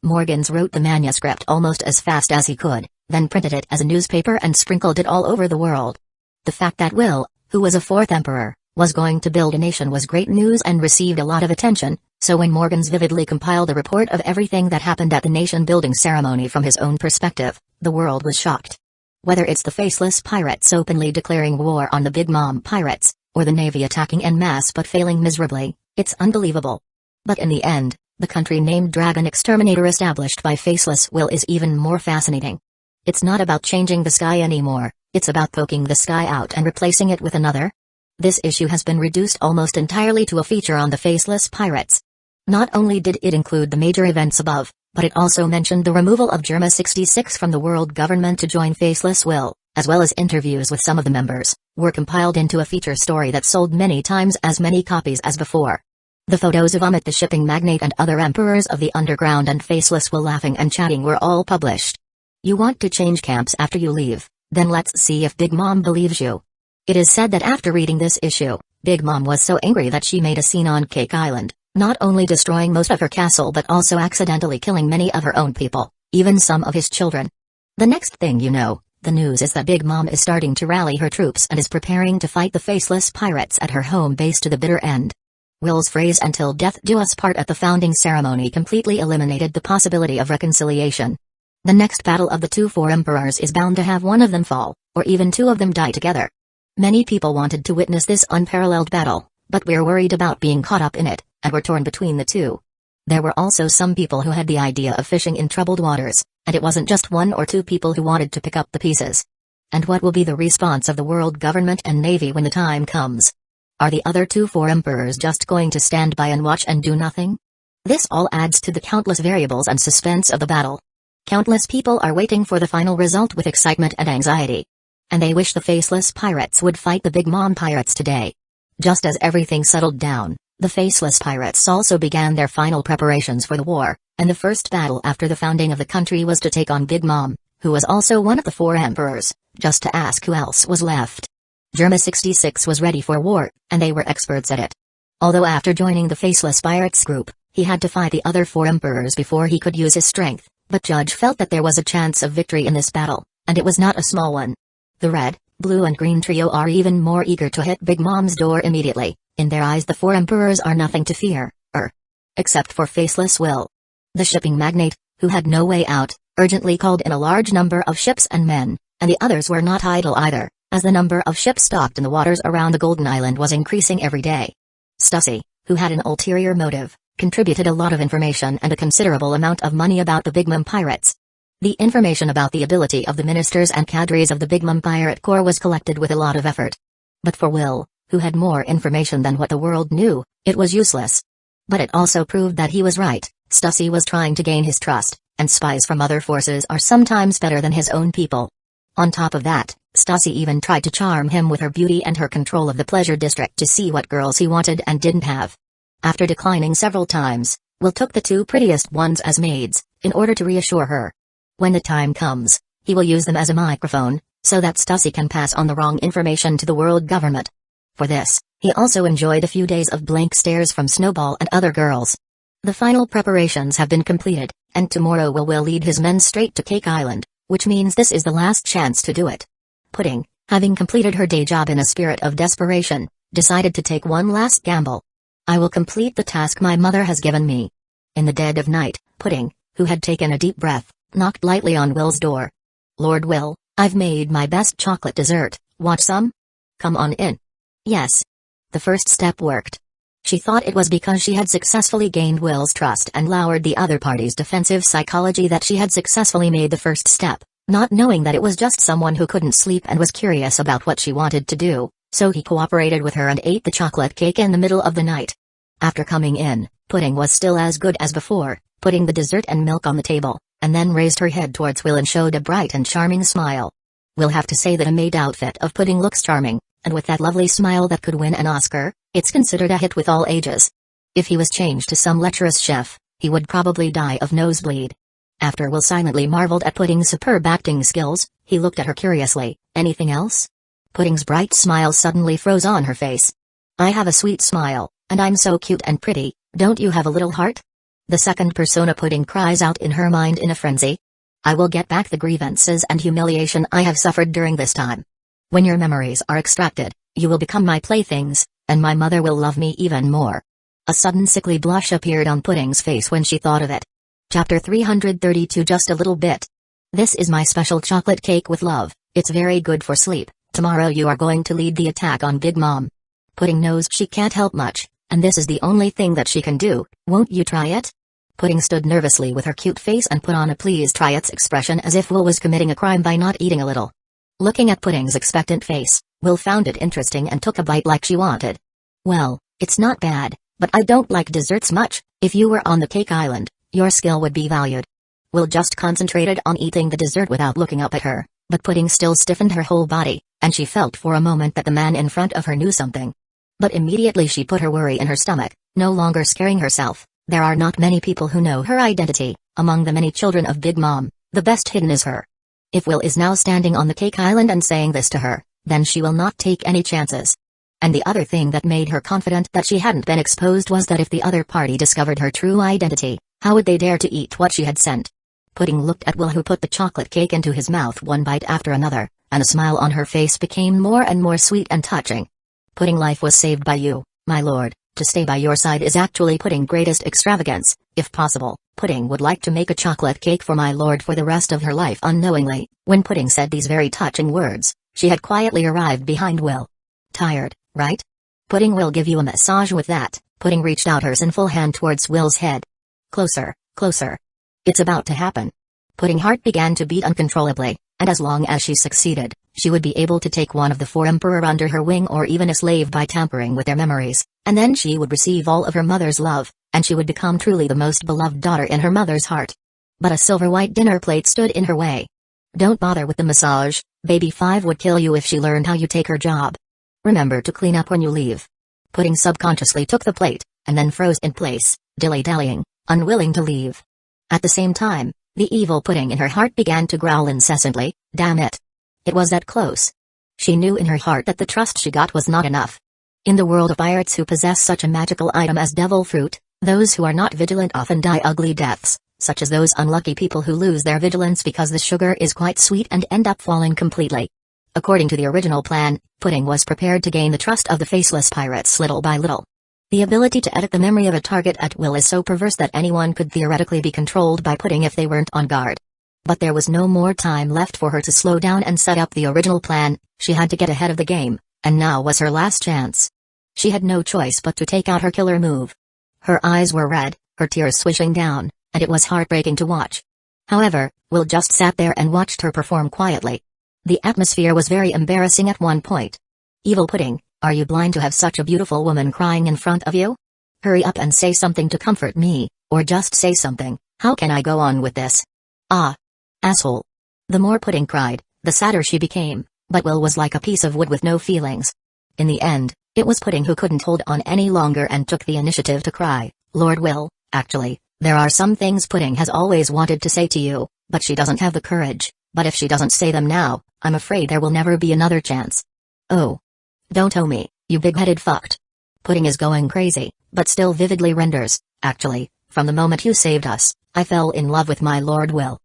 Speaker 1: Morgans wrote the manuscript almost as fast as he could, then printed it as a newspaper and sprinkled it all over the world. The fact that Will, who was a fourth emperor, was going to build a nation was great news and received a lot of attention, so when Morgans vividly compiled a report of everything that happened at the nation-building ceremony from his own perspective, the world was shocked. Whether it's the faceless pirates openly declaring war on the Big Mom pirates, or the Navy attacking en masse but failing miserably, it's unbelievable. But in the end, the country named Dragon Exterminator established by Faceless Will is even more fascinating. It's not about changing the sky anymore, it's about poking the sky out and replacing it with another. This issue has been reduced almost entirely to a feature on the Faceless Pirates. Not only did it include the major events above, but it also mentioned the removal of Germa 66 from the world government to join Faceless Will, as well as interviews with some of the members, were compiled into a feature story that sold many times as many copies as before. The photos of Amit the shipping magnate and other emperors of the underground and Faceless Will laughing and chatting were all published. You want to change camps after you leave, then let's see if Big Mom believes you. It is said that after reading this issue, Big Mom was so angry that she made a scene on Cake Island, not only destroying most of her castle but also accidentally killing many of her own people, even some of his children. The next thing you know, the news is that Big Mom is starting to rally her troops and is preparing to fight the Faceless Pirates at her home base to the bitter end. Will's phrase "until death do us part" at the founding ceremony completely eliminated the possibility of reconciliation. The next battle of the two four emperors is bound to have one of them fall, or even two of them die together. Many people wanted to witness this unparalleled battle, but we're worried about being caught up in it, and were torn between the two. There were also some people who had the idea of fishing in troubled waters, and it wasn't just one or two people who wanted to pick up the pieces. And what will be the response of the world government and navy when the time comes? Are the other two four emperors just going to stand by and watch and do nothing? This all adds to the countless variables and suspense of the battle. Countless people are waiting for the final result with excitement and anxiety. And they wish the faceless pirates would fight the Big Mom pirates today. Just as everything settled down, the faceless pirates also began their final preparations for the war, and the first battle after the founding of the country was to take on Big Mom, who was also one of the four emperors, just to ask who else was left. Germa 66 was ready for war, and they were experts at it. Although after joining the faceless pirates group, he had to fight the other four emperors before he could use his strength, but Judge felt that there was a chance of victory in this battle, and it was not a small one. The red, blue and green trio are even more eager to hit Big Mom's door immediately. In their eyes the four emperors are nothing to fear, except for Faceless Will. The shipping magnate, who had no way out, urgently called in a large number of ships and men, and the others were not idle either, as the number of ships docked in the waters around the Golden Island was increasing every day. Starsea, who had an ulterior motive, contributed a lot of information and a considerable amount of money about the Big Mom pirates. The information about the ability of the ministers and cadres of the Big Mom Pirate Corps was collected with a lot of effort. But for Will, who had more information than what the world knew, it was useless. But it also proved that he was right. Starsea was trying to gain his trust, and spies from other forces are sometimes better than his own people. On top of that, Starsea even tried to charm him with her beauty and her control of the pleasure district to see what girls he wanted and didn't have. After declining several times, Will took the two prettiest ones as maids, in order to reassure her. When the time comes, he will use them as a microphone, so that Starsea can pass on the wrong information to the world government. For this, he also enjoyed a few days of blank stares from Snowball and other girls. The final preparations have been completed, and tomorrow Will lead his men straight to Cake Island, which means this is the last chance to do it. Pudding, having completed her day job in a spirit of desperation, decided to take one last gamble. I will complete the task my mother has given me. In the dead of night, Pudding, who had taken a deep breath, knocked lightly on Will's door. Lord Will, I've made my best chocolate dessert, want some? Come on in. Yes. The first step worked. She thought it was because she had successfully gained Will's trust and lowered the other party's defensive psychology that she had successfully made the first step, not knowing that it was just someone who couldn't sleep and was curious about what she wanted to do, so he cooperated with her and ate the chocolate cake in the middle of the night. After coming in, Pudding was still as good as before, putting the dessert and milk on the table, and then raised her head towards Will and showed a bright and charming smile. We'll have to say that a maid outfit of Pudding looks charming, and with that lovely smile that could win an Oscar, it's considered a hit with all ages. If he was changed to some lecherous chef, he would probably die of nosebleed. After Will silently marveled at Pudding's superb acting skills, he looked at her curiously. Anything else? Pudding's bright smile suddenly froze on her face. I have a sweet smile, and I'm so cute and pretty, don't you have a little heart? The second persona Pudding cries out in her mind in a frenzy. I will get back the grievances and humiliation I have suffered during this time. When your memories are extracted, you will become my playthings, and my mother will love me even more. A sudden sickly blush appeared on Pudding's face when she thought of it. Chapter 332 Just a little bit. This is my special chocolate cake with love, it's very good for sleep. Tomorrow you are going to lead the attack on Big Mom. Pudding knows she can't help much, and this is the only thing that she can do. Won't you try it? Pudding stood nervously with her cute face and put on a please try it's expression as if Will was committing a crime by not eating a little. Looking at Pudding's expectant face, Will found it interesting and took a bite like she wanted. Well, it's not bad, but I don't like desserts much. If you were on the Cake Island, your skill would be valued. Will just concentrated on eating the dessert without looking up at her, but Pudding still stiffened her whole body, and she felt for a moment that the man in front of her knew something. But immediately she put her worry in her stomach, no longer scaring herself. There are not many people who know her identity. Among the many children of Big Mom, the best hidden is her. If Will is now standing on the Cake Island and saying this to her, then she will not take any chances. And the other thing that made her confident that she hadn't been exposed was that if the other party discovered her true identity, how would they dare to eat what she had sent? Pudding looked at Will, who put the chocolate cake into his mouth one bite after another, and a smile on her face became more and more sweet and touching. Pudding, life was saved by you, my lord. To stay by your side is actually Pudding greatest extravagance. If possible, Pudding would like to make a chocolate cake for my lord for the rest of her life. Unknowingly, when Pudding said these very touching words, she had quietly arrived behind Will. Tired, right? Pudding will give you a massage with that. Pudding reached out her sinful hand towards Will's head. Closer, closer. It's about to happen. Pudding's heart began to beat uncontrollably, and as long as she succeeded, she would be able to take one of the four emperor under her wing or even a slave by tampering with their memories, and then she would receive all of her mother's love, and she would become truly the most beloved daughter in her mother's heart. But a silver-white dinner plate stood in her way. Don't bother with the massage, baby 5 would kill you if she learned how you take her job. Remember to clean up when you leave. Pudding subconsciously took the plate, and then froze in place, dilly-dallying, unwilling to leave. At the same time, the evil Pudding in her heart began to growl incessantly, damn it. It was that close. She knew in her heart that the trust she got was not enough. In the world of pirates who possess such a magical item as devil fruit, those who are not vigilant often die ugly deaths, such as those unlucky people who lose their vigilance because the sugar is quite sweet and end up falling completely. According to the original plan, Pudding was prepared to gain the trust of the faceless pirates little by little. The ability to edit the memory of a target at will is so perverse that anyone could theoretically be controlled by Pudding if they weren't on guard. But there was no more time left for her to slow down and set up the original plan. She had to get ahead of the game, and now was her last chance. She had no choice but to take out her killer move. Her eyes were red, her tears swishing down, and it was heartbreaking to watch. However, Will just sat there and watched her perform quietly. The atmosphere was very embarrassing at one point. Evil Pudding, are you blind to have such a beautiful woman crying in front of you? Hurry up and say something to comfort me, or just say something. How can I go on with this? Ah. Asshole. The more Pudding cried, the sadder she became, but Will was like a piece of wood with no feelings. In the end, it was Pudding who couldn't hold on any longer and took the initiative to cry, Lord Will, actually, there are some things Pudding has always wanted to say to you, but she doesn't have the courage, but if she doesn't say them now, I'm afraid there will never be another chance. Oh. Don't owe me, you big-headed fucked. Pudding is going crazy, but still vividly renders, actually, from the moment you saved us, I fell in love with my Lord Will.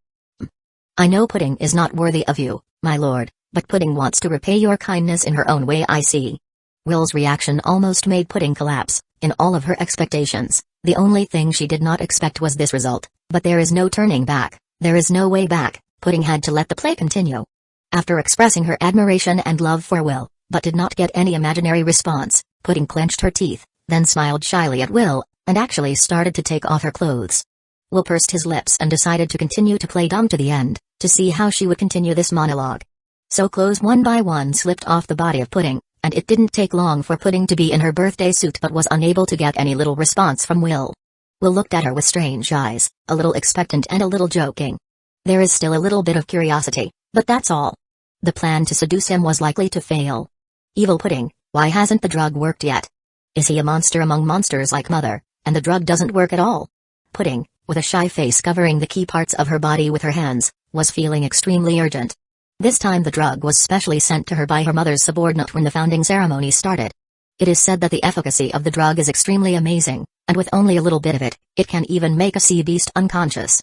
Speaker 1: I know Pudding is not worthy of you, my lord, but Pudding wants to repay your kindness in her own way. I see. Will's reaction almost made Pudding collapse. In all of her expectations, the only thing she did not expect was this result, but there is no turning back, there is no way back. Pudding had to let the play continue. After expressing her admiration and love for Will, but did not get any imaginary response, Pudding clenched her teeth, then smiled shyly at Will, and actually started to take off her clothes. Will pursed his lips and decided to continue to play dumb to the end, to see how she would continue this monologue. So clothes one by one slipped off the body of Pudding, and it didn't take long for Pudding to be in her birthday suit but was unable to get any little response from Will. Will looked at her with strange eyes, a little expectant and a little joking. There is still a little bit of curiosity, but that's all. The plan to seduce him was likely to fail. Evil Pudding, why hasn't the drug worked yet? Is he a monster among monsters like Mother, and the drug doesn't work at all? Pudding, with a shy face covering the key parts of her body with her hands, was feeling extremely urgent. This time the drug was specially sent to her by her mother's subordinate when the founding ceremony started. It is said that the efficacy of the drug is extremely amazing, and with only a little bit of it, it can even make a sea beast unconscious.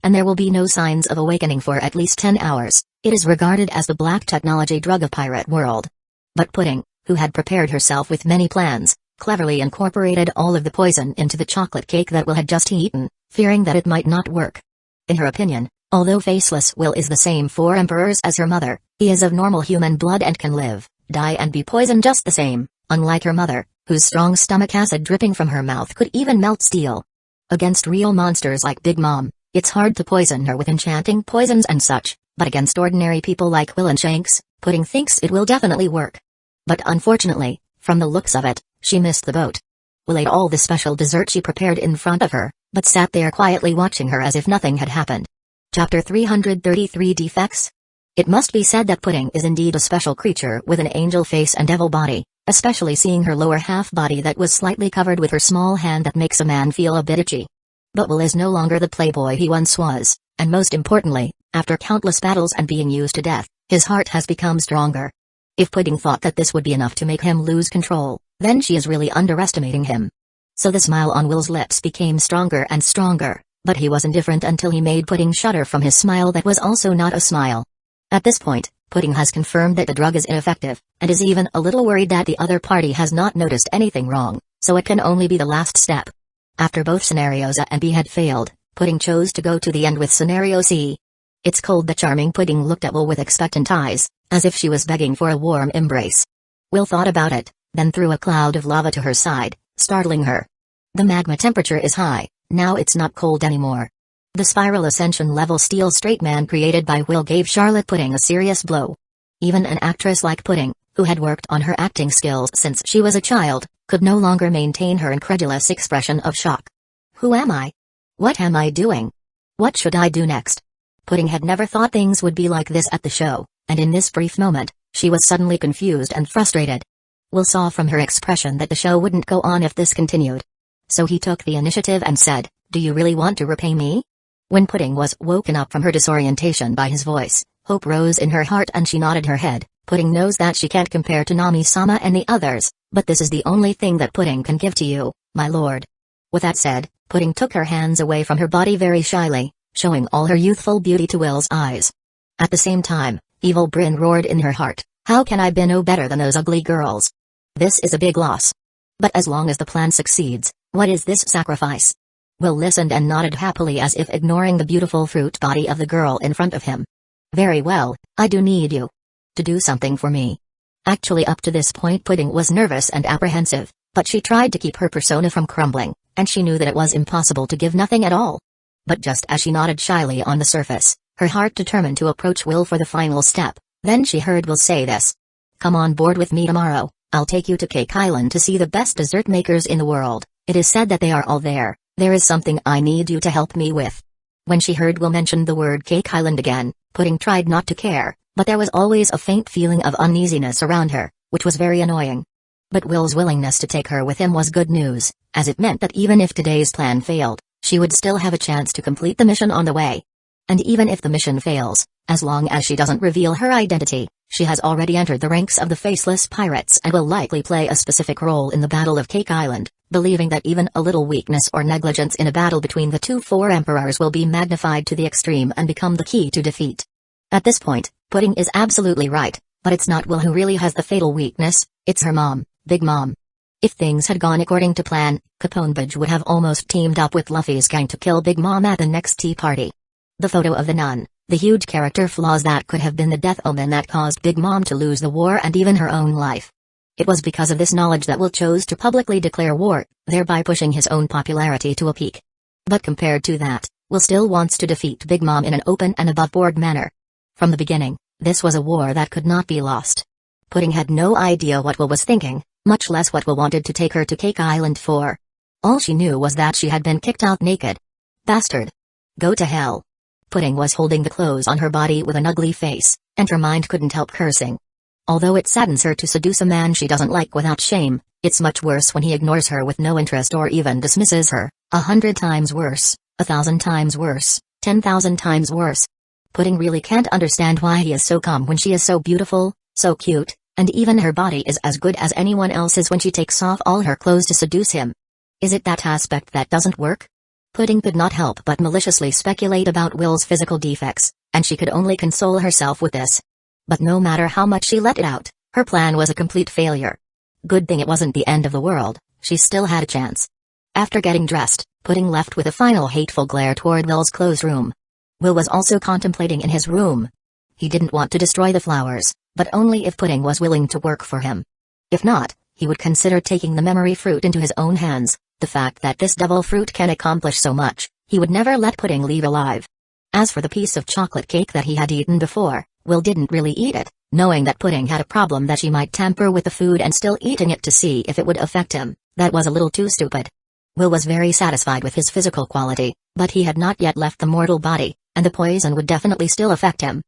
Speaker 1: And there will be no signs of awakening for at least 10 hours. It is regarded as the black technology drug of pirate world. But Pudding, who had prepared herself with many plans, cleverly incorporated all of the poison into the chocolate cake that Will had just eaten, fearing that it might not work. In her opinion, although faceless Will is the same 4 emperors as her mother, he is of normal human blood and can live, die and be poisoned just the same, unlike her mother, whose strong stomach acid dripping from her mouth could even melt steel. Against real monsters like Big Mom, it's hard to poison her with enchanting poisons and such, but against ordinary people like Will and Shanks, Pudding thinks it will definitely work. But unfortunately, from the looks of it, she missed the boat. Will ate all the special dessert she prepared in front of her, but sat there quietly watching her as if nothing had happened. Chapter 333 Defects? It must be said that Pudding is indeed a special creature with an angel face and devil body, especially seeing her lower half body that was slightly covered with her small hand that makes a man feel a bit itchy. But Will is no longer the playboy he once was, and most importantly, after countless battles and being used to death, his heart has become stronger. If Pudding thought that this would be enough to make him lose control, then she is really underestimating him. So the smile on Will's lips became stronger and stronger, but he was indifferent until he made Pudding shudder from his smile that was also not a smile. At this point, Pudding has confirmed that the drug is ineffective, and is even a little worried that the other party has not noticed anything wrong, so it can only be the last step. After both scenarios A and B had failed, Pudding chose to go to the end with Scenario C. It's cold. The charming Pudding looked at Will with expectant eyes, as if she was begging for a warm embrace. Will thought about it, then threw a cloud of lava to her side, startling her. The magma temperature is high, now it's not cold anymore. The spiral ascension level steel straight man created by Will gave Charlotte Pudding a serious blow. Even an actress like Pudding, who had worked on her acting skills since she was a child, could no longer maintain her incredulous expression of shock. Who am I? What am I doing? What should I do next? Pudding had never thought things would be like this at the show, and in this brief moment, she was suddenly confused and frustrated. Will saw from her expression that the show wouldn't go on if this continued. So he took the initiative and said, "Do you really want to repay me?" When Pudding was woken up from her disorientation by his voice, hope rose in her heart and she nodded her head. Pudding knows that she can't compare to Nami-sama and the others, but this is the only thing that Pudding can give to you, my lord. With that said, Pudding took her hands away from her body very shyly, showing all her youthful beauty to Will's eyes. At the same time, evil Bryn roared in her heart, "How can I be no better than those ugly girls? This is a big loss. But as long as the plan succeeds, what is this sacrifice?" Will listened and nodded happily as if ignoring the beautiful fruit body of the girl in front of him. "Very well, I do need you to do something for me." Actually, up to this point Pudding was nervous and apprehensive, but she tried to keep her persona from crumbling, and she knew that it was impossible to give nothing at all. But just as she nodded shyly on the surface, her heart determined to approach Will for the final step. Then she heard Will say this. "Come on board with me tomorrow, I'll take you to Cake Island to see the best dessert makers in the world. It is said that they are all there. There is something I need you to help me with." When she heard Will mention the word Cake Island again, Pudding tried not to care, but there was always a faint feeling of uneasiness around her, which was very annoying. But Will's willingness to take her with him was good news, as it meant that even if today's plan failed, she would still have a chance to complete the mission on the way. And even if the mission fails, as long as she doesn't reveal her identity, she has already entered the ranks of the Faceless Pirates and will likely play a specific role in the Battle of Cake Island, believing that even a little weakness or negligence in a battle between the two four emperors will be magnified to the extreme and become the key to defeat. At this point, Pudding is absolutely right, but it's not Will who really has the fatal weakness, it's her mom, Big Mom. If things had gone according to plan, Caponebridge would have almost teamed up with Luffy's gang to kill Big Mom at the next tea party. The photo of the nun, the huge character flaws that could have been the death omen that caused Big Mom to lose the war and even her own life. It was because of this knowledge that Will chose to publicly declare war, thereby pushing his own popularity to a peak. But compared to that, Will still wants to defeat Big Mom in an open and above-board manner. From the beginning, this was a war that could not be lost. Pudding had no idea what Will was thinking, much less what Will wanted to take her to Cake Island for. All she knew was that she had been kicked out naked. Bastard. Go to hell. Pudding was holding the clothes on her body with an ugly face, and her mind couldn't help cursing. Although it saddens her to seduce a man she doesn't like without shame, it's much worse when he ignores her with no interest or even dismisses her. 100 times worse, 1,000 times worse, 10,000 times worse. Pudding really can't understand why he is so calm when she is so beautiful, so cute, and even her body is as good as anyone else's when she takes off all her clothes to seduce him. Is it that aspect that doesn't work? Pudding could not help but maliciously speculate about Will's physical defects, and she could only console herself with this. But no matter how much she let it out, her plan was a complete failure. Good thing it wasn't the end of the world, she still had a chance. After getting dressed, Pudding left with a final hateful glare toward Will's clothes room. Will was also contemplating in his room. He didn't want to destroy the flowers, but only if Pudding was willing to work for him. If not, he would consider taking the memory fruit into his own hands. The fact that this devil fruit can accomplish so much, he would never let Pudding leave alive. As for the piece of chocolate cake that he had eaten before, Will didn't really eat it, knowing that Pudding had a problem that she might tamper with the food and still eating it to see if it would affect him. That was a little too stupid. Will was very satisfied with his physical quality, but he had not yet left the mortal body, and the poison would definitely still affect him.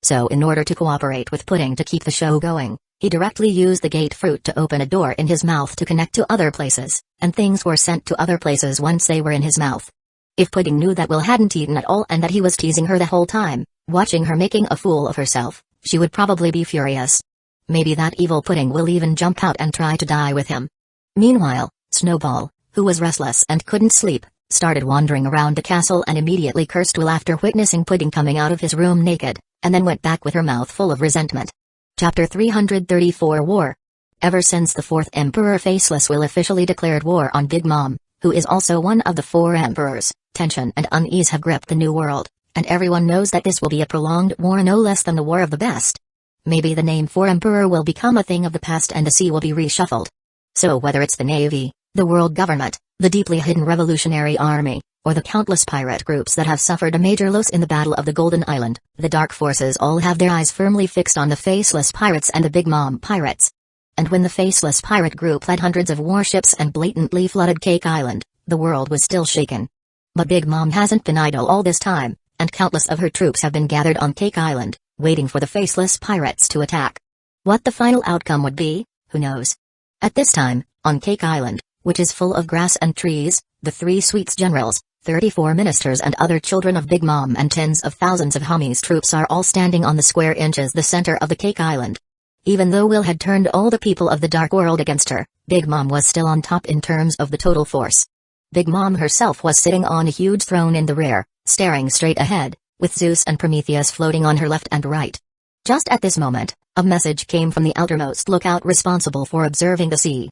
Speaker 1: So in order to cooperate with Pudding to keep the show going, he directly used the gate fruit to open a door in his mouth to connect to other places, and things were sent to other places once they were in his mouth. If Pudding knew that Will hadn't eaten at all and that he was teasing her the whole time, watching her making a fool of herself, she would probably be furious. Maybe that evil Pudding will even jump out and try to die with him. Meanwhile, Snowball, who was restless and couldn't sleep, started wandering around the castle and immediately cursed Will after witnessing Pudding coming out of his room naked, and then went back with her mouth full of resentment. Chapter 334 War. Ever since the 4th Emperor Faceless Will officially declared war on Big Mom, who is also one of the four emperors. Tension and unease have gripped the new world, and everyone knows that this will be a prolonged war, no less than the war of the best. Maybe the name for emperor will become a thing of the past and the sea will be reshuffled. So whether it's the navy, the world government, the deeply hidden revolutionary army, or the countless pirate groups that have suffered a major loss in the Battle of the Golden Island, the dark forces all have their eyes firmly fixed on the faceless pirates and the Big Mom pirates. And when the faceless pirate group led hundreds of warships and blatantly flooded Cake Island, the world was still shaken. But Big Mom hasn't been idle all this time, and countless of her troops have been gathered on Cake Island, waiting for the faceless pirates to attack. What the final outcome would be, who knows? At this time, on Cake Island, which is full of grass and trees, the 3 Sweets generals, 34 ministers and other children of Big Mom and tens of thousands of Hummy's troops are all standing on the square inches the center of the Cake Island. Even though Will had turned all the people of the Dark World against her, Big Mom was still on top in terms of the total force. Big Mom herself was sitting on a huge throne in the rear, staring straight ahead, with Zeus and Prometheus floating on her left and right. Just at this moment, a message came from the outermost lookout responsible for observing the sea.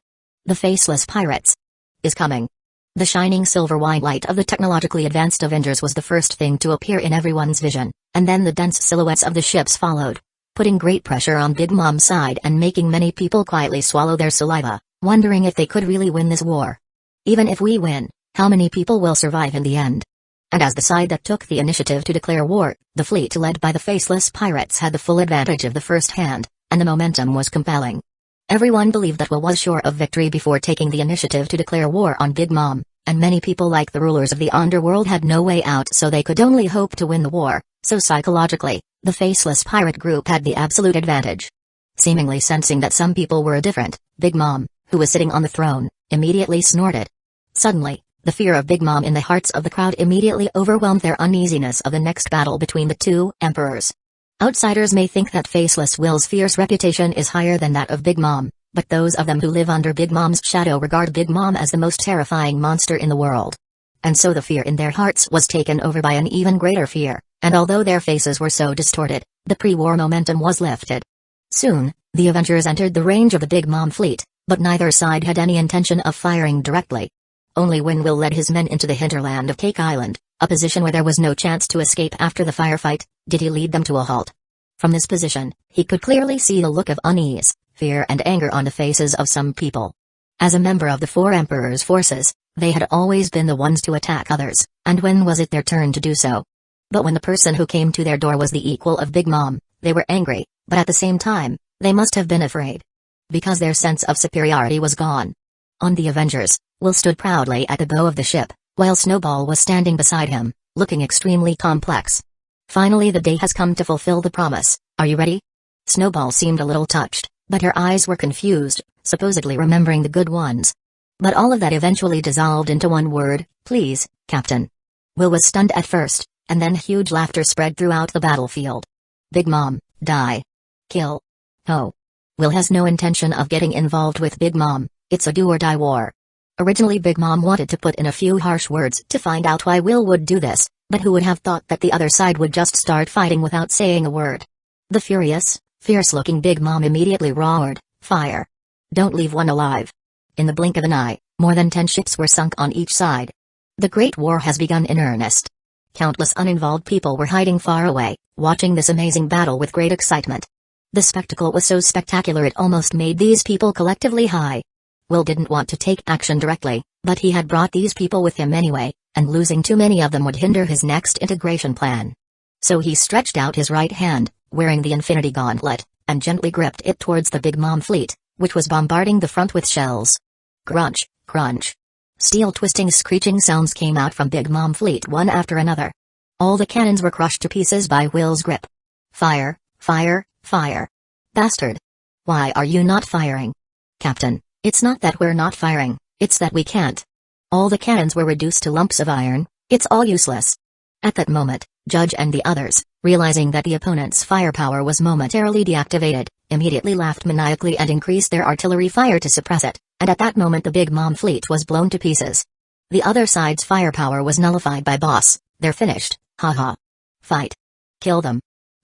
Speaker 1: The faceless pirates is coming. The shining silver white light of the technologically advanced Avengers was the first thing to appear in everyone's vision, and then the dense silhouettes of the ships followed, putting great pressure on Big Mom's side and making many people quietly swallow their saliva, wondering if they could really win this war. Even if we win, how many people will survive in the end? And as the side that took the initiative to declare war, the fleet led by the faceless pirates had the full advantage of the first hand, and the momentum was compelling. Everyone believed that Will was sure of victory before taking the initiative to declare war on Big Mom, and many people like the rulers of the underworld had no way out, so they could only hope to win the war. So psychologically, the faceless pirate group had the absolute advantage. Seemingly sensing that some people were different, Big Mom, who was sitting on the throne, immediately snorted. Suddenly, the fear of Big Mom in the hearts of the crowd immediately overwhelmed their uneasiness of the next battle between the two emperors. Outsiders may think that Faceless Will's fierce reputation is higher than that of Big Mom, but those of them who live under Big Mom's shadow regard Big Mom as the most terrifying monster in the world. And so the fear in their hearts was taken over by an even greater fear, and although their faces were so distorted, the pre-war momentum was lifted. Soon, the Avengers entered the range of the Big Mom fleet, but neither side had any intention of firing directly. Only when Will led his men into the hinterland of Cake Island, a position where there was no chance to escape after the firefight, did he lead them to a halt. From this position, he could clearly see the look of unease, fear and anger on the faces of some people. As a member of the Four Emperors' forces, they had always been the ones to attack others, and when was it their turn to do so? But when the person who came to their door was the equal of Big Mom, they were angry, but at the same time, they must have been afraid. Because their sense of superiority was gone. On the Avengers, Will stood proudly at the bow of the ship, while Snowball was standing beside him, looking extremely complex. Finally the day has come to fulfill the promise. Are you ready? Snowball seemed a little touched, but her eyes were confused, supposedly remembering the good ones. But all of that eventually dissolved into one word: please, Captain. Will was stunned at first, and then huge laughter spread throughout the battlefield. Big Mom, die. Kill. Oh. Will has no intention of getting involved with Big Mom, it's a do-or-die war. Originally Big Mom wanted to put in a few harsh words to find out why Will would do this, but who would have thought that the other side would just start fighting without saying a word? The furious, fierce-looking Big Mom immediately roared, "Fire! Don't leave one alive!" In the blink of an eye, more than 10 ships were sunk on each side. The Great War has begun in earnest. Countless uninvolved people were hiding far away, watching this amazing battle with great excitement. The spectacle was so spectacular it almost made these people collectively high. Will didn't want to take action directly, but he had brought these people with him anyway, and losing too many of them would hinder his next integration plan. So he stretched out his right hand, wearing the Infinity Gauntlet, and gently gripped it towards the Big Mom fleet, which was bombarding the front with shells. Crunch, crunch. Steel twisting screeching sounds came out from Big Mom fleet one after another. All the cannons were crushed to pieces by Will's grip. Fire, fire, fire. Bastard. Why are you not firing? Captain, it's not that we're not firing, it's that we can't. All the cannons were reduced to lumps of iron, it's all useless. At that moment, Judge and the others, realizing that the opponent's firepower was momentarily deactivated, immediately laughed maniacally and increased their artillery fire to suppress it, and at that moment the Big Mom fleet was blown to pieces. The other side's firepower was nullified by Boss, they're finished, haha. Fight. Kill them.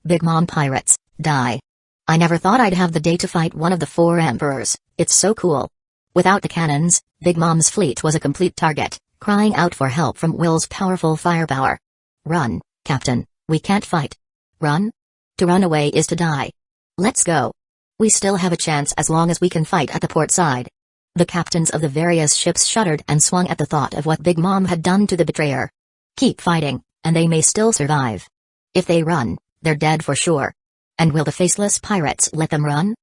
Speaker 1: Big Mom pirates, die. I never thought I'd have the day to fight one of the Four Emperors, it's so cool. Without the cannons, Big Mom's fleet was a complete target, crying out for help from Will's powerful firepower. Run, Captain, we can't fight. Run? To run away is to die. Let's go. We still have a chance as long as we can fight at the port side. The captains of the various ships shuddered and swung at the thought of what Big Mom had done to the betrayer. Keep fighting, and they may still survive. If they run, they're dead for sure. And will the faceless pirates let them run?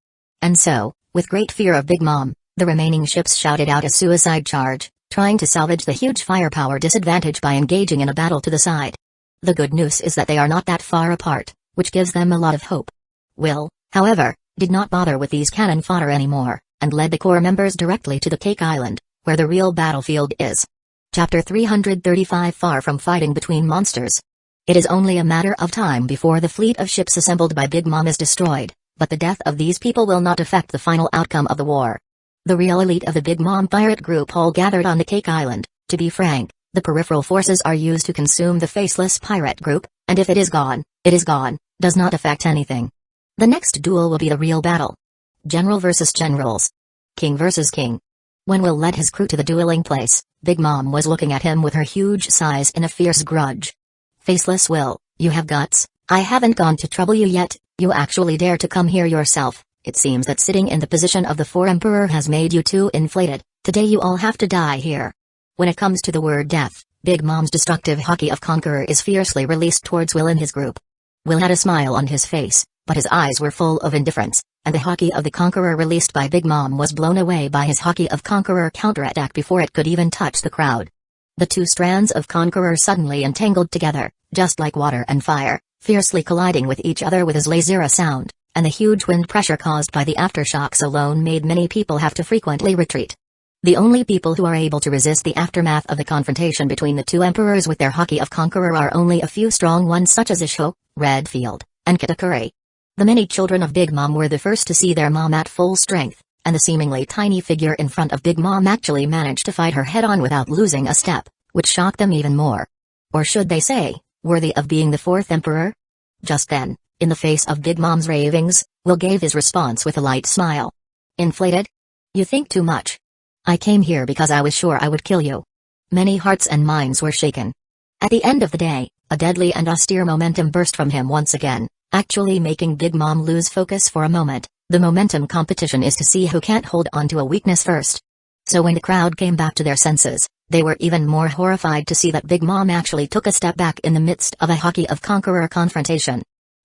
Speaker 1: And so, with great fear of Big Mom, the remaining ships shouted out a suicide charge, trying to salvage the huge firepower disadvantage by engaging in a battle to the side. The good news is that they are not that far apart, which gives them a lot of hope. Will, however, did not bother with these cannon fodder anymore, and led the corps members directly to the Cake Island, where the real battlefield is. Chapter 335 Far from fighting between monsters. It is only a matter of time before the fleet of ships assembled by Big Mom is destroyed, but the death of these people will not affect the final outcome of the war. The real elite of the Big Mom pirate group all gathered on the Cake Island. To be frank, the peripheral forces are used to consume the faceless pirate group, and if it is gone, does not affect anything. The next duel will be the real battle. General versus generals. King versus king. When Will led his crew to the dueling place, Big Mom was looking at him with her huge size in a fierce grudge. Faceless Will, you have guts. I haven't gone to trouble you yet, you actually dare to come here yourself. It seems that sitting in the position of the Emperor has made you too inflated. Today you all have to die here. When it comes to the word death, Big Mom's destructive Haki of Conqueror is fiercely released towards Will and his group. Will had a smile on his face, but his eyes were full of indifference, and the Haki of the Conqueror released by Big Mom was blown away by his Haki of Conqueror counterattack before it could even touch the crowd. The two strands of Conqueror suddenly entangled together, just like water and fire, fiercely colliding with each other with his laser sound, and the huge wind pressure caused by the aftershocks alone made many people have to frequently retreat. The only people who are able to resist the aftermath of the confrontation between the two emperors with their Haki of Conqueror are only a few strong ones such as Uchiha, Redfield, and Kitakuri. The many children of Big Mom were the first to see their mom at full strength, and the seemingly tiny figure in front of Big Mom actually managed to fight her head-on without losing a step, which shocked them even more. Or should they say, worthy of being the fourth emperor? Just then, in the face of Big Mom's ravings, Will gave his response with a light smile. Inflated? You think too much. I came here because I was sure I would kill you. Many hearts and minds were shaken. At the end of the day, a deadly and austere momentum burst from him once again, actually making Big Mom lose focus for a moment. The momentum competition is to see who can't hold on to a weakness first. So when the crowd came back to their senses, they were even more horrified to see that Big Mom actually took a step back in the midst of a Haki of Conqueror confrontation.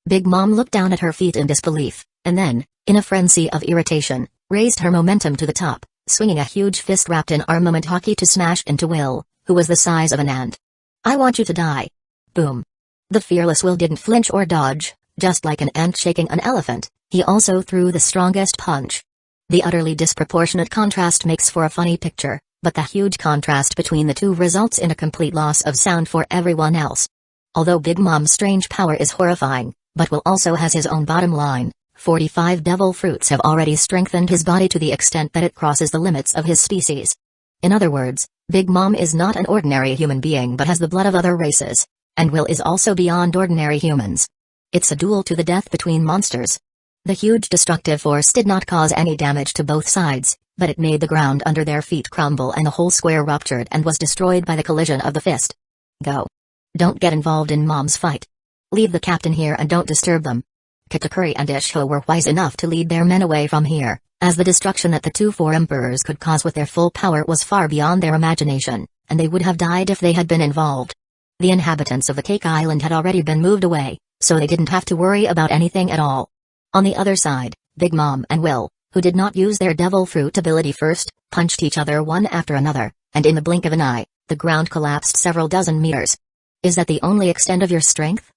Speaker 1: Big Mom looked down at her feet in disbelief, and then, in a frenzy of irritation, raised her momentum to the top, swinging a huge fist wrapped in armament Haki to smash into Will, who was the size of an ant. I want you to die. Boom. The fearless Will didn't flinch or dodge, just like an ant shaking an elephant, he also threw the strongest punch. The utterly disproportionate contrast makes for a funny picture, but the huge contrast between the two results in a complete loss of sound for everyone else. Although Big Mom's strange power is horrifying, but Will also has his own bottom line. 45 devil fruits have already strengthened his body to the extent that it crosses the limits of his species. In other words, Big Mom is not an ordinary human being but has the blood of other races, and Will is also beyond ordinary humans. It's a duel to the death between monsters. The huge destructive force did not cause any damage to both sides, but it made the ground under their feet crumble and the whole square ruptured and was destroyed by the collision of the fist. Go. Don't get involved in Mom's fight. Leave the captain here and don't disturb them. Kitakuri and Uchiha were wise enough to lead their men away from here, as the destruction that the two emperors could cause with their full power was far beyond their imagination, and they would have died if they had been involved. The inhabitants of the Cake Island had already been moved away, so they didn't have to worry about anything at all. On the other side, Big Mom and Will, who did not use their devil fruit ability first, punched each other one after another, and in the blink of an eye, the ground collapsed several dozen meters. Is that the only extent of your strength?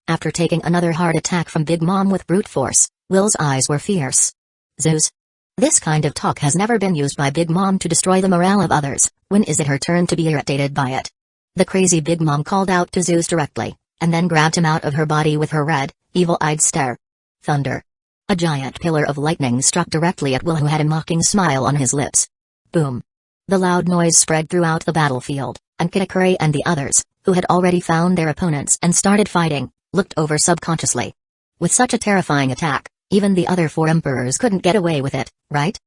Speaker 1: After taking another hard attack from Big Mom with brute force, Will's eyes were fierce. Zeus. This kind of talk has never been used by Big Mom to destroy the morale of others. When is it her turn to be irritated by it? The crazy Big Mom called out to Zeus directly, and then grabbed him out of her body with her red, evil-eyed stare. Thunder. A giant pillar of lightning struck directly at Will, who had a mocking smile on his lips. Boom. The loud noise spread throughout the battlefield, and Kitakuri and the others, who had already found their opponents and started fighting, looked over subconsciously. With such a terrifying attack, even the other four emperors couldn't get away with it, right?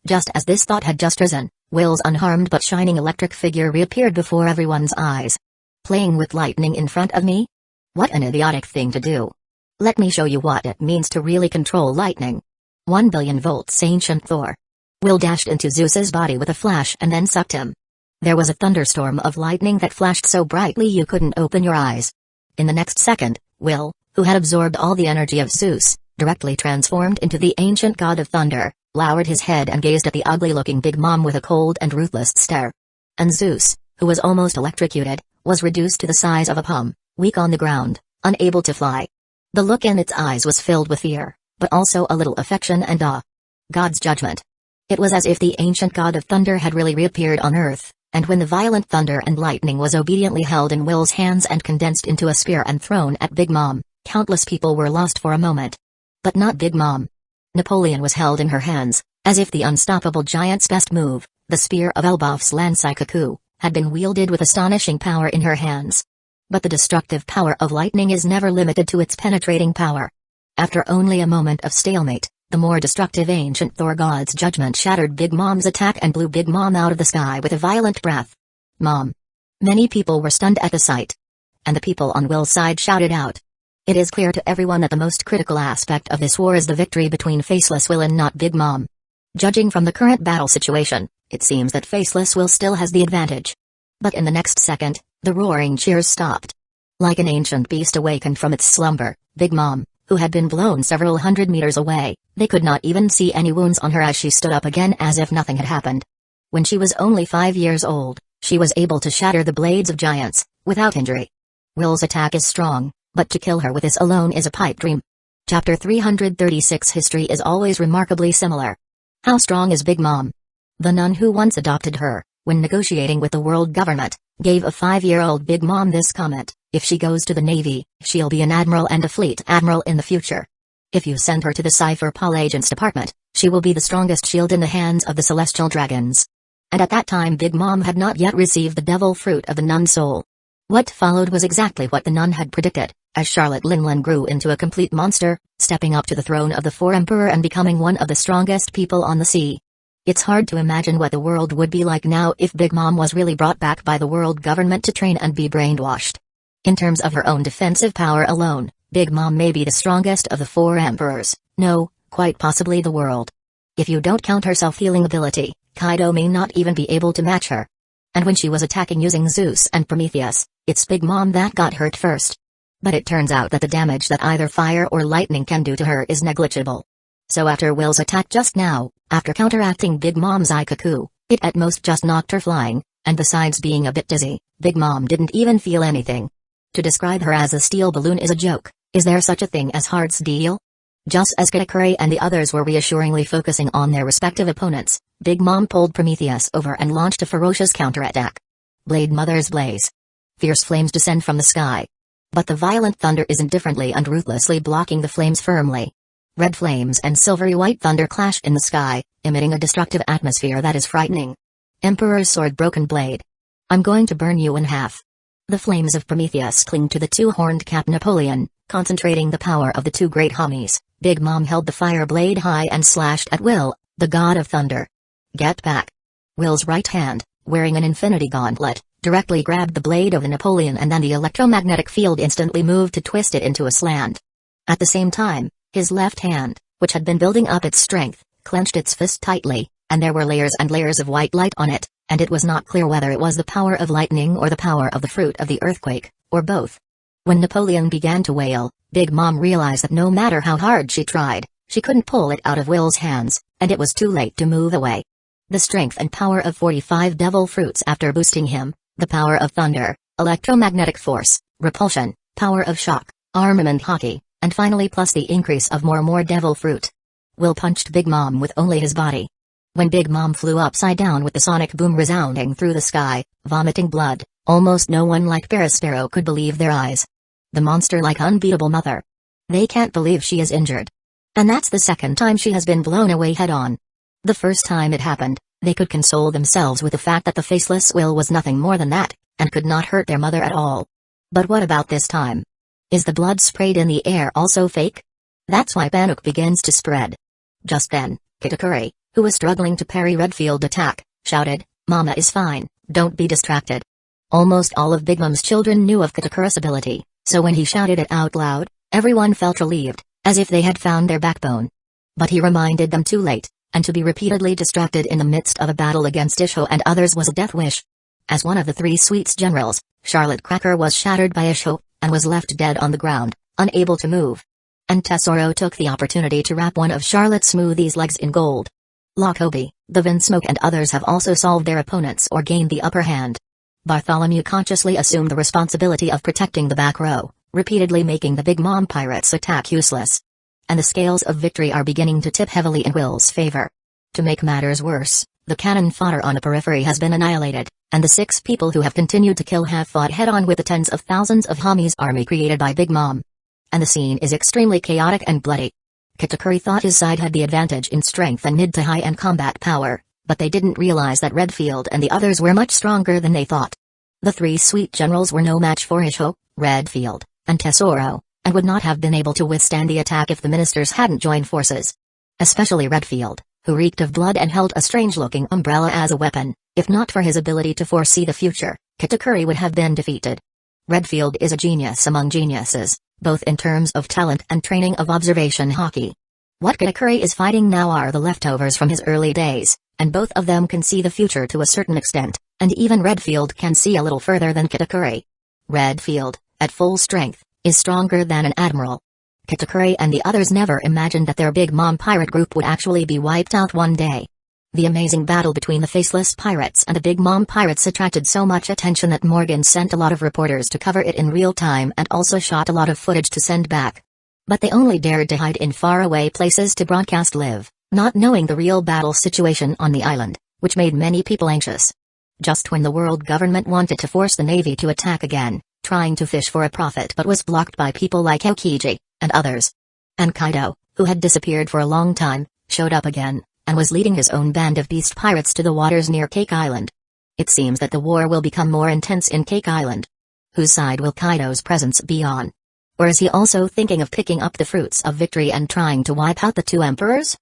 Speaker 1: Just as this thought had just risen, Will's unharmed but shining electric figure reappeared before everyone's eyes. Playing with lightning in front of me? What an idiotic thing to do. Let me show you what it means to really control lightning. 1 billion volts Ancient Thor. Will dashed into Zeus's body with a flash and then sucked him. There was a thunderstorm of lightning that flashed so brightly you couldn't open your eyes. In the next second, Will, who had absorbed all the energy of Zeus, directly transformed into the ancient god of thunder, lowered his head and gazed at the ugly-looking Big Mom with a cold and ruthless stare. And Zeus, who was almost electrocuted, was reduced to the size of a palm, weak on the ground, unable to fly. The look in its eyes was filled with fear, but also a little affection and awe. God's judgment. It was as if the ancient god of thunder had really reappeared on earth, and when the violent thunder and lightning was obediently held in Will's hands and condensed into a spear and thrown at Big Mom, countless people were lost for a moment. But not Big Mom. Napoleon was held in her hands, as if the unstoppable giant's best move, the spear of Elbaf's Lansikaku, had been wielded with astonishing power in her hands. But the destructive power of lightning is never limited to its penetrating power. After only a moment of stalemate, the more destructive ancient Thor god's judgment shattered Big Mom's attack and blew Big Mom out of the sky with a violent breath. Mom. Many people were stunned at the sight. And the people on Will's side shouted out. It is clear to everyone that the most critical aspect of this war is the victory between Faceless Will and not Big Mom. Judging from the current battle situation, it seems that Faceless Will still has the advantage. But in the next second, the roaring cheers stopped. Like an ancient beast awakened from its slumber, Big Mom, who had been blown several hundred meters away, they could not even see any wounds on her as she stood up again as if nothing had happened. When she was only 5 years old, she was able to shatter the blades of giants, without injury. Will's attack is strong, but to kill her with this alone is a pipe dream. Chapter 336 History is always remarkably similar. How strong is Big Mom? The nun who once adopted her, when negotiating with the world government, gave a 5-year-old Big Mom this comment: if she goes to the Navy, she'll be an admiral and a fleet admiral in the future. If you send her to the Cypher Pol Agents Department, she will be the strongest shield in the hands of the celestial dragons. And at that time Big Mom had not yet received the devil fruit of the nun's soul. What followed was exactly what the nun had predicted, as Charlotte Linlin grew into a complete monster, stepping up to the throne of the Four Emperor and becoming one of the strongest people on the sea. It's hard to imagine what the world would be like now if Big Mom was really brought back by the world government to train and be brainwashed. In terms of her own defensive power alone, Big Mom may be the strongest of the Four Emperors, no, quite possibly the world. If you don't count her self-healing ability, Kaido may not even be able to match her. And when she was attacking using Zeus and Prometheus, it's Big Mom that got hurt first. But it turns out that the damage that either fire or lightning can do to her is negligible. So after Will's attack just now, after counteracting Big Mom's Ikaku, it at most just knocked her flying, and besides being a bit dizzy, Big Mom didn't even feel anything. To describe her as a steel balloon is a joke. Is there such a thing as hard steel? Just as Kusagakure and the others were reassuringly focusing on their respective opponents, Big Mom pulled Prometheus over and launched a ferocious counterattack. Blade Mother's blaze. Fierce flames descend from the sky. But the violent thunder is indifferently and ruthlessly blocking the flames firmly. Red flames and silvery white thunder clash in the sky, emitting a destructive atmosphere that is frightening. Emperor's sword broken blade. I'm going to burn you in half. The flames of Prometheus cling to the two-horned cap Napoleon, concentrating the power of the two great homies. Big Mom held the fire blade high and slashed at Will, the god of thunder. Get back. Will's right hand, wearing an infinity gauntlet, directly grabbed the blade of the Napoleon, and then the electromagnetic field instantly moved to twist it into a slant. At the same time, his left hand, which had been building up its strength, clenched its fist tightly, and there were layers and layers of white light on it, and it was not clear whether it was the power of lightning or the power of the fruit of the earthquake, or both. When Napoleon began to wail, Big Mom realized that no matter how hard she tried, she couldn't pull it out of Will's hands, and it was too late to move away. The strength and power of 45 devil fruits after boosting him, the power of thunder, electromagnetic force, repulsion, power of shock, armament hockey, and finally plus the increase of more devil fruit. Will punched Big Mom with only his body. When Big Mom flew upside down with the sonic boom resounding through the sky, vomiting blood, almost no one like Sparrow could believe their eyes. The monster-like unbeatable mother. They can't believe she is injured. And that's the second time she has been blown away head-on. The first time it happened, they could console themselves with the fact that the Faceless Will was nothing more than that, and could not hurt their mother at all. But what about this time? Is the blood sprayed in the air also fake? That's why panic begins to spread. Just then, Kitakuri, who was struggling to parry Redfield's attack, shouted, "Mama is fine, don't be distracted." Almost all of Big Mom's children knew of Katakure's ability, so when he shouted it out loud, everyone felt relieved, as if they had found their backbone. But he reminded them too late, and to be repeatedly distracted in the midst of a battle against Uchiha and others was a death wish. As one of the three Sweets generals, Charlotte Cracker was shattered by Uchiha, and was left dead on the ground, unable to move. And Tesoro took the opportunity to wrap one of Charlotte Smoothie's legs in gold. Lockobi, the Vinsmoke and others have also solved their opponents or gained the upper hand. Bartholomew consciously assumed the responsibility of protecting the back row, repeatedly making the Big Mom pirates' attack useless. And the scales of victory are beginning to tip heavily in Will's favor. To make matters worse, the cannon fodder on the periphery has been annihilated, and the 6 people who have continued to kill have fought head-on with the tens of thousands of Hami's army created by Big Mom. And the scene is extremely chaotic and bloody. Katakuri thought his side had the advantage in strength and mid to high-end combat power, but they didn't realize that Redfield and the others were much stronger than they thought. The 3 Sweet generals were no match for Uchiha, Redfield, and Tesoro, and would not have been able to withstand the attack if the ministers hadn't joined forces. Especially Redfield, who reeked of blood and held a strange-looking umbrella as a weapon. If not for his ability to foresee the future, Katakuri would have been defeated. Redfield is a genius among geniuses, both in terms of talent and training of observation hockey. What Katakuri is fighting now are the leftovers from his early days, and both of them can see the future to a certain extent, and even Redfield can see a little further than Katakuri. Redfield, at full strength, is stronger than an admiral. Katakuri and the others never imagined that their Big Mom pirate group would actually be wiped out one day. The amazing battle between the faceless pirates and the Big Mom pirates attracted so much attention that Morgan sent a lot of reporters to cover it in real time and also shot a lot of footage to send back. But they only dared to hide in faraway places to broadcast live, not knowing the real battle situation on the island, which made many people anxious. Just when the world government wanted to force the Navy to attack again, trying to fish for a profit but was blocked by people like Aokiji, and others. And Kaido, who had disappeared for a long time, showed up again, and was leading his own band of beast pirates to the waters near Cake Island. It seems that the war will become more intense in Cake Island. Whose side will Kaido's presence be on? Or is he also thinking of picking up the fruits of victory and trying to wipe out the 2 emperors?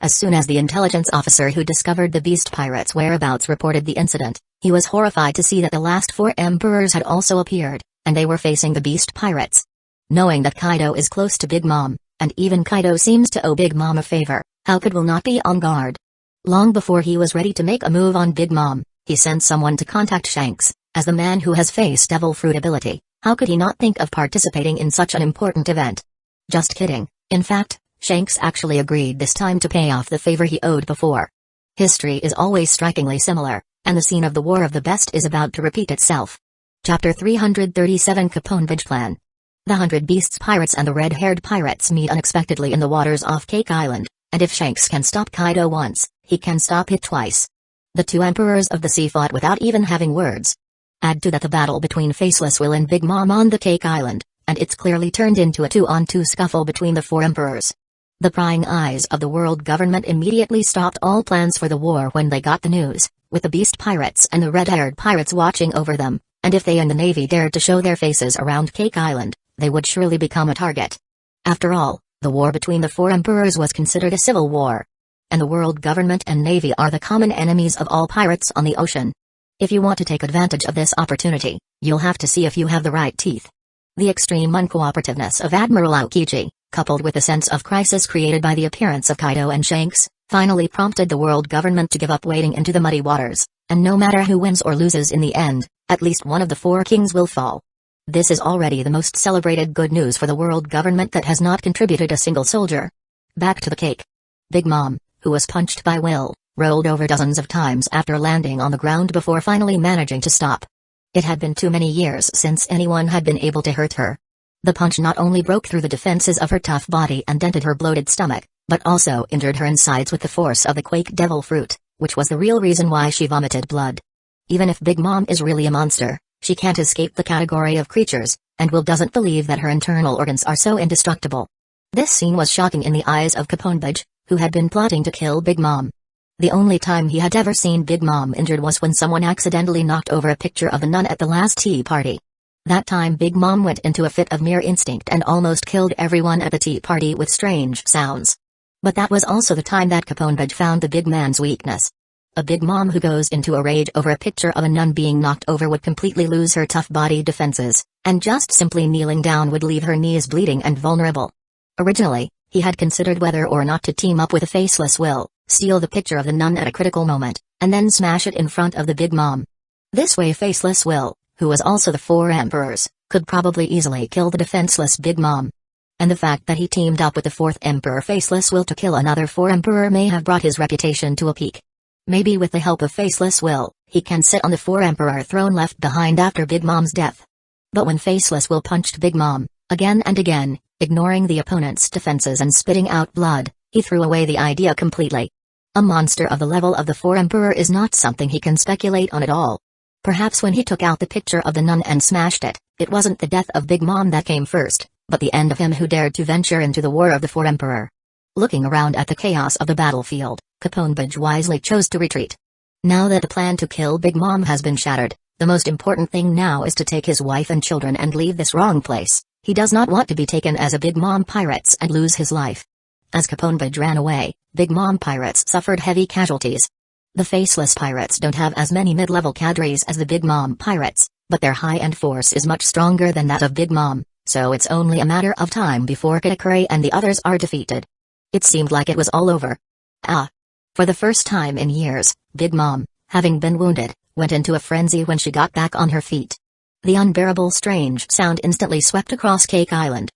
Speaker 1: As soon as the intelligence officer who discovered the beast pirates' whereabouts reported the incident, he was horrified to see that the last 4 emperors had also appeared, and they were facing the beast pirates. Knowing that Kaido is close to Big Mom, and even Kaido seems to owe Big Mom a favor, how could Will not be on guard? Long before he was ready to make a move on Big Mom, he sent someone to contact Shanks. As the man who has faced Devil Fruit ability, how could he not think of participating in such an important event? Just kidding. In fact, Shanks actually agreed this time to pay off the favor he owed before. History is always strikingly similar, and the scene of the War of the Best is about to repeat itself. Chapter 337 Capone Village Plan. The 100 Beasts pirates and the red-haired pirates meet unexpectedly in the waters off Cake Island, and if Shanks can stop Kaido once, he can stop it twice. The 2 emperors of the sea fought without even having words. Add to that the battle between Faceless Will and Big Mom on the Cake Island, and it's clearly turned into a 2-on-2 scuffle between the 4 emperors. The prying eyes of the world government immediately stopped all plans for the war when they got the news, with the beast pirates and the red-haired pirates watching over them, and if they and the Navy dared to show their faces around Cake Island, they would surely become a target. After all, the war between the 4 emperors was considered a civil war. And the world government and Navy are the common enemies of all pirates on the ocean. If you want to take advantage of this opportunity, you'll have to see if you have the right teeth. The extreme uncooperativeness of Admiral Aokiji, coupled with the sense of crisis created by the appearance of Kaido and Shanks, finally prompted the world government to give up wading into the muddy waters, and no matter who wins or loses in the end, at least one of the 4 kings will fall. This is already the most celebrated good news for the world government that has not contributed a single soldier. Back to the cake. Big Mom, who was punched by Will, rolled over dozens of times after landing on the ground before finally managing to stop. It had been too many years since anyone had been able to hurt her. The punch not only broke through the defenses of her tough body and dented her bloated stomach, but also injured her insides with the force of the Quake Devil Fruit, which was the real reason why she vomited blood. Even if Big Mom is really a monster, she can't escape the category of creatures, and Will doesn't believe that her internal organs are so indestructible. This scene was shocking in the eyes of Caponebridge, who had been plotting to kill Big Mom. The only time he had ever seen Big Mom injured was when someone accidentally knocked over a picture of the nun at the last tea party. That time Big Mom went into a fit of mere instinct and almost killed everyone at the tea party with strange sounds. But that was also the time that Caponbaj found the big man's weakness. A big mom who goes into a rage over a picture of a nun being knocked over would completely lose her tough body defenses, and just simply kneeling down would leave her knees bleeding and vulnerable. Originally, he had considered whether or not to team up with a faceless will, steal the picture of the nun at a critical moment, and then smash it in front of the big mom. This way faceless will, who was also the four emperors, could probably easily kill the defenseless big mom. And the fact that he teamed up with the fourth emperor faceless will to kill another four emperor may have brought his reputation to a peak. Maybe with the help of faceless will, he can sit on the four emperor throne left behind after Big Mom's death. But when faceless will punched Big Mom, again and again, ignoring the opponent's defenses and spitting out blood, he threw away the idea completely. A monster of the level of the four emperor is not something he can speculate on at all. Perhaps when he took out the picture of the nun and smashed it, it wasn't the death of Big Mom that came first, but the end of him who dared to venture into the war of the four emperor. Looking around at the chaos of the battlefield, Caponbaj wisely chose to retreat. Now that the plan to kill Big Mom has been shattered, the most important thing now is to take his wife and children and leave this wrong place. He does not want to be taken as a Big Mom pirates and lose his life. As Caponbaj ran away, Big Mom pirates suffered heavy casualties. The faceless pirates don't have as many mid-level cadres as the Big Mom pirates, but their high-end force is much stronger than that of Big Mom, so it's only a matter of time before Kusagakure and the others are defeated. It seemed like it was all over. For the first time in years, Big Mom, having been wounded, went into a frenzy when she got back on her feet. The unbearable strange sound instantly swept across Cake Island.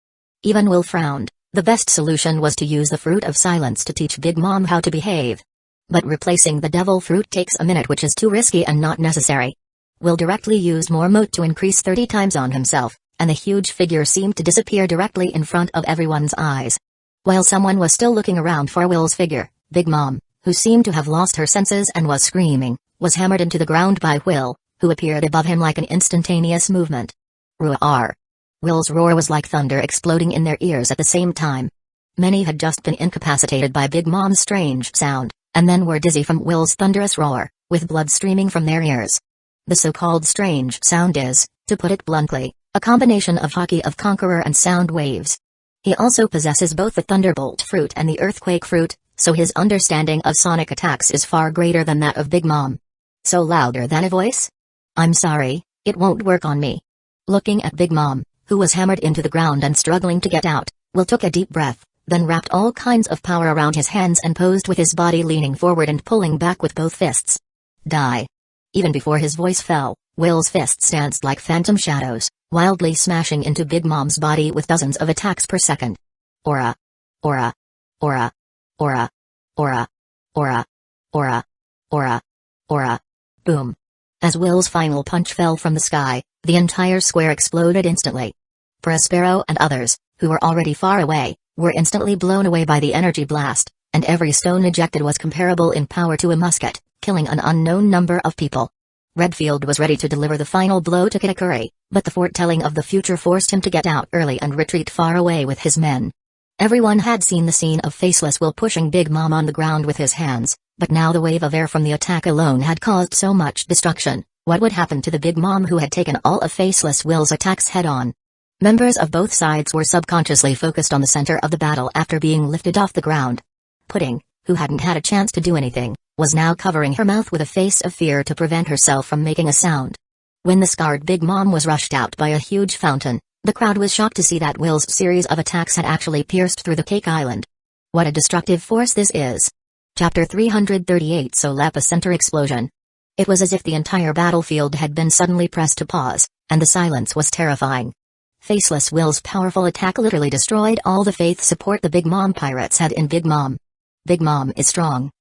Speaker 1: Even Will frowned. The best solution was to use the fruit of silence to teach Big Mom how to behave. But replacing the devil fruit takes a minute, which is too risky and not necessary. Will directly used more moat to increase 30 times on himself, and the huge figure seemed to disappear directly in front of everyone's eyes. While someone was still looking around for Will's figure, Big Mom, who seemed to have lost her senses and was screaming, was hammered into the ground by Will, who appeared above him like an instantaneous movement. Roar! Will's roar was like thunder exploding in their ears at the same time. Many had just been incapacitated by Big Mom's strange sound, and then were dizzy from Will's thunderous roar, with blood streaming from their ears. The so-called strange sound is, to put it bluntly, a combination of hockey of conqueror and sound waves. He also possesses both the thunderbolt fruit and the earthquake fruit, so his understanding of sonic attacks is far greater than that of Big Mom. So louder than a voice? I'm sorry, it won't work on me. Looking at Big Mom, who was hammered into the ground and struggling to get out, Will took a deep breath, then wrapped all kinds of power around his hands and posed with his body leaning forward and pulling back with both fists. Die. Even before his voice fell, Will's fists danced like phantom shadows, wildly smashing into Big Mom's body with dozens of attacks per second. Aura. Aura. Aura. Aura. Aura. Aura. Aura. Aura. Aura. Boom. As Will's final punch fell from the sky, the entire square exploded instantly. Prospero and others, who were already far away, were instantly blown away by the energy blast, and every stone ejected was comparable in power to a musket, killing an unknown number of people. Redfield was ready to deliver the final blow to Kusagakure, but the foretelling of the future forced him to get out early and retreat far away with his men. Everyone had seen the scene of Faceless Will pushing Big Mom on the ground with his hands, but now the wave of air from the attack alone had caused so much destruction. What would happen to the Big Mom who had taken all of Faceless Will's attacks head-on? Members of both sides were subconsciously focused on the center of the battle after being lifted off the ground. Pudding, who hadn't had a chance to do anything, was now covering her mouth with a face of fear to prevent herself from making a sound. When the scarred Big Mom was rushed out by a huge fountain, the crowd was shocked to see that Will's series of attacks had actually pierced through the Cake Island. What a destructive force this is. Chapter 338 Soul Epicenter Explosion. It was as if the entire battlefield had been suddenly pressed to pause, and the silence was terrifying. Faceless Will's powerful attack literally destroyed all the faith support the Big Mom pirates had in Big Mom. Big Mom is strong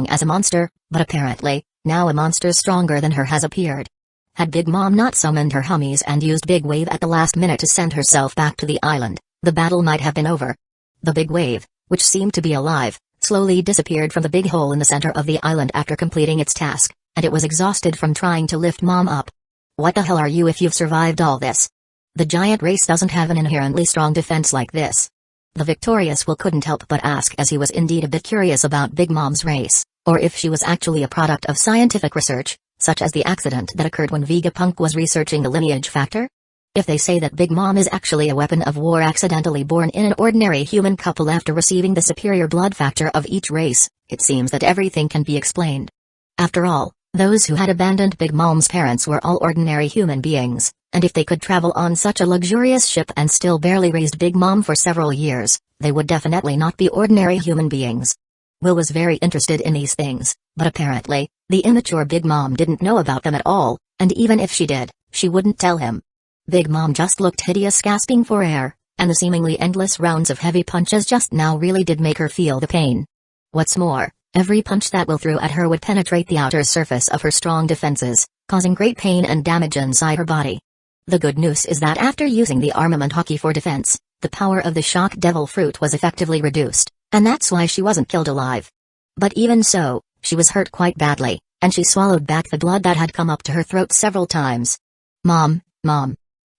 Speaker 1: as a monster, but apparently, now a monster stronger than her has appeared. Had Big Mom not summoned her hummies and used Big Wave at the last minute to send herself back to the island, the battle might have been over. The Big Wave, which seemed to be alive, slowly disappeared from the big hole in the center of the island after completing its task, and it was exhausted from trying to lift Mom up. What the hell are you if you've survived all this? The giant race doesn't have an inherently strong defense like this. The victorious Will couldn't help but ask, as he was indeed a bit curious about Big Mom's race, or if she was actually a product of scientific research, such as the accident that occurred when Vegapunk was researching the lineage factor. If they say that Big Mom is actually a weapon of war accidentally born in an ordinary human couple after receiving the superior blood factor of each race, it seems that everything can be explained. After all, those who had abandoned Big Mom's parents were all ordinary human beings, and if they could travel on such a luxurious ship and still barely raised Big Mom for several years, they would definitely not be ordinary human beings. Will was very interested in these things, but apparently, the immature Big Mom didn't know about them at all, and even if she did, she wouldn't tell him. Big Mom just looked hideous, gasping for air, and the seemingly endless rounds of heavy punches just now really did make her feel the pain. What's more, every punch that Will threw at her would penetrate the outer surface of her strong defenses, causing great pain and damage inside her body. The good news is that after using the armament Haki for defense, the power of the shock devil fruit was effectively reduced, and that's why she wasn't killed alive. But even so, she was hurt quite badly, and she swallowed back the blood that had come up to her throat several times. Mom.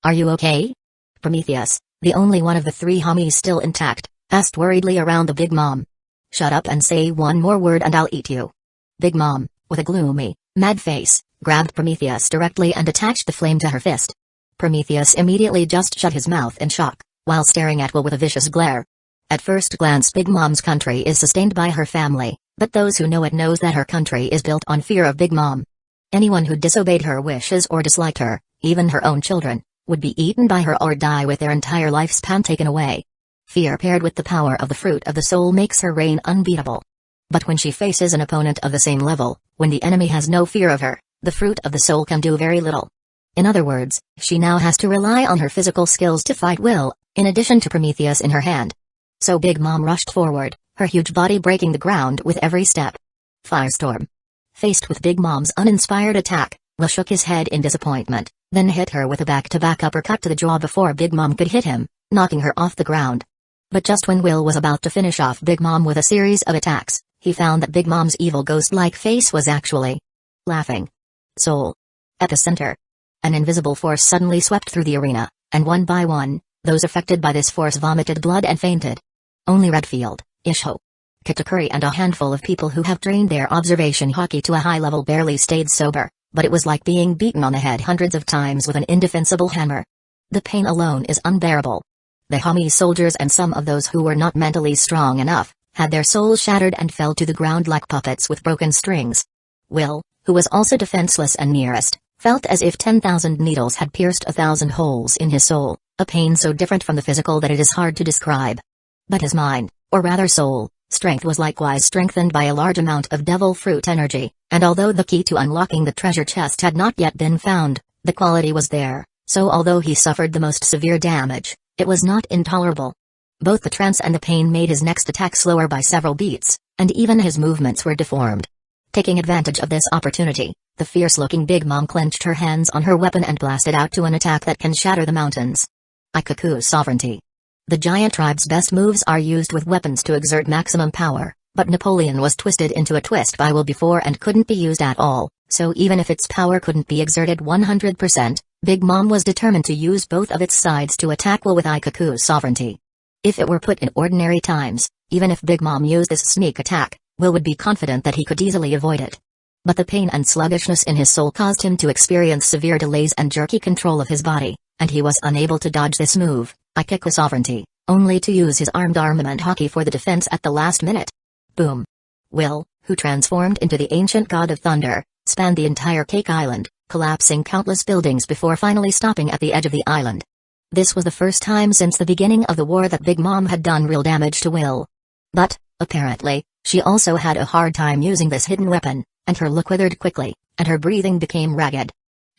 Speaker 1: Are you okay? Prometheus, the only one of the three homies still intact, asked worriedly around the Big Mom. Shut up and say one more word and I'll eat you. Big Mom, with a gloomy, mad face, grabbed Prometheus directly and attached the flame to her fist. Prometheus immediately just shut his mouth in shock, while staring at Will with a vicious glare. At first glance, Big Mom's country is sustained by her family, but those who know it knows that her country is built on fear of Big Mom. Anyone who disobeyed her wishes or disliked her, even her own children, would be eaten by her or die with their entire lifespan taken away. Fear paired with the power of the fruit of the soul makes her reign unbeatable. But when she faces an opponent of the same level, when the enemy has no fear of her, the fruit of the soul can do very little. In other words, she now has to rely on her physical skills to fight Will, in addition to Prometheus in her hand. So Big Mom rushed forward, her huge body breaking the ground with every step. Firestorm. Faced with Big Mom's uninspired attack, Will shook his head in disappointment, then hit her with a back-to-back uppercut to the jaw before Big Mom could hit him, knocking her off the ground. But just when Will was about to finish off Big Mom with a series of attacks, he found that Big Mom's evil ghost-like face was actually laughing. Soul. At the center, an invisible force suddenly swept through the arena, and one by one, those affected by this force vomited blood and fainted. Only Redfield, Isho, Katakuri and a handful of people who have trained their observation Haki to a high level barely stayed sober, but it was like being beaten on the head hundreds of times with an indefensible hammer. The pain alone is unbearable. The Hami soldiers and some of those who were not mentally strong enough, had their souls shattered and fell to the ground like puppets with broken strings. Will, who was also defenseless and nearest, felt as if 10,000 needles had pierced 1,000 holes in his soul, a pain so different from the physical that it is hard to describe. But his mind, or rather soul, strength was likewise strengthened by a large amount of devil fruit energy, and although the key to unlocking the treasure chest had not yet been found, the quality was there, so although he suffered the most severe damage, it was not intolerable. Both the trance and the pain made his next attack slower by several beats, and even his movements were deformed. Taking advantage of this opportunity, the fierce-looking Big Mom clenched her hands on her weapon and blasted out to an attack that can shatter the mountains. Ikuku Sovereignty. The giant tribe's best moves are used with weapons to exert maximum power, but Napoleon was twisted into a twist by Will before and couldn't be used at all, so even if its power couldn't be exerted 100%, Big Mom was determined to use both of its sides to attack Will with Ikuku Sovereignty. If it were put in ordinary times, even if Big Mom used this sneak attack, Will would be confident that he could easily avoid it. But the pain and sluggishness in his soul caused him to experience severe delays and jerky control of his body, and he was unable to dodge this move, Ikuku Sovereignty, only to use his armed armament Haki for the defense at the last minute. Boom. Will, who transformed into the ancient god of thunder, spanned the entire Cake Island, collapsing countless buildings before finally stopping at the edge of the island. This was the first time since the beginning of the war that Big Mom had done real damage to Will. But, apparently, she also had a hard time using this hidden weapon, and her look withered quickly, and her breathing became ragged.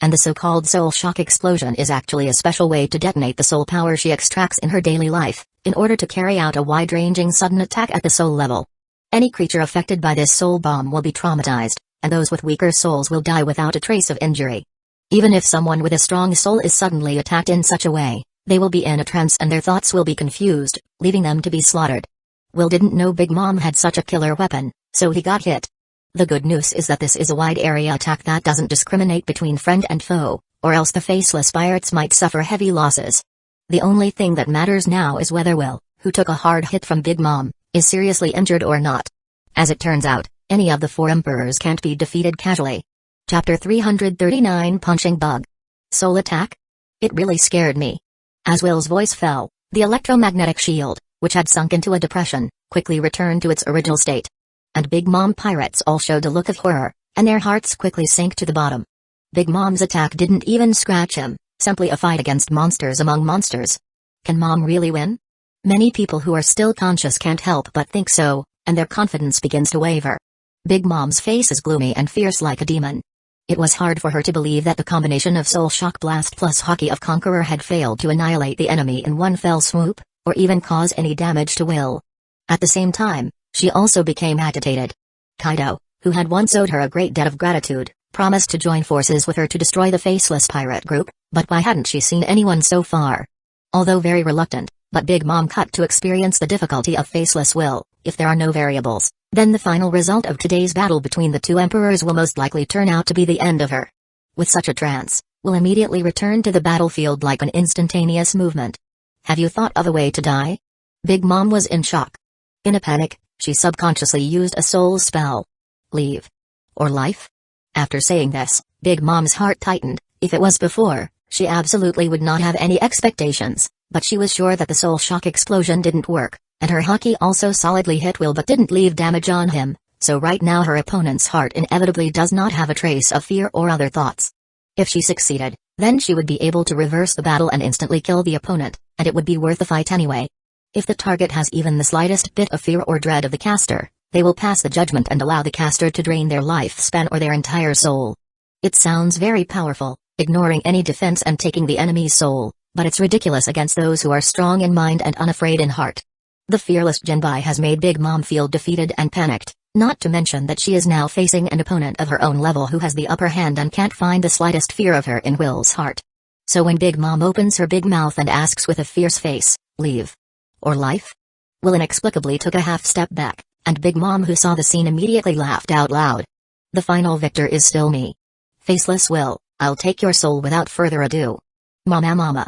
Speaker 1: And the so-called soul shock explosion is actually a special way to detonate the soul power she extracts in her daily life, in order to carry out a wide-ranging sudden attack at the soul level. Any creature affected by this soul bomb will be traumatized, and those with weaker souls will die without a trace of injury. Even if someone with a strong soul is suddenly attacked in such a way, they will be in a trance and their thoughts will be confused, leaving them to be slaughtered. Will didn't know Big Mom had such a killer weapon, so he got hit. The good news is that this is a wide-area attack that doesn't discriminate between friend and foe, or else the faceless pirates might suffer heavy losses. The only thing that matters now is whether Will, who took a hard hit from Big Mom, is seriously injured or not. As it turns out, any of the four emperors can't be defeated casually. Chapter 339 Punching Bug. Soul Attack? It really scared me. As Will's voice fell, the electromagnetic shield, which had sunk into a depression, quickly returned to its original state. And Big Mom pirates all showed a look of horror, and their hearts quickly sank to the bottom. Big Mom's attack didn't even scratch him, simply a fight against monsters among monsters. Can Mom really win? Many people who are still conscious can't help but think so, and their confidence begins to waver. Big Mom's face is gloomy and fierce like a demon. It was hard for her to believe that the combination of Soul Shock Blast plus Haki of Conqueror had failed to annihilate the enemy in one fell swoop, or even cause any damage to Will. At the same time, she also became agitated. Kaido, who had once owed her a great debt of gratitude, promised to join forces with her to destroy the Faceless Pirate group, but why hadn't she seen anyone so far? Although very reluctant, but Big Mom cut to experience the difficulty of Faceless Will. If there are no variables, then the final result of today's battle between the two emperors will most likely turn out to be the end of her. With such a trance, Will immediately return to the battlefield like an instantaneous movement. Have you thought of a way to die? Big Mom was in shock. In a panic, she subconsciously used a soul spell. Leave. Or life? After saying this, Big Mom's heart tightened. If it was before, she absolutely would not have any expectations, but she was sure that the soul shock explosion didn't work, and her Haki also solidly hit Will but didn't leave damage on him, so right now her opponent's heart inevitably does not have a trace of fear or other thoughts. If she succeeded, then she would be able to reverse the battle and instantly kill the opponent, and it would be worth the fight anyway. If the target has even the slightest bit of fear or dread of the caster, they will pass the judgment and allow the caster to drain their lifespan or their entire soul. It sounds very powerful, ignoring any defense and taking the enemy's soul, but it's ridiculous against those who are strong in mind and unafraid in heart. The fearless Jinbai has made Big Mom feel defeated and panicked, not to mention that she is now facing an opponent of her own level who has the upper hand and can't find the slightest fear of her in Will's heart. So when Big Mom opens her big mouth and asks with a fierce face, leave. Or life? Will inexplicably took a half step back, and Big Mom, who saw the scene, immediately laughed out loud. The final victor is still me. Faceless Will, I'll take your soul without further ado. Mama.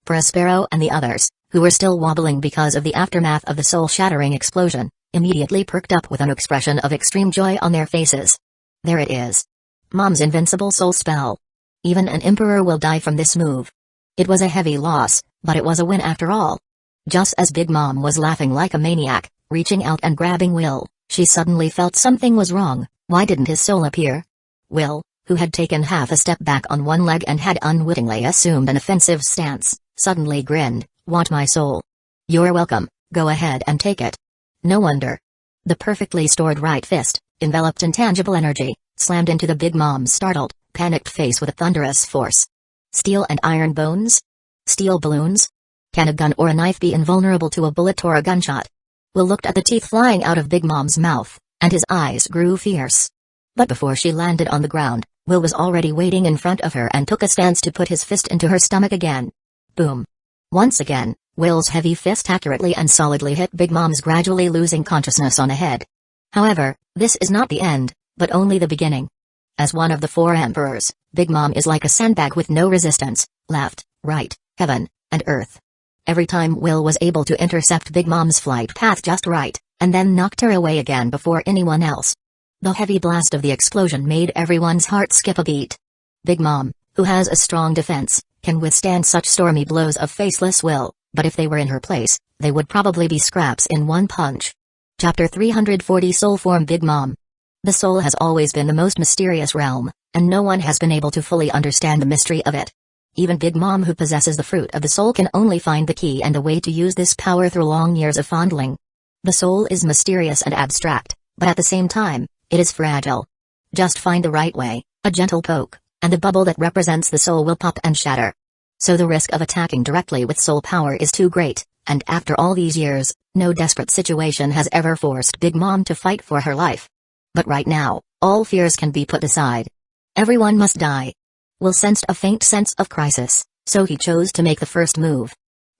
Speaker 1: Prospero and the others, who were still wobbling because of the aftermath of the soul-shattering explosion, immediately perked up with an expression of extreme joy on their faces. There it is. Mom's invincible soul spell. Even an emperor will die from this move. It was a heavy loss, but it was a win after all. Just as Big Mom was laughing like a maniac, reaching out and grabbing Will, she suddenly felt something was wrong. Why didn't his soul appear? Will, who had taken half a step back on one leg and had unwittingly assumed an offensive stance, suddenly grinned. Want my soul? You're welcome, go ahead and take it. No wonder. The perfectly stored right fist, enveloped in tangible energy, slammed into the Big Mom's startled, panicked face with a thunderous force. Steel and iron bones? Steel balloons? Can a gun or a knife be invulnerable to a bullet or a gunshot? Will looked at the teeth flying out of Big Mom's mouth, and his eyes grew fierce. But before she landed on the ground, Will was already waiting in front of her and took a stance to put his fist into her stomach again. Boom. Once again, Will's heavy fist accurately and solidly hit Big Mom's gradually losing consciousness on the head. However, this is not the end, but only the beginning. As one of the four emperors, Big Mom is like a sandbag with no resistance, left, right, heaven, and earth. Every time Will was able to intercept Big Mom's flight path just right, and then knocked her away again before anyone else. The heavy blast of the explosion made everyone's heart skip a beat. Big Mom, who has a strong defense, can withstand such stormy blows of Faceless Will, but if they were in her place, they would probably be scraps in one punch. Chapter 340 Soul Form Big Mom. The soul has always been the most mysterious realm, and no one has been able to fully understand the mystery of it. Even Big Mom, who possesses the fruit of the soul, can only find the key and the way to use this power through long years of fondling. The soul is mysterious and abstract, but at the same time, it is fragile. Just find the right way, a gentle poke, and the bubble that represents the soul will pop and shatter. So the risk of attacking directly with soul power is too great, and after all these years, no desperate situation has ever forced Big Mom to fight for her life. But right now, all fears can be put aside. Everyone must die. Will sensed a faint sense of crisis, so he chose to make the first move.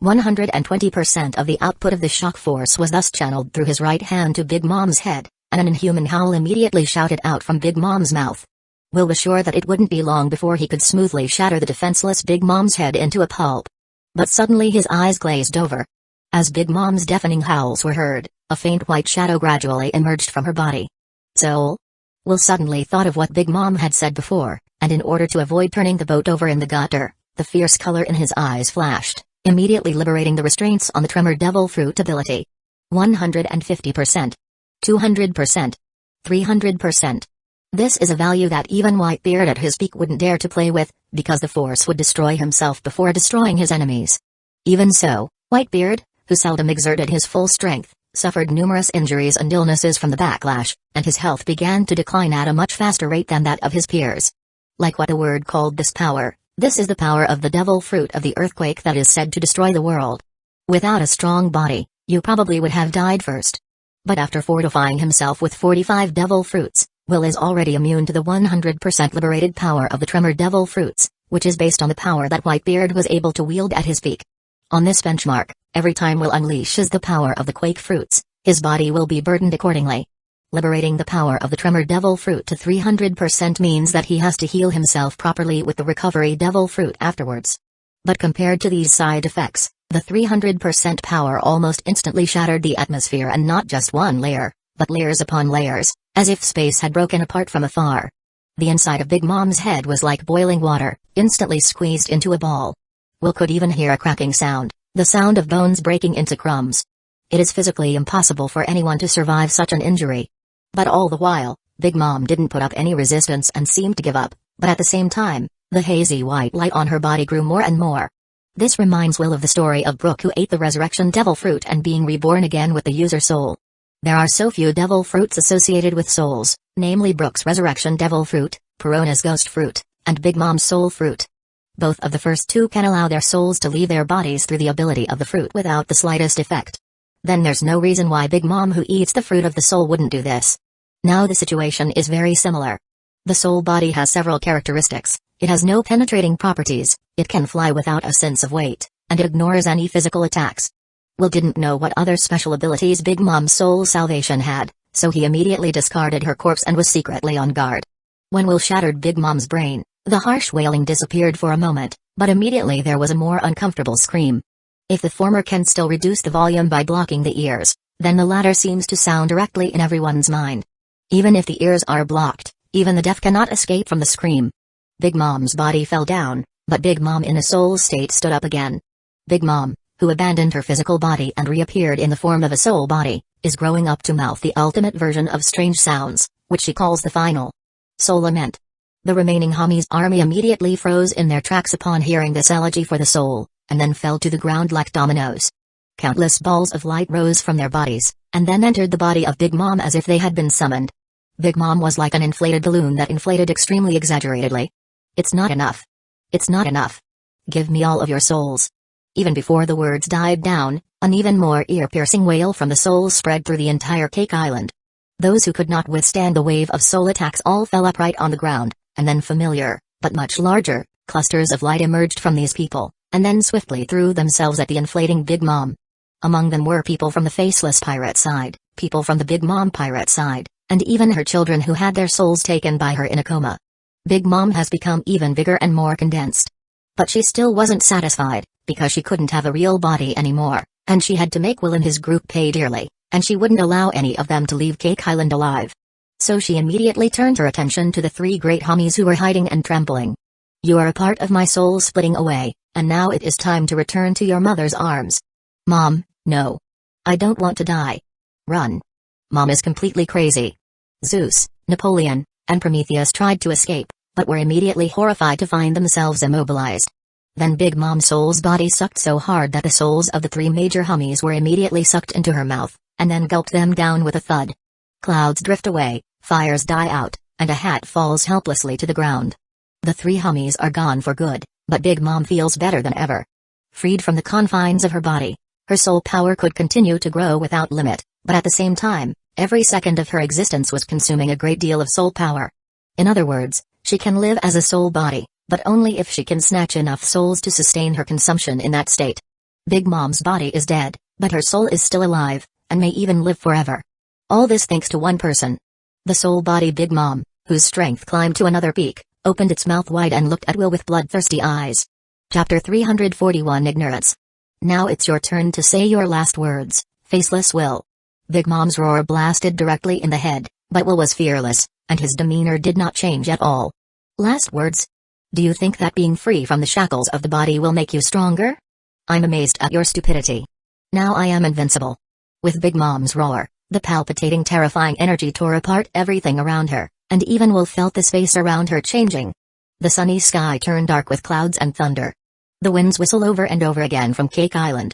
Speaker 1: 120% of the output of the shock force was thus channeled through his right hand to Big Mom's head, and an inhuman howl immediately shouted out from Big Mom's mouth. Will was sure that it wouldn't be long before he could smoothly shatter the defenseless Big Mom's head into a pulp. But suddenly his eyes glazed over. As Big Mom's deafening howls were heard, a faint white shadow gradually emerged from her body. Soul? Will suddenly thought of what Big Mom had said before, and in order to avoid turning the boat over in the gutter, The fierce color in his eyes flashed, immediately liberating the restraints on the Tremor Devil Fruit ability. 150%. 200%. 300%. This is a value that even Whitebeard at his peak wouldn't dare to play with, because the force would destroy himself before destroying his enemies. Even so, Whitebeard, who seldom exerted his full strength, suffered numerous injuries and illnesses from the backlash, and his health began to decline at a much faster rate than that of his peers. Like what the word called this power, this is the power of the devil fruit of the earthquake that is said to destroy the world. Without a strong body, you probably would have died first. But after fortifying himself with 45 devil fruits, Will is already immune to the 100% liberated power of the Tremor Devil Fruits, which is based on the power that Whitebeard was able to wield at his peak. On this benchmark, every time Will unleashes the power of the Quake Fruits, his body will be burdened accordingly. Liberating the power of the Tremor Devil Fruit to 300% means that he has to heal himself properly with the Recovery Devil Fruit afterwards. But compared to these side effects, the 300% power almost instantly shattered the atmosphere, and not just one layer, but layers upon layers, as if space had broken apart from afar. The inside of Big Mom's head was like boiling water, instantly squeezed into a ball. Will could even hear a cracking sound, the sound of bones breaking into crumbs. It is physically impossible for anyone to survive such an injury. But all the while, Big Mom didn't put up any resistance and seemed to give up, but at the same time, the hazy white light on her body grew more and more. This reminds Will of the story of Brook, who ate the Resurrection Devil Fruit and being reborn again with the user soul. There are so few devil fruits associated with souls, namely Brook's Resurrection Devil Fruit, Perona's Ghost Fruit, and Big Mom's Soul Fruit. Both of the first two can allow their souls to leave their bodies through the ability of the fruit without the slightest effect. Then there's no reason why Big Mom, who eats the fruit of the soul, wouldn't do this. Now the situation is very similar. The soul body has several characteristics. It has no penetrating properties, it can fly without a sense of weight, and it ignores any physical attacks. Will didn't know what other special abilities Big Mom's soul salvation had, so he immediately discarded her corpse and was secretly on guard. When Will shattered Big Mom's brain, the harsh wailing disappeared for a moment, but immediately there was a more uncomfortable scream. If the former can still reduce the volume by blocking the ears, then the latter seems to sound directly in everyone's mind. Even if the ears are blocked, even the deaf cannot escape from the scream. Big Mom's body fell down, but Big Mom in a soul state stood up again. Big Mom, who abandoned her physical body and reappeared in the form of a soul body, is growing up to mouth the ultimate version of strange sounds, which she calls the final soul lament. The remaining Hami's army immediately froze in their tracks upon hearing this elegy for the soul, and then fell to the ground like dominoes. Countless balls of light rose from their bodies, and then entered the body of Big Mom as if they had been summoned. Big Mom was like an inflated balloon that inflated extremely exaggeratedly. It's not enough. It's not enough. Give me all of your souls. Even before the words died down, an even more ear-piercing wail from the souls spread through the entire Cake Island. Those who could not withstand the wave of soul attacks all fell upright on the ground, and then familiar, but much larger, clusters of light emerged from these people, and then swiftly threw themselves at the inflating Big Mom. Among them were people from the Faceless Pirate side, people from the Big Mom Pirate side, and even her children who had their souls taken by her in a coma. Big Mom has become even bigger and more condensed. But she still wasn't satisfied, because she couldn't have a real body anymore, and she had to make Will and his group pay dearly, and she wouldn't allow any of them to leave Cake Island alive. So she immediately turned her attention to the three great Hamis who were hiding and trembling. You are a part of my soul splitting away, and now it is time to return to your mother's arms. Mom, no. I don't want to die. Run. Mom is completely crazy. Zeus, Napoleon, and Prometheus tried to escape, but were immediately horrified to find themselves immobilized. Then Big Mom's soul's body sucked so hard that the souls of the three major Hamis were immediately sucked into her mouth, and then gulped them down with a thud. Clouds drift away, fires die out, and a hat falls helplessly to the ground. The three Hamis are gone for good, but Big Mom feels better than ever. Freed from the confines of her body, her soul power could continue to grow without limit, but at the same time, every second of her existence was consuming a great deal of soul power. In other words, she can live as a soul body, but only if she can snatch enough souls to sustain her consumption in that state. Big Mom's body is dead, but her soul is still alive, and may even live forever. All this thanks to one person. The soul body Big Mom, whose strength climbed to another peak, opened its mouth wide and looked at Will with bloodthirsty eyes. Chapter 341 Ignorance. Now it's your turn to say your last words, Faceless Will. Big Mom's roar blasted directly in the head, but Will was fearless, and his demeanor did not change at all. Last words? Do you think that being free from the shackles of the body will make you stronger? I'm amazed at your stupidity. Now I am invincible. With Big Mom's roar, the palpitating terrifying energy tore apart everything around her, and even Will felt the space around her changing. The sunny sky turned dark with clouds and thunder. The winds whistle over and over again from Cake Island.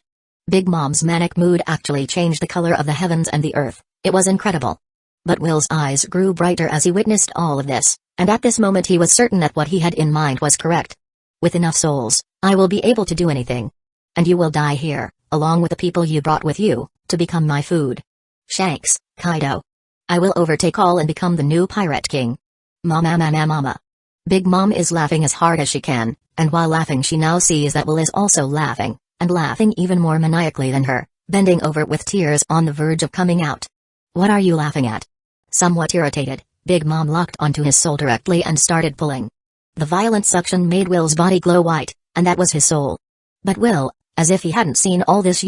Speaker 1: Big Mom's manic mood actually changed the color of the heavens and the earth. It was incredible. But Will's eyes grew brighter as he witnessed all of this, and at this moment he was certain that what he had in mind was correct. With enough souls, I will be able to do anything. And you will die here, along with the people you brought with you, to become my food. Shanks, Kaido. I will overtake all and become the new pirate king. Mama. Big Mom is laughing as hard as she can, and while laughing she now sees that Will is also laughing, and laughing even more maniacally than her, bending over with tears on the verge of coming out. What are you laughing at? Somewhat irritated, Big Mom locked onto his soul directly and started pulling. The violent suction made Will's body glow white, and that was his soul. But Will, as if he hadn't seen all this,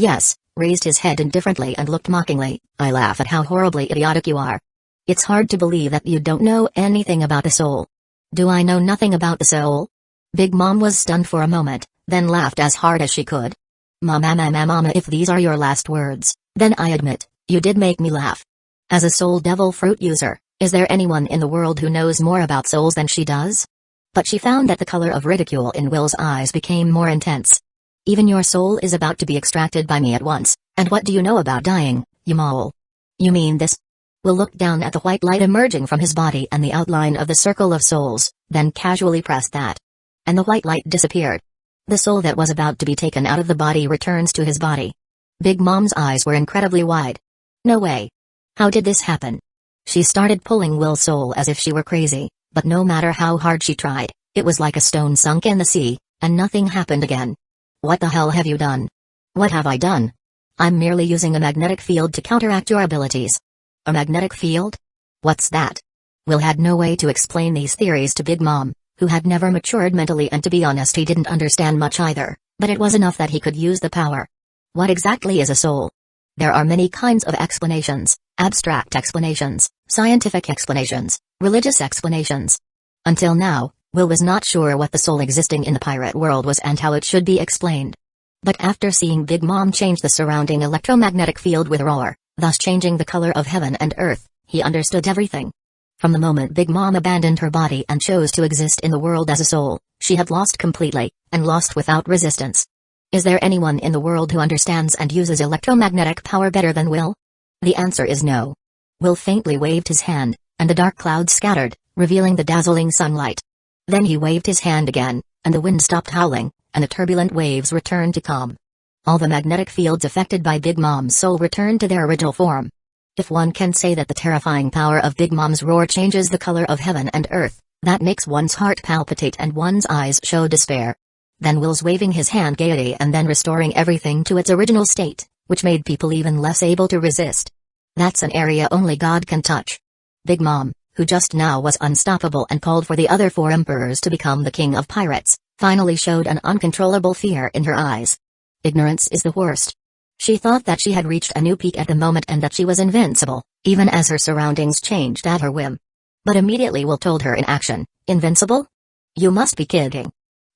Speaker 1: raised his head indifferently and looked mockingly. I laugh at how horribly idiotic you are. It's hard to believe that you don't know anything about the soul. Do I know nothing about the soul? Big Mom was stunned for a moment, then laughed as hard as she could. Mama, if these are your last words, then I admit, you did make me laugh. As a soul devil fruit user, is there anyone in the world who knows more about souls than she does? But she found that the color of ridicule in Will's eyes became more intense. Even your soul is about to be extracted by me at once, and what do you know about dying, you mole? You mean this? Will looked down at the white light emerging from his body and the outline of the circle of souls, then casually pressed that. And the white light disappeared. The soul that was about to be taken out of the body returns to his body. Big Mom's eyes were incredibly wide. No way. How did this happen? She started pulling Will's soul as if she were crazy, but no matter how hard she tried, it was like a stone sunk in the sea, and nothing happened again. What the hell have you done? What have I done? I'm merely using a magnetic field to counteract your abilities. A magnetic field? What's that? Will had no way to explain these theories to Big Mom, who had never matured mentally, and to be honest he didn't understand much either, but it was enough that he could use the power. What exactly is a soul? There are many kinds of explanations, abstract explanations, scientific explanations, religious explanations. Until now, Will was not sure what the soul existing in the pirate world was and how it should be explained. But after seeing Big Mom change the surrounding electromagnetic field with roar, thus changing the color of heaven and earth, he understood everything. From the moment Big Mom abandoned her body and chose to exist in the world as a soul, she had lost completely, and lost without resistance. Is there anyone in the world who understands and uses electromagnetic power better than Will? The answer is no. Will faintly waved his hand, and the dark clouds scattered, revealing the dazzling sunlight. Then he waved his hand again, and the wind stopped howling, and the turbulent waves returned to calm. All the magnetic fields affected by Big Mom's soul returned to their original form. If one can say that the terrifying power of Big Mom's roar changes the color of heaven and earth, that makes one's heart palpitate and one's eyes show despair. Then Will's waving his hand gaiety and then restoring everything to its original state, which made people even less able to resist. That's an area only God can touch. Big Mom, who just now was unstoppable and called for the other 4 emperors to become the king of pirates, finally showed an uncontrollable fear in her eyes. Ignorance is the worst. She thought that she had reached a new peak at the moment and that she was invincible, even as her surroundings changed at her whim. But immediately Will told her in action, invincible? You must be kidding.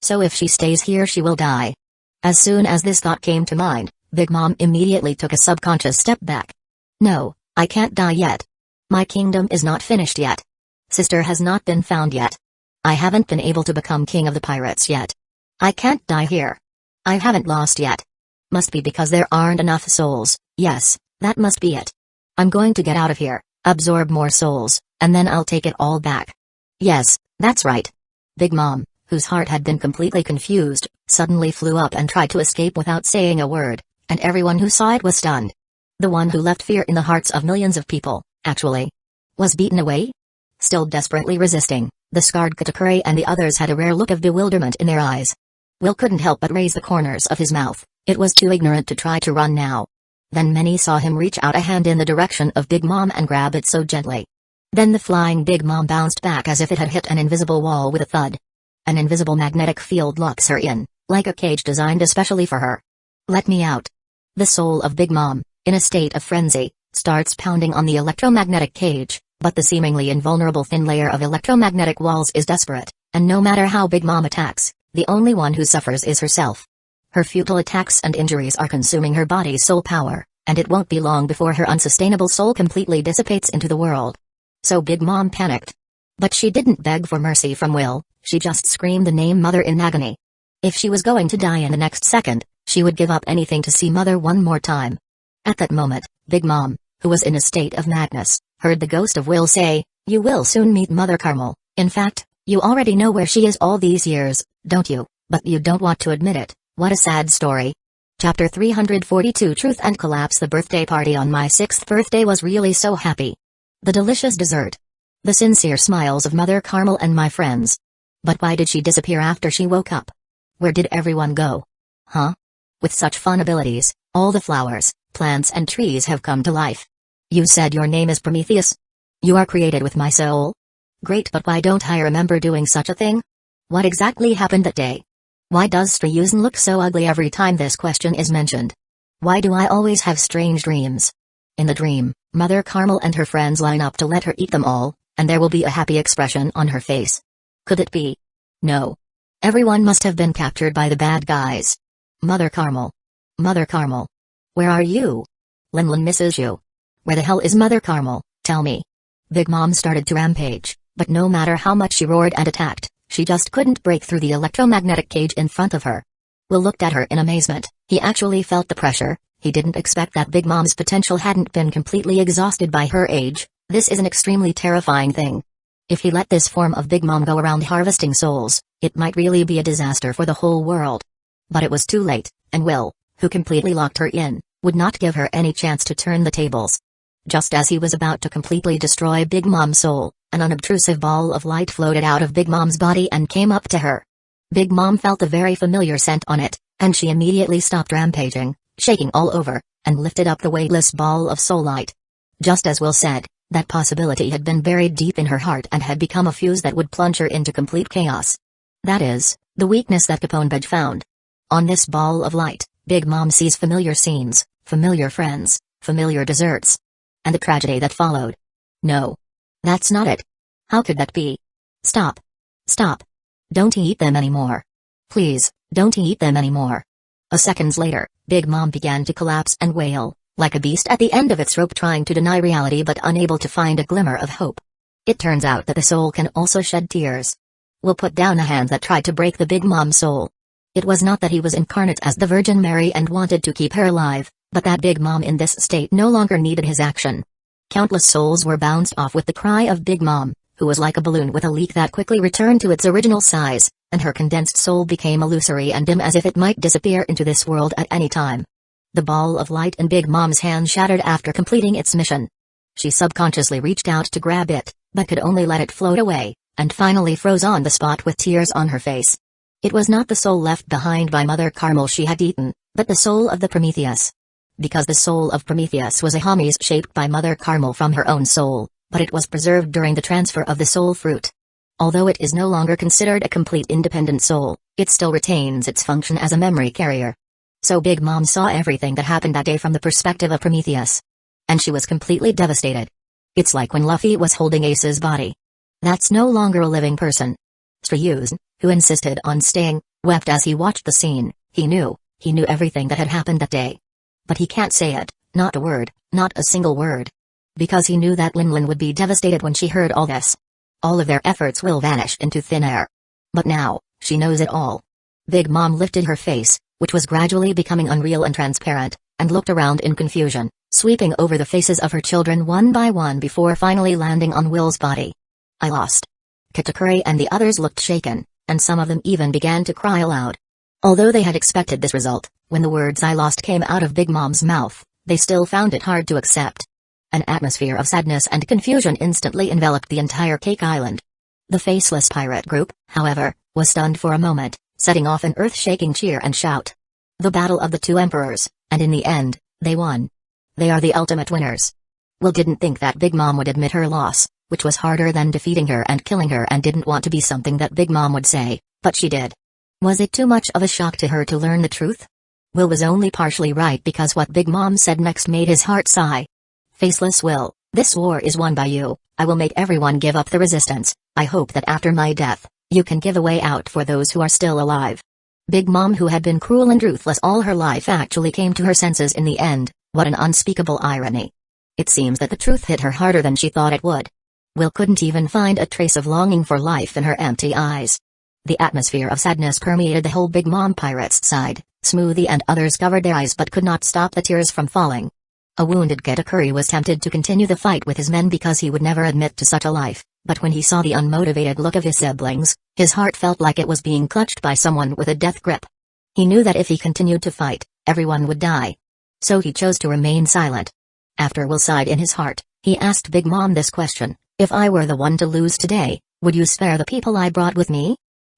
Speaker 1: So if she stays here she will die. As soon as this thought came to mind, Big Mom immediately took a subconscious step back. No, I can't die yet. My kingdom is not finished yet. Sister has not been found yet. I haven't been able to become king of the pirates yet. I can't die here. I haven't lost yet. Must be because there aren't enough souls. Yes, that must be it. I'm going to get out of here, absorb more souls, and then I'll take it all back. Yes, that's right. Big Mom, whose heart had been completely confused, suddenly flew up and tried to escape without saying a word, and everyone who saw it was stunned. The one who left fear in the hearts of millions of people, actually, was beaten away? Still desperately resisting, the scarred Kusagakure and the others had a rare look of bewilderment in their eyes. Will couldn't help but raise the corners of his mouth. It was too ignorant to try to run now. Then many saw him reach out a hand in the direction of Big Mom and grab it so gently. Then the flying Big Mom bounced back as if it had hit an invisible wall with a thud. An invisible magnetic field locks her in, like a cage designed especially for her. Let me out. The soul of Big Mom, in a state of frenzy, starts pounding on the electromagnetic cage, but the seemingly invulnerable thin layer of electromagnetic walls is desperate, And no matter how Big Mom attacks, the only one who suffers is herself. Her futile attacks and injuries are consuming her body's soul power, and it won't be long before her unsustainable soul completely dissipates into the world. So Big Mom panicked. But she didn't beg for mercy from Will, she just screamed the name Mother in agony. If she was going to die in the next second, she would give up anything to see Mother one more time. At that moment, Big Mom, who was in a state of madness, heard the ghost of Will say, "You will soon meet Mother Carmel. In fact, you already know where she is all these years, don't you? But you don't want to admit it. What a sad story." Chapter 342 Truth and Collapse. The birthday party on my 6th birthday was really so happy. The delicious dessert. The sincere smiles of Mother Carmel and my friends. But why did she disappear after she woke up? Where did everyone go? Huh? With such fun abilities, all the flowers, plants and trees have come to life. You said your name is Prometheus? You are created with my soul? Great, but why don't I remember doing such a thing? What exactly happened that day? Why does Starsea look so ugly every time this question is mentioned? Why do I always have strange dreams? In the dream, Mother Carmel and her friends line up to let her eat them all, and there will be a happy expression on her face. Could it be? No. Everyone must have been captured by the bad guys. Mother Carmel. Mother Carmel. Where are you? Linlin misses you. Where the hell is Mother Carmel, tell me. Big Mom started to rampage, but no matter how much she roared and attacked, she just couldn't break through the electromagnetic cage in front of her. Will looked at her in amazement. He actually felt the pressure. He didn't expect that Big Mom's potential hadn't been completely exhausted by her age. This is an extremely terrifying thing. If he let this form of Big Mom go around harvesting souls, it might really be a disaster for the whole world. But it was too late, and Will, who completely locked her in, would not give her any chance to turn the tables. Just as he was about to completely destroy Big Mom's soul, an unobtrusive ball of light floated out of Big Mom's body and came up to her. Big Mom felt a very familiar scent on it, and she immediately stopped rampaging, shaking all over, and lifted up the weightless ball of soul light. Just as Will said, that possibility had been buried deep in her heart and had become a fuse that would plunge her into complete chaos. That is, the weakness that Caponbej found. On this ball of light, Big Mom sees familiar scenes, familiar friends, familiar desserts. And the tragedy that followed. No. That's not it. How could that be? Stop. Stop. Don't eat them anymore. Please, don't eat them anymore. A seconds later, Big Mom began to collapse and wail, like a beast at the end of its rope trying to deny reality but unable to find a glimmer of hope. It turns out that the soul can also shed tears. Will put down a hand that tried to break the Big Mom soul. It was not that he was incarnate as the Virgin Mary and wanted to keep her alive, but that Big Mom in this state no longer needed his action. Countless souls were bounced off with the cry of Big Mom, who was like a balloon with a leak that quickly returned to its original size, and her condensed soul became illusory and dim as if it might disappear into this world at any time. The ball of light in Big Mom's hand shattered after completing its mission. She subconsciously reached out to grab it, but could only let it float away, and finally froze on the spot with tears on her face. It was not the soul left behind by Mother Carmel she had eaten, but the soul of the Prometheus. Because the soul of Prometheus was a Hermes shaped by Mother Carmel from her own soul, but it was preserved during the transfer of the soul fruit. Although it is no longer considered a complete independent soul, it still retains its function as a memory carrier. So Big Mom saw everything that happened that day from the perspective of Prometheus. And she was completely devastated. It's like when Luffy was holding Ace's body. That's no longer a living person. Starsea, who insisted on staying, wept as he watched the scene. He knew everything that had happened that day. But he can't say it, not a word, not a single word. Because he knew that Linlin would be devastated when she heard all this. All of their efforts will vanish into thin air. But now, she knows it all. Big Mom lifted her face, which was gradually becoming unreal and transparent, and looked around in confusion, sweeping over the faces of her children one by one before finally landing on Will's body. I lost. Kusagakure and the others looked shaken, and some of them even began to cry aloud. Although they had expected this result, when the words "I lost" came out of Big Mom's mouth, they still found it hard to accept. An atmosphere of sadness and confusion instantly enveloped the entire Cake Island. The faceless pirate group, however, was stunned for a moment, setting off an earth-shaking cheer and shout. The battle of the two emperors, and in the end, they won. They are the ultimate winners. Will didn't think that Big Mom would admit her loss, which was harder than defeating her and killing her, and didn't want to be something that Big Mom would say, but she did. Was it too much of a shock to her to learn the truth? Will was only partially right because what Big Mom said next made his heart sigh. Faceless Will, this war is won by you. I will make everyone give up the resistance. I hope that after my death, You can give a way out for those who are still alive. Big Mom, who had been cruel and ruthless all her life, actually came to her senses in the end. What an unspeakable irony. It seems that the truth hit her harder than she thought it would. Will couldn't even find a trace of longing for life in her empty eyes. The atmosphere of sadness permeated the whole Big Mom pirate's side. Smoothie and others covered their eyes but could not stop the tears from falling. A wounded Gauntlet was tempted to continue the fight with his men because he would never admit to such a life, but when he saw the unmotivated look of his siblings, his heart felt like it was being clutched by someone with a death grip. He knew that if he continued to fight, everyone would die. So he chose to remain silent. After Will sighed in his heart, he asked Big Mom this question: "If I were the one to lose today, would you spare the people I brought with me?"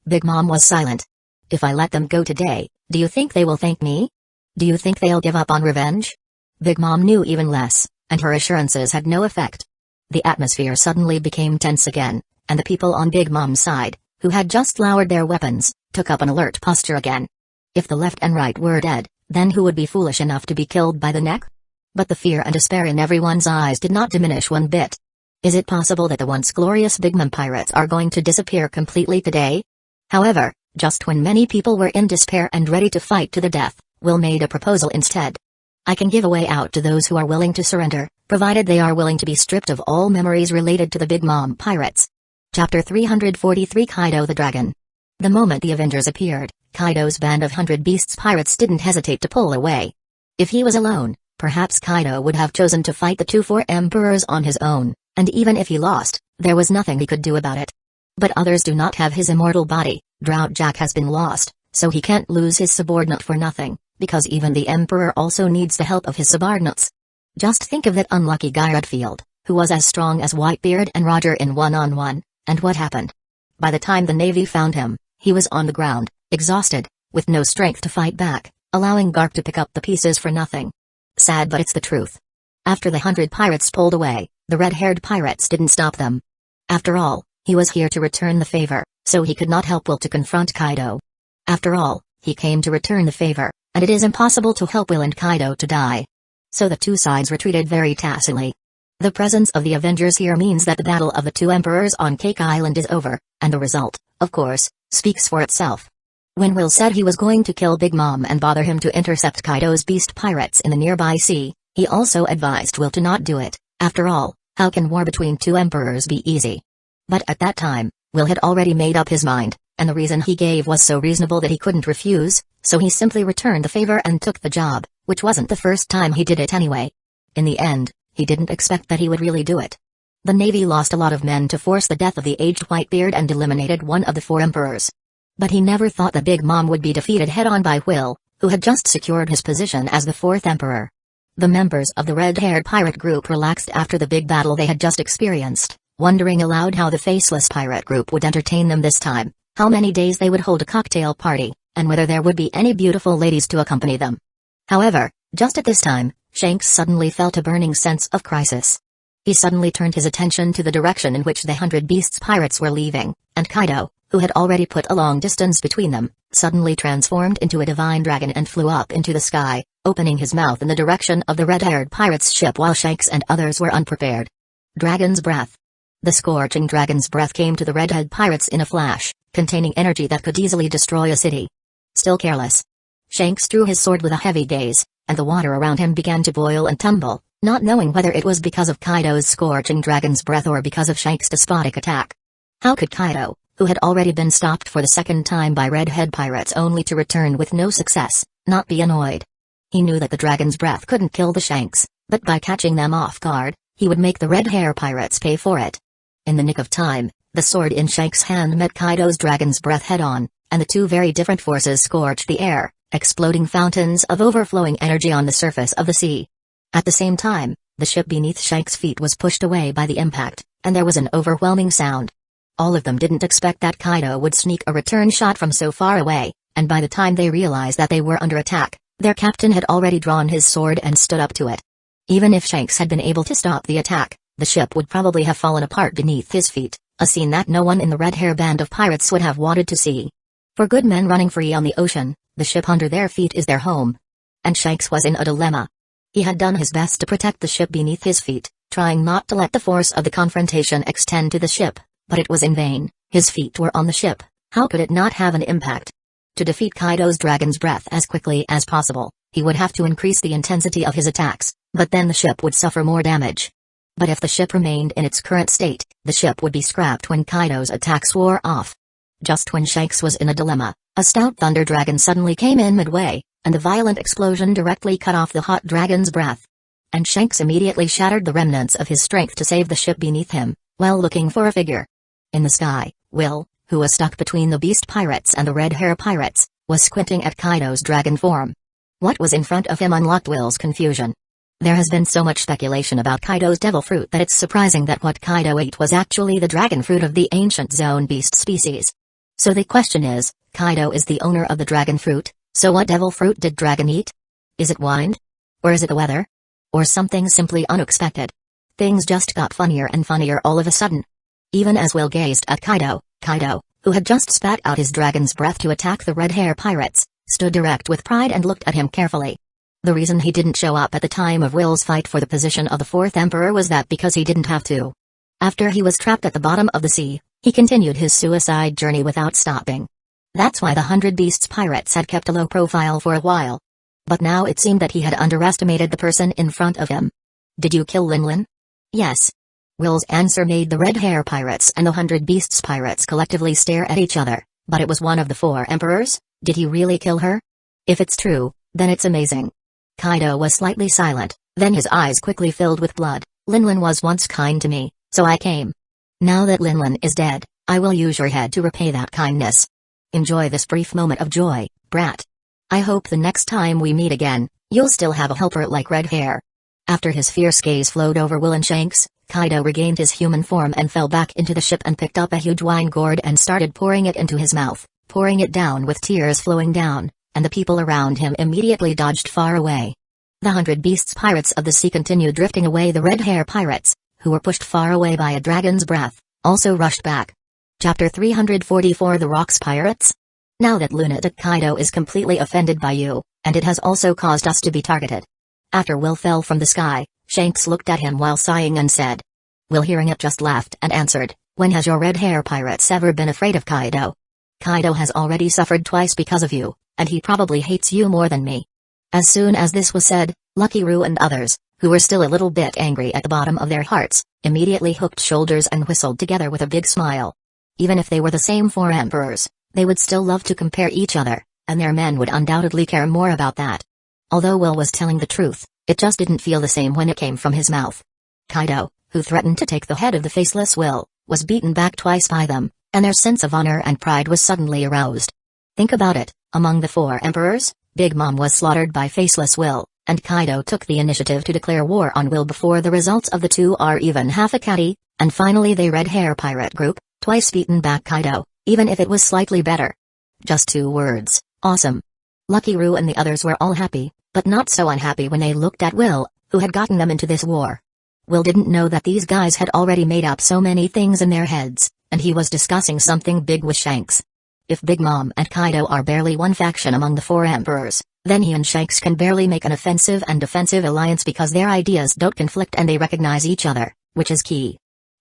Speaker 1: Big Mom was silent. "If I let them go today, do you think they will thank me? Do you think they'll give up on revenge?" Big Mom knew even less, and her assurances had no effect. The atmosphere suddenly became tense again, and the people on Big Mom's side, who had just lowered their weapons, took up an alert posture again. If the left and right were dead, then who would be foolish enough to be killed by the neck? But the fear and despair in everyone's eyes did not diminish one bit. Is it possible that the once glorious Big Mom pirates are going to disappear completely today? However, just when many people were in despair and ready to fight to the death, Will made a proposal instead. "I can give a way out to those who are willing to surrender, provided they are willing to be stripped of all memories related to the Big Mom pirates." Chapter 343, Kaido the Dragon. The moment the Avengers appeared, Kaido's band of 100 Beasts pirates didn't hesitate to pull away. If he was alone, perhaps Kaido would have chosen to fight the 4 emperors on his own, and even if he lost, there was nothing he could do about it. But others do not have his immortal body. Drought Jack has been lost, so he can't lose his subordinate for nothing, because even the Emperor also needs the help of his subordinates. Just think of that unlucky guy Redfield, who was as strong as Whitebeard and Roger in one-on-one, and what happened? By the time the Navy found him, he was on the ground, exhausted, with no strength to fight back, allowing Garp to pick up the pieces for nothing. Sad, but it's the truth. After the 100 pirates pulled away, the red-haired pirates didn't stop them. After all, he was here to return the favor, so he could not help Will to confront Kaido. After all, he came to return the favor, and it is impossible to help Will and Kaido to die. So the two sides retreated very tacitly. The presence of the Avengers here means that the battle of the 2 emperors on Cake Island is over, and the result, of course, speaks for itself. When Will said he was going to kill Big Mom and bother him to intercept Kaido's beast pirates in the nearby sea, he also advised Will to not do it. After all, how can war between 2 emperors be easy? But at that time, Will had already made up his mind, and the reason he gave was so reasonable that he couldn't refuse, so he simply returned the favor and took the job, which wasn't the first time he did it anyway. In the end, he didn't expect that he would really do it. The Navy lost a lot of men to force the death of the aged Whitebeard and eliminated one of the 4 emperors. But he never thought that Big Mom would be defeated head-on by Will, who had just secured his position as the 4th emperor. The members of the red-haired pirate group relaxed after the big battle they had just experienced, wondering aloud how the faceless pirate group would entertain them this time, how many days they would hold a cocktail party, and whether there would be any beautiful ladies to accompany them. However, just at this time, Shanks suddenly felt a burning sense of crisis. He suddenly turned his attention to the direction in which the 100 Beasts pirates were leaving, and Kaido, who had already put a long distance between them, suddenly transformed into a divine dragon and flew up into the sky, opening his mouth in the direction of the red-haired pirate's ship while Shanks and others were unprepared. Dragon's breath. The scorching dragon's breath came to the red-haired pirates in a flash, containing energy that could easily destroy a city. Still careless, Shanks drew his sword with a heavy gaze, and the water around him began to boil and tumble, not knowing whether it was because of Kaido's scorching dragon's breath or because of Shanks' despotic attack. How could Kaido, who had already been stopped for the 2nd time by red-head pirates only to return with no success, not be annoyed? He knew that the dragon's breath couldn't kill the Shanks, but by catching them off guard, he would make the red-hair pirates pay for it. In the nick of time, the sword in Shanks' hand met Kaido's dragon's breath head-on, and the two very different forces scorched the air, exploding fountains of overflowing energy on the surface of the sea. At the same time, the ship beneath Shanks' feet was pushed away by the impact, and there was an overwhelming sound. All of them didn't expect that Kaido would sneak a return shot from so far away, and by the time they realized that they were under attack, their captain had already drawn his sword and stood up to it. Even if Shanks had been able to stop the attack, the ship would probably have fallen apart beneath his feet, a scene that no one in the Red Hair band of pirates would have wanted to see. For good men running free on the ocean, the ship under their feet is their home. And Shanks was in a dilemma. He had done his best to protect the ship beneath his feet, trying not to let the force of the confrontation extend to the ship, but it was in vain, His feet were on the ship, how could it not have an impact? To defeat Kaido's dragon's breath as quickly as possible, he would have to increase the intensity of his attacks, but then the ship would suffer more damage. But if the ship remained in its current state, the ship would be scrapped when Kaido's attacks wore off. Just when Shanks was in a dilemma, a stout thunder dragon suddenly came in midway, and a violent explosion directly cut off the hot dragon's breath. And Shanks immediately shattered the remnants of his strength to save the ship beneath him, while looking for a figure. In the sky, Will, who was stuck between the beast pirates and the red hair pirates, was squinting at Kaido's dragon form. What was in front of him unlocked Will's confusion. There has been so much speculation about Kaido's devil fruit that it's surprising that what Kaido ate was actually the dragon fruit of the ancient zone beast species. So the question is, Kaido is the owner of the dragon fruit, so what devil fruit did dragon eat? Is it wind? Or is it the weather? Or something simply unexpected? Things just got funnier and funnier all of a sudden. Even as Will gazed at Kaido, who had just spat out his dragon's breath to attack the red hair pirates, stood erect with pride and looked at him carefully. The reason he didn't show up at the time of Will's fight for the position of the fourth emperor was that because he didn't have to. After he was trapped at the bottom of the sea, he continued his suicide journey without stopping. That's why the 100 Beasts pirates had kept a low profile for a while. But now it seemed that he had underestimated the person in front of him. Did you kill Linlin? Yes. Will's answer made the red hair pirates and the 100 Beasts pirates collectively stare at each other, but it was one of the 4 emperors? Did he really kill her? If it's true, then it's amazing. Kaido was slightly silent, then his eyes quickly filled with blood. Linlin was once kind to me, so I came. Now that Linlin is dead, I will use your head to repay that kindness. Enjoy this brief moment of joy, brat. I hope the next time we meet again, you'll still have a helper like red hair. After his fierce gaze flowed over Will and Shanks, Kaido regained his human form and fell back into the ship and picked up a huge wine gourd and started pouring it into his mouth, pouring it down with tears flowing down, and the people around him immediately dodged far away. The 100 Beasts pirates of the sea continued drifting away. The red hair pirates, who were pushed far away by a dragon's breath, also rushed back. Chapter 344 The Rocks Pirates? Now that lunatic Kaido is completely offended by you, and it has also caused us to be targeted. After Will fell from the sky, Shanks looked at him while sighing and said. Will, hearing it, just laughed and answered, when has your red hair pirates ever been afraid of Kaido? Kaido has already suffered twice because of you, and he probably hates you more than me. As soon as this was said, Lucky Roo and others, who were still a little bit angry at the bottom of their hearts, immediately hooked shoulders and whistled together with a big smile. Even if they were the same 4 emperors, they would still love to compare each other, and their men would undoubtedly care more about that. Although Will was telling the truth, it just didn't feel the same when it came from his mouth. Kaido, who threatened to take the head of the faceless Will, was beaten back twice by them, and their sense of honor and pride was suddenly aroused. Think about it, among the 4 emperors, Big Mom was slaughtered by faceless Will, and Kaido took the initiative to declare war on Will before the results of the 2 are even half a catty, and finally the red hair pirate group, twice beaten back Kaido, even if it was slightly better. Just 2 words, awesome. Lucky Roo and the others were all happy, but not so unhappy when they looked at Will, who had gotten them into this war. Will didn't know that these guys had already made up so many things in their heads, and he was discussing something big with Shanks. If Big Mom and Kaido are barely one faction among the 4 emperors, then he and Shanks can barely make an offensive and defensive alliance because their ideas don't conflict and they recognize each other, which is key.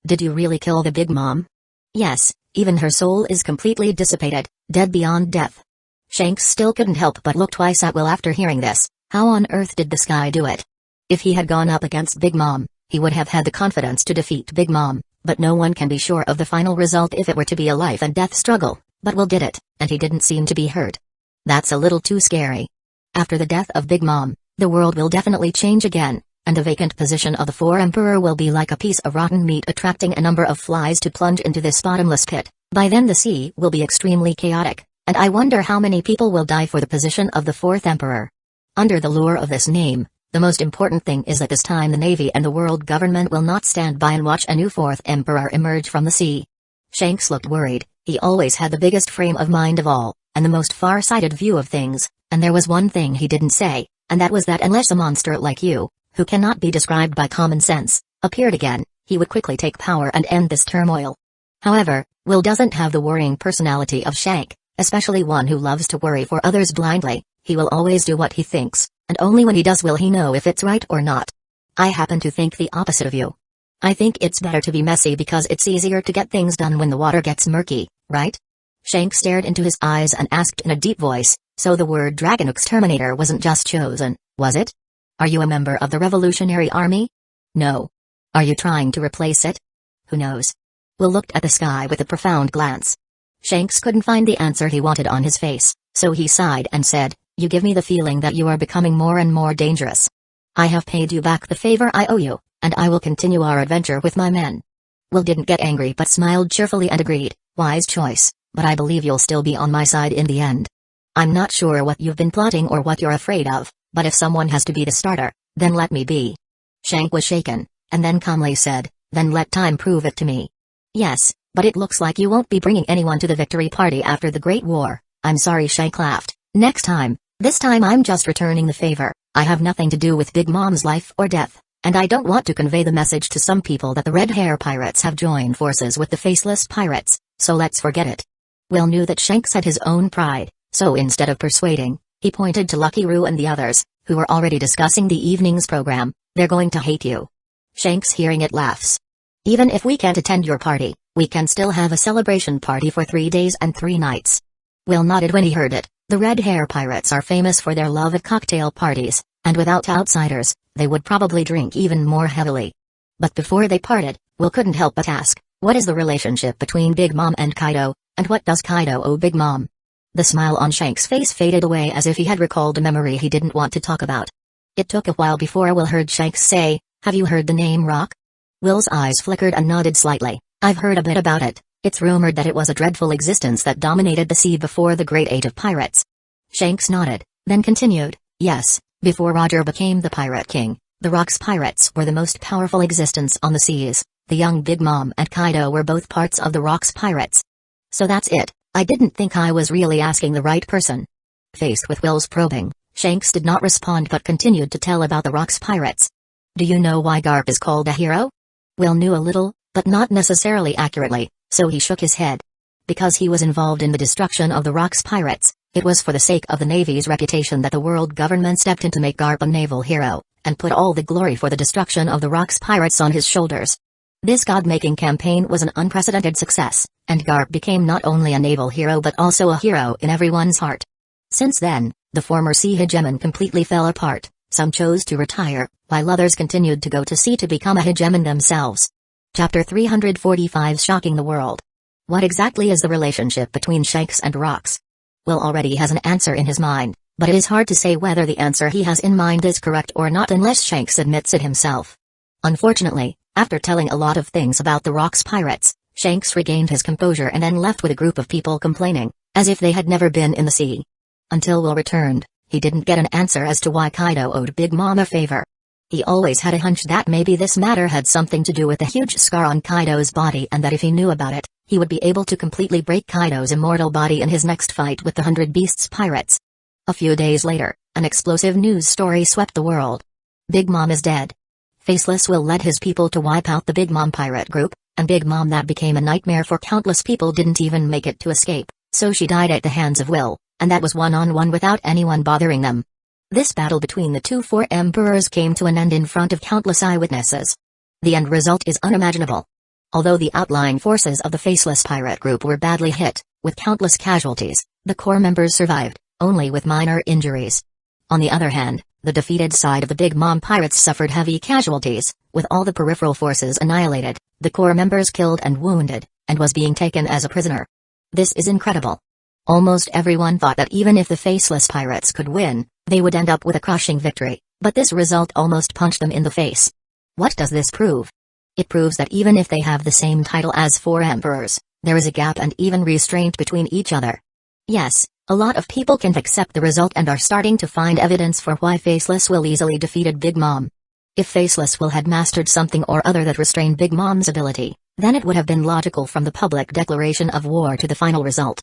Speaker 1: Did you really kill the Big Mom? Yes, even her soul is completely dissipated, dead beyond death. Shanks still couldn't help but look twice at Will after hearing this. How on earth did this guy do it? If he had gone up against Big Mom, he would have had the confidence to defeat Big Mom, but no one can be sure of the final result if it were to be a life and death struggle. But Will did it, and he didn't seem to be hurt. That's a little too scary. After the death of Big Mom, the world will definitely change again, and the vacant position of the 4 emperor will be like a piece of rotten meat attracting a number of flies to plunge into this bottomless pit. By then the sea will be extremely chaotic, and I wonder how many people will die for the position of the 4th emperor. Under the lure of this name, the most important thing is that this time the Navy and the world government will not stand by and watch a new 4th emperor emerge from the sea. Shanks looked worried. He always had the biggest frame of mind of all, and the most far-sighted view of things, and there was one thing he didn't say, and that was that unless a monster like you, who cannot be described by common sense, appeared again, he would quickly take power and end this turmoil. However, Will doesn't have the worrying personality of Shank, especially one who loves to worry for others blindly. He will always do what he thinks, and only when he does will he know if it's right or not. I happen to think the opposite of you. I think it's better to be messy because it's easier to get things done when the water gets murky, right? Shanks stared into his eyes and asked in a deep voice, so the word Dragon Exterminator wasn't just chosen, was it? Are you a member of the Revolutionary Army? No. Are you trying to replace it? Who knows? Will looked at the sky with a profound glance. Shanks couldn't find the answer he wanted on his face, so he sighed and said, "You give me the feeling that you are becoming more and more dangerous. I have paid you back the favor I owe you, and I will continue our adventure with my men." Will didn't get angry but smiled cheerfully and agreed, "Wise choice, but I believe you'll still be on my side in the end. I'm not sure what you've been plotting or what you're afraid of, but if someone has to be the starter, then let me be." Shank was shaken, and then calmly said, "Then let time prove it to me." "Yes, but it looks like you won't be bringing anyone to the victory party after the Great War." "I'm sorry," Shank laughed. "Next time. This time I'm just returning the favor. I have nothing to do with Big Mom's life or death, and I don't want to convey the message to some people that the Red Hair Pirates have joined forces with the Faceless Pirates, so let's forget it." Will knew that Shanks had his own pride, so instead of persuading, he pointed to Lucky Roo and the others, who were already discussing the evening's program. "They're going to hate you." Shanks hearing it laughs. "Even if we can't attend your party, we can still have a celebration party for 3 days and 3 nights. Will nodded when he heard it. The Red Hair Pirates are famous for their love of cocktail parties, and without outsiders, they would probably drink even more heavily. But before they parted, Will couldn't help but ask, what is the relationship between Big Mom and Kaido, and what does Kaido owe Big Mom? The smile on Shanks' face faded away as if he had recalled a memory he didn't want to talk about. It took a while before Will heard Shanks say, "Have you heard the name Rock?" Will's eyes flickered and nodded slightly. "I've heard a bit about it. It's rumored that it was a dreadful existence that dominated the sea before the Great Age of Pirates." Shanks nodded, then continued, "Yes, before Roger became the Pirate King, the Rock's pirates were the most powerful existence on the seas. The young Big Mom and Kaido were both parts of the Rock's pirates." "So that's it. I didn't think I was really asking the right person." Faced with Will's probing, Shanks did not respond but continued to tell about the Rock's pirates. "Do you know why Garp is called a hero?" Will knew a little, but not necessarily accurately, so he shook his head. Because he was involved in the destruction of the Rock's pirates, it was for the sake of the Navy's reputation that the world government stepped in to make Garp a naval hero, and put all the glory for the destruction of the Rock's pirates on his shoulders. This god-making campaign was an unprecedented success, and Garp became not only a naval hero but also a hero in everyone's heart. Since then, the former sea hegemon completely fell apart. Some chose to retire, while others continued to go to sea to become a hegemon themselves. Chapter 345 Shocking the World. What exactly is the relationship between Shanks and Rocks? Will already has an answer in his mind, but it is hard to say whether the answer he has in mind is correct or not unless Shanks admits it himself. Unfortunately, after telling a lot of things about the Rock's pirates, Shanks regained his composure and then left with a group of people complaining, as if they had never been in the sea. Until Will returned, he didn't get an answer as to why Kaido owed Big Mom a favor. He always had a hunch that maybe this matter had something to do with the huge scar on Kaido's body and that if he knew about it, he would be able to completely break Kaido's immortal body in his next fight with the 100 Beasts pirates. A few days later, an explosive news story swept the world. Big Mom is dead. Faceless Will led his people to wipe out the Big Mom pirate group, and Big Mom that became a nightmare for countless people didn't even make it to escape, so she died at the hands of Will, and that was one-on-one without anyone bothering them. This battle between the two four emperors came to an end in front of countless eyewitnesses. The end result is unimaginable. Although the outlying forces of the Faceless pirate group were badly hit, with countless casualties, the core members survived, only with minor injuries. On the other hand, the defeated side of the Big Mom pirates suffered heavy casualties, with all the peripheral forces annihilated, the core members killed and wounded, and was being taken as a prisoner. This is incredible. Almost everyone thought that even if the Faceless pirates could win, they would end up with a crushing victory, but this result almost punched them in the face. What does this prove? It proves that even if they have the same title as four emperors, there is a gap and even restraint between each other. Yes, a lot of people can't accept the result and are starting to find evidence for why Faceless Will easily defeated Big Mom. If Faceless Will had mastered something or other that restrained Big Mom's ability, then it would have been logical from the public declaration of war to the final result.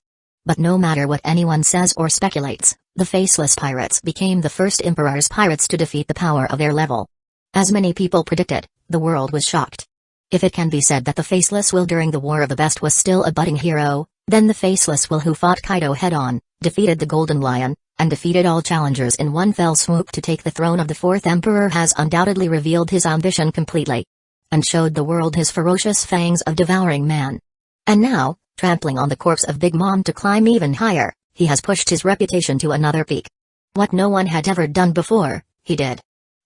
Speaker 1: But no matter what anyone says or speculates, the Faceless pirates became the first Emperor's pirates to defeat the power of their level. As many people predicted, the world was shocked. If it can be said that the Faceless Will during the War of the Best was still a budding hero, then the Faceless Will who fought Kaido head-on, defeated the Golden Lion, and defeated all challengers in one fell swoop to take the throne of the fourth Emperor has undoubtedly revealed his ambition completely. and showed the world his ferocious fangs of devouring man. And now, trampling on the corpse of Big Mom to climb even higher, he has pushed his reputation to another peak. What no one had ever done before, he did.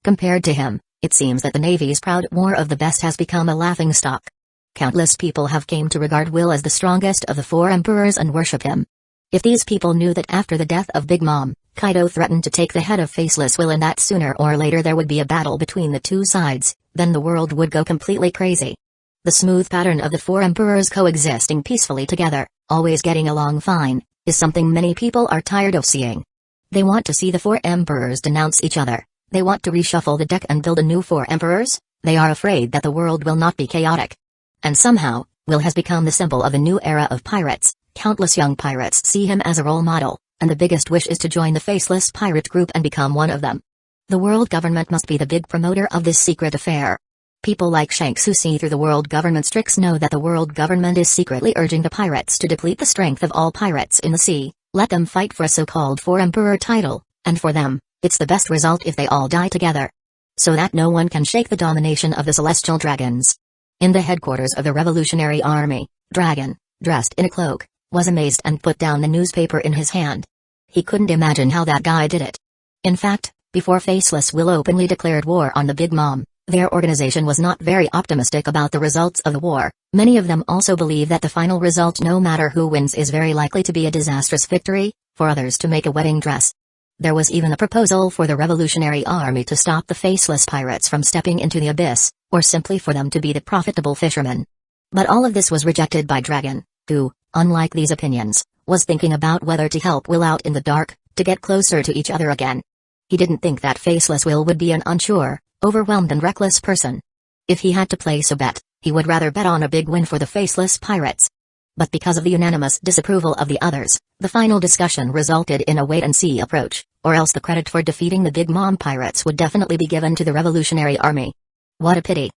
Speaker 1: Compared to him, it seems that the Navy's proud war of the best has become a laughingstock. Countless people have came to regard Will as the strongest of the four emperors and worship him. If these people knew that after the death of Big Mom, Kaido threatened to take the head of Faceless Will and that sooner or later there would be a battle between the two sides, then the world would go completely crazy. The smooth pattern of the four emperors coexisting peacefully together, always getting along fine, is something many people are tired of seeing. They want to see the four emperors denounce each other. They want to reshuffle the deck and build a new four emperors. They are afraid that the world will not be chaotic. And somehow, Will has become the symbol of a new era of pirates. Countless young pirates see him as a role model, and the biggest wish is to join the Faceless Pirate group and become one of them. The world government must be the big promoter of this secret affair. People like Shanks who see through the world government's tricks know that the world government is secretly urging the pirates to deplete the strength of all pirates in the sea, let them fight for a so-called four-emperor title, and for them, it's the best result if they all die together. So that no one can shake the domination of the Celestial Dragons. In the headquarters of the Revolutionary Army, Dragon, dressed in a cloak, was amazed and put down the newspaper in his hand. He couldn't imagine how that guy did it. In fact, before Faceless Will openly declared war on the Big Mom, their organization was not very optimistic about the results of the war. Many of them also believe that the final result, no matter who wins, is very likely to be a disastrous victory, for others to make a wedding dress. There was even a proposal for the Revolutionary Army to stop the Faceless Pirates from stepping into the abyss, or simply for them to be the profitable fishermen. But all of this was rejected by Dragon, who, unlike these opinions, was thinking about whether to help Will out in the dark, to get closer to each other again. He didn't think that Faceless Will would be an unsure, overwhelmed and reckless person. If he had to place a bet, he would rather bet on a big win for the Faceless Pirates. But because of the unanimous disapproval of the others, the final discussion resulted in a wait-and-see approach, or else the credit for defeating the Big Mom pirates would definitely be given to the Revolutionary Army. What a pity.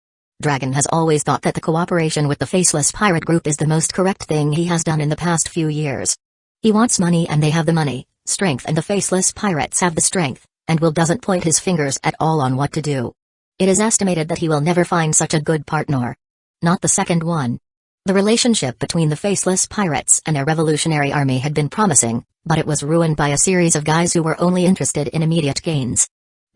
Speaker 1: Dragon has always thought that the cooperation with the Faceless Pirate Group is the most correct thing he has done in the past few years. He wants money and they have the money, strength and the Faceless Pirates have the strength, and Will doesn't point his fingers at all on what to do. It is estimated that he will never find such a good partner. Not the second one. The relationship between the Faceless Pirates and a Revolutionary Army had been promising, but it was ruined by a series of guys who were only interested in immediate gains.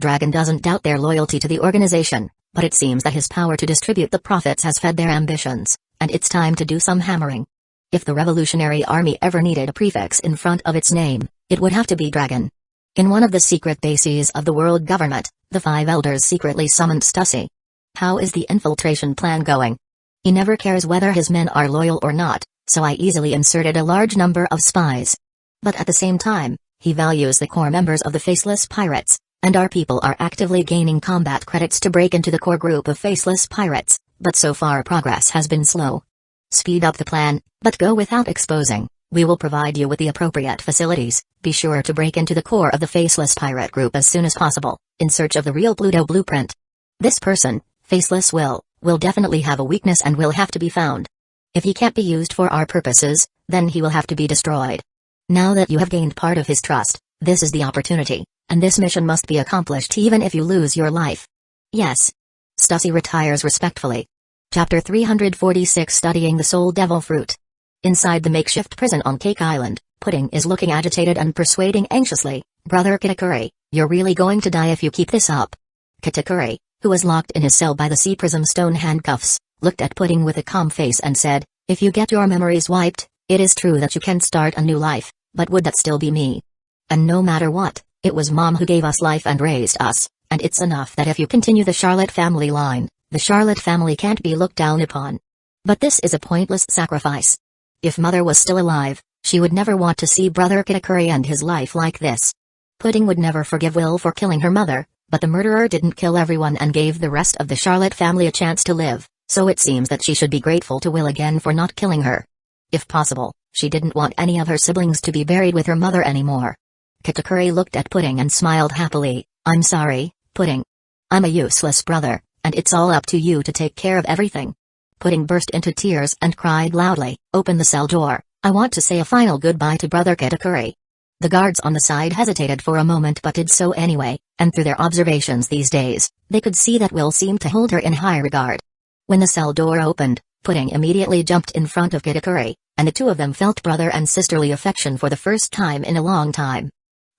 Speaker 1: Dragon doesn't doubt their loyalty to the organization, but it seems that his power to distribute the profits has fed their ambitions, and it's time to do some hammering. If the Revolutionary Army ever needed a prefix in front of its name, it would have to be Dragon. In one of the secret bases of the world government, the five elders secretly summoned Starsea. How is the infiltration plan going? He never cares whether his men are loyal or not, so I easily inserted a large number of spies. But at the same time, he values the core members of the Faceless Pirates, and our people are actively gaining combat credits to break into the core group of Faceless Pirates, but so far progress has been slow. Speed up the plan, but go without exposing. We will provide you with the appropriate facilities. Be sure to break into the core of the Faceless Pirate Group as soon as possible, in search of the real Pluto blueprint. This person, Faceless will definitely have a weakness and will have to be found. If he can't be used for our purposes, then he will have to be destroyed. Now that you have gained part of his trust, this is the opportunity, and this mission must be accomplished even if you lose your life. Yes. Starsea retires respectfully. Chapter 346, Studying the Soul Devil Fruit. Inside the makeshift prison on Cake Island, Pudding is looking agitated and persuading anxiously, "Brother Kitakuri, you're really going to die if you keep this up." Kitakuri, who was locked in his cell by the sea prism stone handcuffs, looked at Pudding with a calm face and said, "If you get your memories wiped, it is true that you can start a new life, but would that still be me? And no matter what, it was Mom who gave us life and raised us, and it's enough that if you continue the Charlotte family line, the Charlotte family can't be looked down upon. But this is a pointless sacrifice. If Mother was still alive, she would never want to see Brother Kitakuri end his life like this." Pudding would never forgive Will for killing her mother, but the murderer didn't kill everyone and gave the rest of the Charlotte family a chance to live, so it seems that she should be grateful to Will again for not killing her. If possible, she didn't want any of her siblings to be buried with her mother anymore. Kitakuri looked at Pudding and smiled happily. "I'm sorry, Pudding. I'm a useless brother, and it's all up to you to take care of everything." Pudding burst into tears and cried loudly, "Open the cell door, I want to say a final goodbye to Brother Kitakuri." The guards on the side hesitated for a moment but did so anyway, and through their observations these days, they could see that Will seemed to hold her in high regard. When the cell door opened, Pudding immediately jumped in front of Kitakuri, and the two of them felt brother and sisterly affection for the first time in a long time.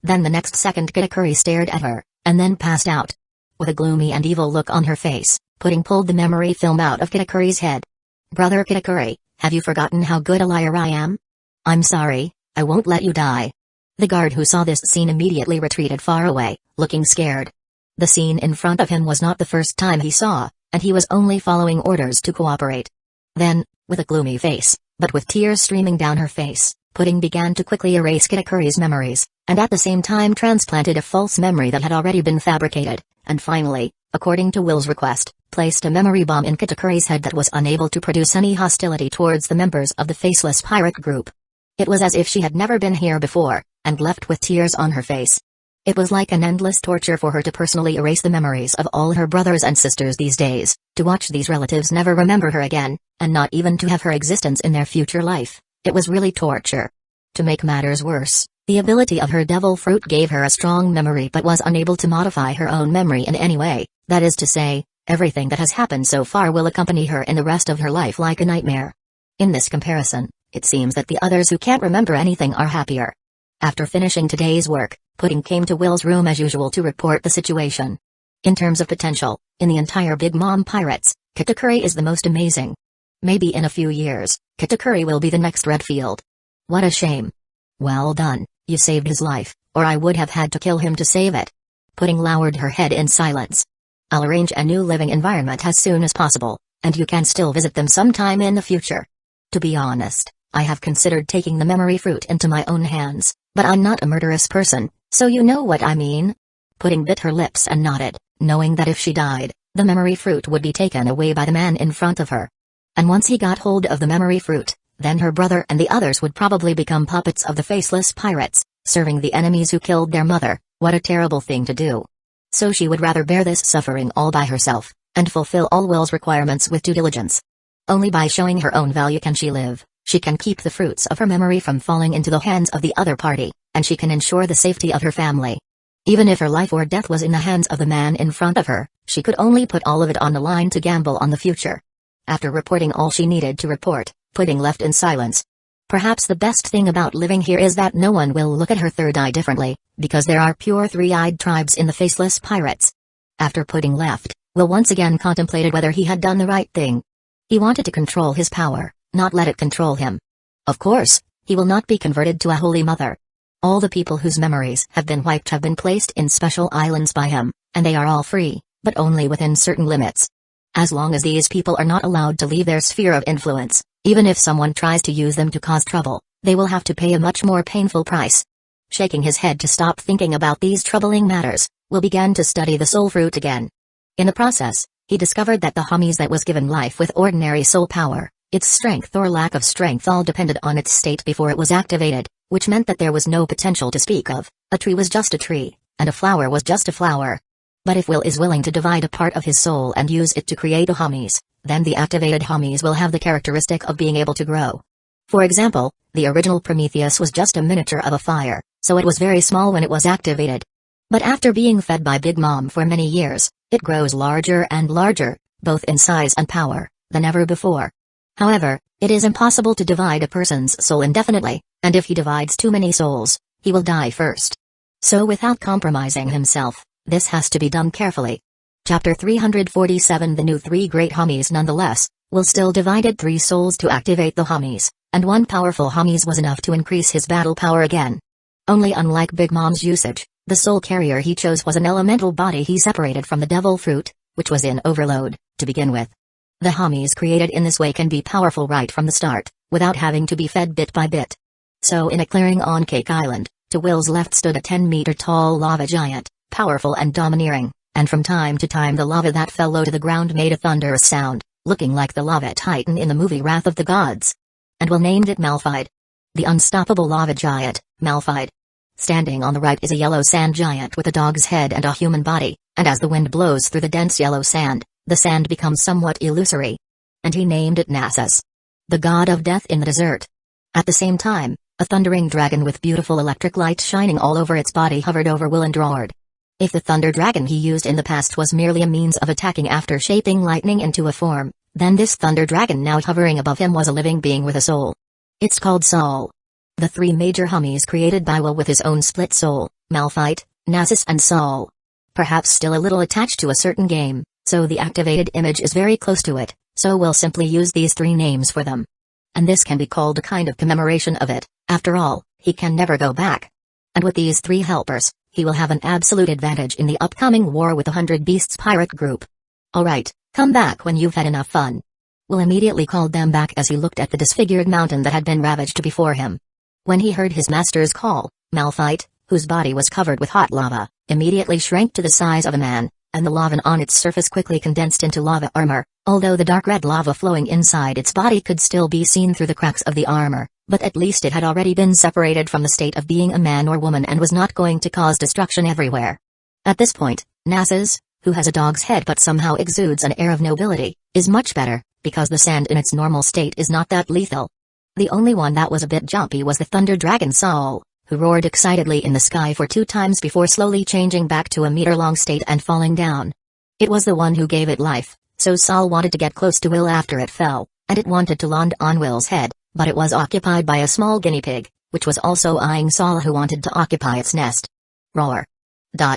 Speaker 1: Then the next second Kitakuri stared at her, and then passed out. With a gloomy and evil look on her face, Pudding pulled the memory film out of Kitakuri's head. "Brother Kitakuri, have you forgotten how good a liar I am? I'm sorry, I won't let you die." The guard who saw this scene immediately retreated far away, looking scared. The scene in front of him was not the first time he saw, and he was only following orders to cooperate. Then, with a gloomy face, but with tears streaming down her face, Pudding began to quickly erase Kitakuri's memories, and at the same time transplanted a false memory that had already been fabricated, and finally, according to Will's request, placed a memory bomb in Kitakuri's head that was unable to produce any hostility towards the members of the Faceless Pirate group. It was as if she had never been here before, and left with tears on her face. It was like an endless torture for her to personally erase the memories of all her brothers and sisters these days, to watch these relatives never remember her again, and not even to have her existence in their future life. It was really torture. To make matters worse, the ability of her devil fruit gave her a strong memory but was unable to modify her own memory in any way, that is to say, everything that has happened so far will accompany her in the rest of her life like a nightmare. In this comparison, it seems that the others who can't remember anything are happier. After finishing today's work, Pudding came to Will's room as usual to report the situation. In terms of potential, in the entire Big Mom Pirates, Kitakuri is the most amazing. Maybe in a few years, Kitakuri will be the next Redfield. What a shame. Well done, you saved his life, or I would have had to kill him to save it. Pudding lowered her head in silence. I'll arrange a new living environment as soon as possible, and you can still visit them sometime in the future. To be honest, I have considered taking the memory fruit into my own hands, but I'm not a murderous person, so you know what I mean. Pudding bit her lips and nodded, knowing that if she died, the memory fruit would be taken away by the man in front of her. And once he got hold of the memory fruit, then her brother and the others would probably become puppets of the Faceless Pirates, serving the enemies who killed their mother. What a terrible thing to do. So she would rather bear this suffering all by herself, and fulfill all Will's requirements with due diligence. Only by showing her own value can she live. She can keep the fruits of her memory from falling into the hands of the other party, and she can ensure the safety of her family. Even if her life or death was in the hands of the man in front of her, she could only put all of it on the line to gamble on the future. After reporting all she needed to report, Pudding left in silence. Perhaps the best thing about living here is that no one will look at her third eye differently, because there are pure three-eyed tribes in the Faceless Pirates. After Pudding left, Will once again contemplated whether he had done the right thing. He wanted to control his power, not let it control him. Of course, he will not be converted to a holy mother. All the people whose memories have been wiped have been placed in special islands by him, and they are all free, but only within certain limits. As long as these people are not allowed to leave their sphere of influence, even if someone tries to use them to cause trouble, they will have to pay a much more painful price. Shaking his head to stop thinking about these troubling matters, Will began to study the soul fruit again. In the process, he discovered that the homies that was given life with ordinary soul power, its strength or lack of strength all depended on its state before it was activated, which meant that there was no potential to speak of. A tree was just a tree, and a flower was just a flower. But if Will is willing to divide a part of his soul and use it to create a homies, then the activated homies will have the characteristic of being able to grow. For example, the original Prometheus was just a miniature of a fire, so it was very small when it was activated. But after being fed by Big Mom for many years, it grows larger and larger, both in size and power, than ever before. However, it is impossible to divide a person's soul indefinitely, and if he divides too many souls, he will die first. So without compromising himself, this has to be done carefully. Chapter 347 The new three great homies. Nonetheless, Will still divided 3 souls to activate the homies, and 1 powerful homies was enough to increase his battle power again. Only unlike Big Mom's usage, the soul carrier he chose was an elemental body he separated from the devil fruit, which was in overload, to begin with. The homies created in this way can be powerful right from the start, without having to be fed bit by bit. So in a clearing on Cake Island, to Will's left stood a 10-meter-tall lava giant, powerful and domineering, and from time to time the lava that fell low to the ground made a thunderous sound, looking like the lava titan in the movie Wrath of the Gods. And Will named it Malphite. The unstoppable lava giant, Malphite. Standing on the right is a yellow sand giant with a dog's head and a human body, and as the wind blows through the dense yellow sand, the sand becomes somewhat illusory. And he named it Nasus, the god of death in the desert. At the same time, a thundering dragon with beautiful electric light shining all over its body hovered over Will and roared. If the thunder dragon he used in the past was merely a means of attacking after shaping lightning into a form, Then this thunder dragon now hovering above him was a living being with a soul. It's called Sol. The three major hummies created by Will with his own split soul, Malphite, Nasus and Sol. Perhaps still a little attached to a certain game, so the activated image is very close to it, so we'll simply use these three names for them. And this can be called a kind of commemoration of it. After all, he can never go back. And with these three helpers, he will have an absolute advantage in the upcoming war with the 100 Beasts pirate group. Alright, come back when you've had enough fun. Will immediately called them back as he looked at the disfigured mountain that had been ravaged before him. When he heard his master's call, Malphite, whose body was covered with hot lava, immediately shrank to the size of a man, and the lava on its surface quickly condensed into lava armor, although the dark red lava flowing inside its body could still be seen through the cracks of the armor, but at least it had already been separated from the state of being a man or woman and was not going to cause destruction everywhere. At this point, Nasus, who has a dog's head but somehow exudes an air of nobility, is much better, because the sand in its normal state is not that lethal. The only one that was a bit jumpy was the thunder dragon Sol, who roared excitedly in the sky for 2 times before slowly changing back to a meter-long state and falling down. It was the one who gave it life, so Sol wanted to get close to Will after it fell, and it wanted to land on Will's head, but it was occupied by a small guinea pig, which was also eyeing Sol who wanted to occupy its nest. Roar.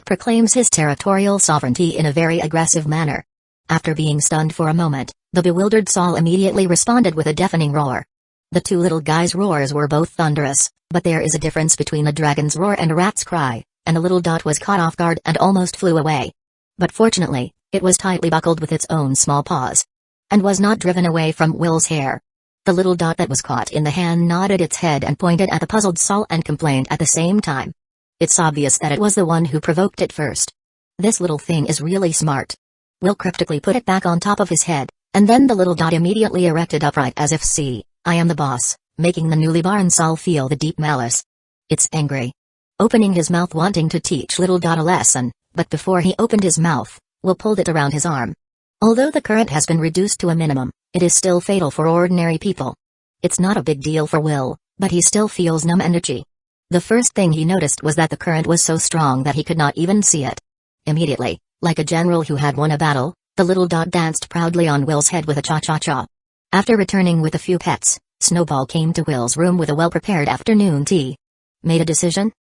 Speaker 1: Proclaims his territorial sovereignty in a very aggressive manner. After being stunned for a moment, the bewildered Sol immediately responded with a deafening roar. The two little guys' roars were both thunderous, but there is a difference between a dragon's roar and a rat's cry, and the little dot was caught off guard and almost flew away. But fortunately, it was tightly buckled with its own small paws, and was not driven away from Will's hair. The little dot that was caught in the hand nodded its head and pointed at the puzzled Sol and complained at the same time. It's obvious that it was the one who provoked it first. This little thing is really smart. Will cryptically put it back on top of his head, and then the little dot immediately erected upright as if see, I am the boss, making the newly born Sol feel the deep malice. It's angry. Opening his mouth wanting to teach little dot a lesson, but before he opened his mouth, Will pulled it around his arm. Although the current has been reduced to a minimum, it is still fatal for ordinary people. It's not a big deal for Will, but he still feels numb and itchy. The first thing he noticed was that the current was so strong that he could not even see it. Immediately, like a general who had won a battle, the little dot danced proudly on Will's head with a cha-cha-cha. After returning with a few pets, Snowball came to Will's room with a well-prepared afternoon tea. Made a decision?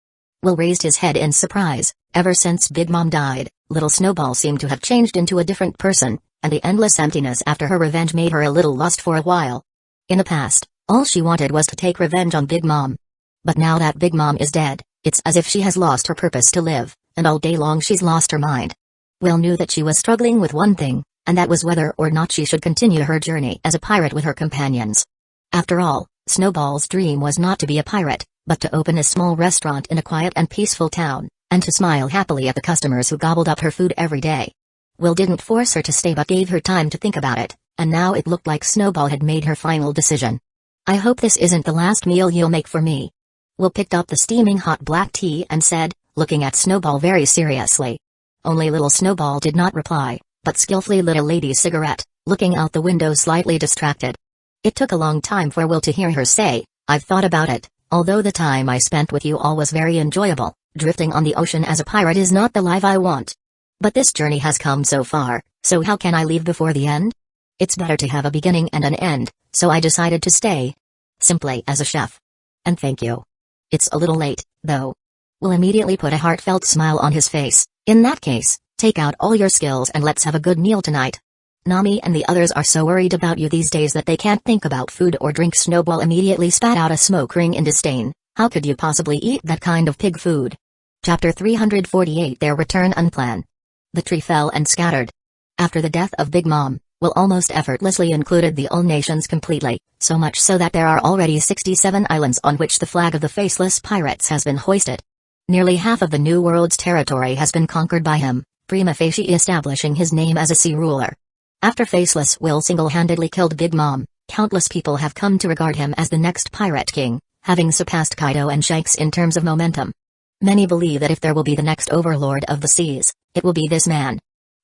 Speaker 1: Will raised his head in surprise. Ever since Big Mom died, little Snowball seemed to have changed into a different person, and the endless emptiness after her revenge made her a little lost for a while. In the past, all she wanted was to take revenge on Big Mom. But now that Big Mom is dead, it's as if she has lost her purpose to live, and all day long she's lost her mind. Will knew that she was struggling with one thing, and that was whether or not she should continue her journey as a pirate with her companions. After all, Snowball's dream was not to be a pirate, but to open a small restaurant in a quiet and peaceful town, and to smile happily at the customers who gobbled up her food every day. Will didn't force her to stay but gave her time to think about it, and now it looked like Snowball had made her final decision. I hope this isn't the last meal you'll make for me. Will picked up the steaming hot black tea and said, looking at Snowball very seriously. Only little Snowball did not reply, but skillfully lit a lady's cigarette, looking out the window slightly distracted. It took a long time for Will to hear her say, I've thought about it, although the time I spent with you all was very enjoyable, drifting on the ocean as a pirate is not the life I want. But this journey has come so far, so how can I leave before the end? It's better to have a beginning and an end, so I decided to stay. Simply as a chef. And thank you. It's a little late, though. Will immediately put a heartfelt smile on his face. In that case, take out all your skills and let's have a good meal tonight. Nami and the others are so worried about you these days that they can't think about food or drink. Snowball immediately spat out a smoke ring in disdain. How could you possibly eat that kind of pig food? Chapter 348 Their Return Unplanned. The tree fell and scattered. After the death of Big Mom, Will almost effortlessly included the all nations completely, so much so that there are already 67 islands on which the flag of the Faceless Pirates has been hoisted. Nearly half of the New World's territory has been conquered by him, prima facie establishing his name as a sea ruler. After Faceless Will single-handedly killed Big Mom, countless people have come to regard him as the next pirate king, having surpassed Kaido and Shanks in terms of momentum. Many believe that if there will be the next overlord of the seas, it will be this man.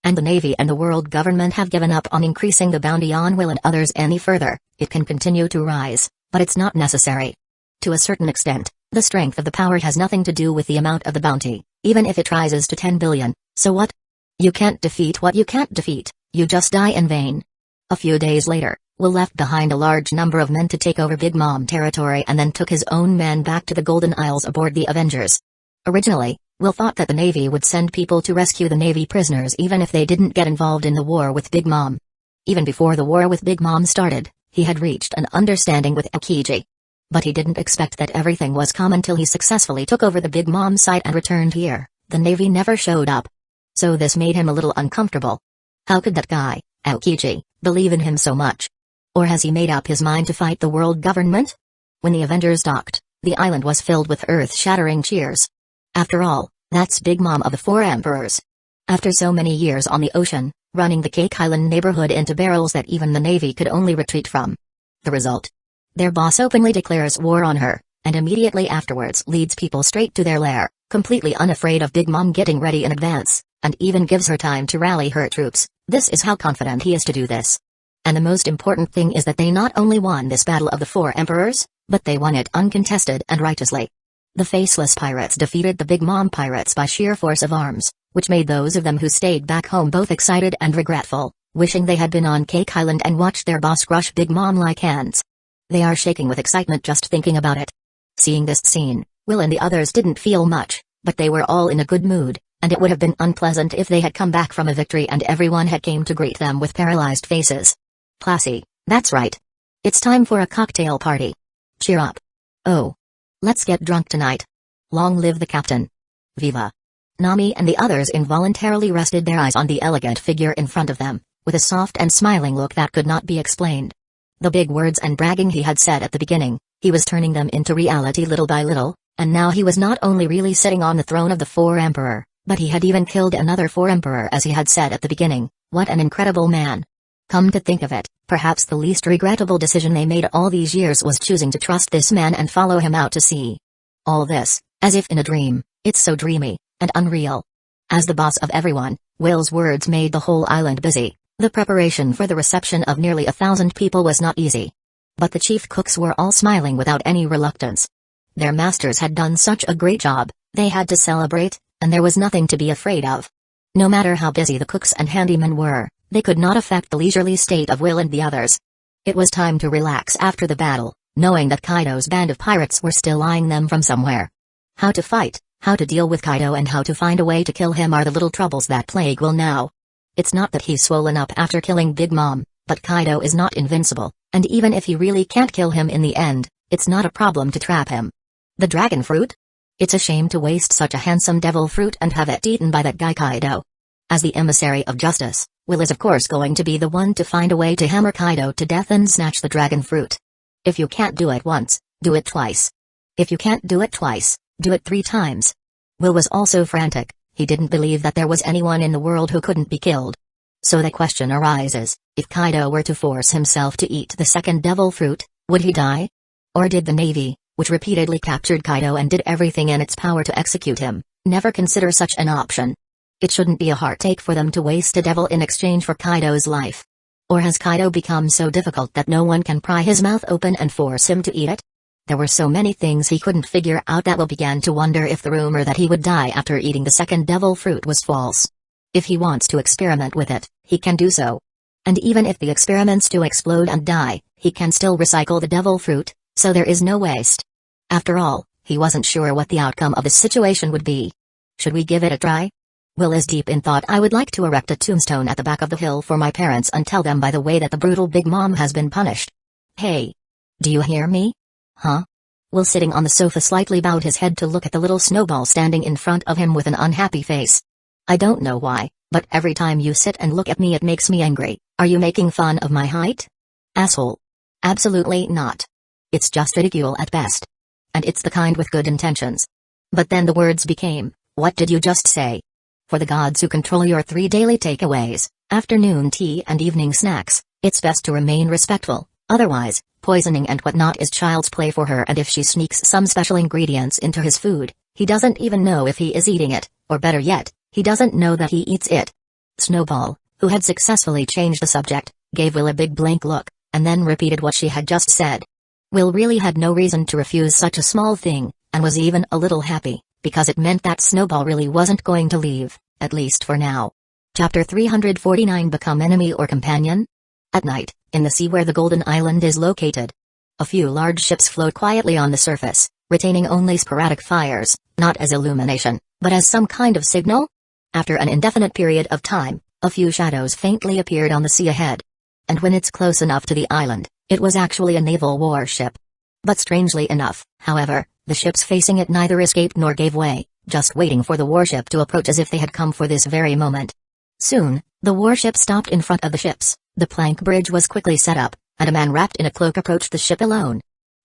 Speaker 1: And the Navy and the world government have given up on increasing the bounty on Will and others any further. It can continue to rise, but it's not necessary. To a certain extent, the strength of the power has nothing to do with the amount of the bounty, even if it rises to 10 billion, so what? You can't defeat what you can't defeat, you just die in vain. A few days later, Will left behind a large number of men to take over Big Mom territory and then took his own men back to the Golden Isles aboard the Avengers. Originally, Will thought that the Navy would send people to rescue the Navy prisoners even if they didn't get involved in the war with Big Mom. Even before the war with Big Mom started, he had reached an understanding with Aokiji. But he didn't expect that everything was calm until he successfully took over the Big Mom site and returned here. The Navy never showed up. So this made him a little uncomfortable. How could that guy, Aokiji, believe in him so much? Or has he made up his mind to fight the world government? When the Avengers docked, the island was filled with earth-shattering cheers. After all, that's Big Mom of the Four Emperors. After so many years on the ocean, running the Cake Island neighborhood into barrels that even the Navy could only retreat from. The result? Their boss openly declares war on her, and immediately afterwards leads people straight to their lair, completely unafraid of Big Mom getting ready in advance, and even gives her time to rally her troops. This is how confident he is to do this. And the most important thing is that they not only won this battle of the Four Emperors, but they won it uncontested and righteously. The Faceless Pirates defeated the Big Mom Pirates by sheer force of arms, which made those of them who stayed back home both excited and regretful, wishing they had been on Cake Island and watched their boss crush Big Mom like ants. They are shaking with excitement just thinking about it. Seeing this scene, Will and the others didn't feel much, but they were all in a good mood, and it would have been unpleasant if they had come back from a victory and everyone had came to greet them with paralyzed faces. Classy, that's right. It's time for a cocktail party. Cheer up. Oh. Let's get drunk tonight. Long live the captain. Viva. Nami and the others involuntarily rested their eyes on the elegant figure in front of them, with a soft and smiling look that could not be explained. The big words and bragging he had said at the beginning, he was turning them into reality little by little, and now he was not only really sitting on the throne of the Four Emperor, but he had even killed another Four Emperor as he had said at the beginning. What an incredible man. Come to think of it, perhaps the least regrettable decision they made all these years was choosing to trust this man and follow him out to sea. All this, as if in a dream, it's so dreamy, and unreal. As the boss of everyone, Will's words made the whole island busy. The preparation for the reception of nearly 1,000 people was not easy. But the chief cooks were all smiling without any reluctance. Their masters had done such a great job, they had to celebrate, and there was nothing to be afraid of. No matter how busy the cooks and handymen were, they could not affect the leisurely state of Will and the others. It was time to relax after the battle, knowing that Kaido's band of pirates were still eyeing them from somewhere. How to fight, how to deal with Kaido and how to find a way to kill him are the little troubles that plague Will now. It's not that he's swollen up after killing Big Mom, but Kaido is not invincible, and even if he really can't kill him in the end, it's not a problem to trap him. The dragon fruit? It's a shame to waste such a handsome devil fruit and have it eaten by that guy Kaido. As the emissary of justice, Will is of course going to be the one to find a way to hammer Kaido to death and snatch the dragon fruit. If you can't do it once, do it twice. If you can't do it twice, do it 3 times. Will was also frantic. He didn't believe that there was anyone in the world who couldn't be killed. So the question arises, if Kaido were to force himself to eat the second devil fruit, would he die? Or did the Navy, which repeatedly captured Kaido and did everything in its power to execute him, never consider such an option? It shouldn't be a heartache for them to waste a devil in exchange for Kaido's life. Or has Kaido become so difficult that no one can pry his mouth open and force him to eat it? There were so many things he couldn't figure out that Will began to wonder if the rumor that he would die after eating the second devil fruit was false. If he wants to experiment with it, he can do so. And even if the experiments do explode and die, he can still recycle the devil fruit, so there is no waste. After all, he wasn't sure what the outcome of the situation would be. Should we give it a try? Will is deep in thought. I would like to erect a tombstone at the back of the hill for my parents and tell them by the way that the brutal Big Mom has been punished. Hey. Do you hear me? Huh? Will sitting on the sofa slightly bowed his head to look at the little snowball standing in front of him with an unhappy face. I don't know why, but every time you sit and look at me it makes me angry. Are you making fun of my height? Asshole. Absolutely not. It's just ridicule at best. And it's the kind with good intentions. But then the words became, what did you just say? For the gods who control your 3 daily takeaways, afternoon tea and evening snacks, it's best to remain respectful, otherwise, poisoning and whatnot is child's play for her, and if she sneaks some special ingredients into his food, he doesn't even know if he is eating it, or better yet, he doesn't know that he eats it. Snowball, who had successfully changed the subject, gave Will a big blank look, and then repeated what she had just said. Will really had no reason to refuse such a small thing, and was even a little happy, because it meant that Snowball really wasn't going to leave, at least for now. Chapter 349 Become Enemy or Companion? At night, in the sea where the Golden Island is located, a few large ships float quietly on the surface, retaining only sporadic fires, not as illumination, but as some kind of signal. After an indefinite period of time, a few shadows faintly appeared on the sea ahead. And when it's close enough to the island, it was actually a naval warship. But strangely enough, however, the ships facing it neither escaped nor gave way, just waiting for the warship to approach as if they had come for this very moment. Soon, the warship stopped in front of the ships, the plank bridge was quickly set up, and a man wrapped in a cloak approached the ship alone.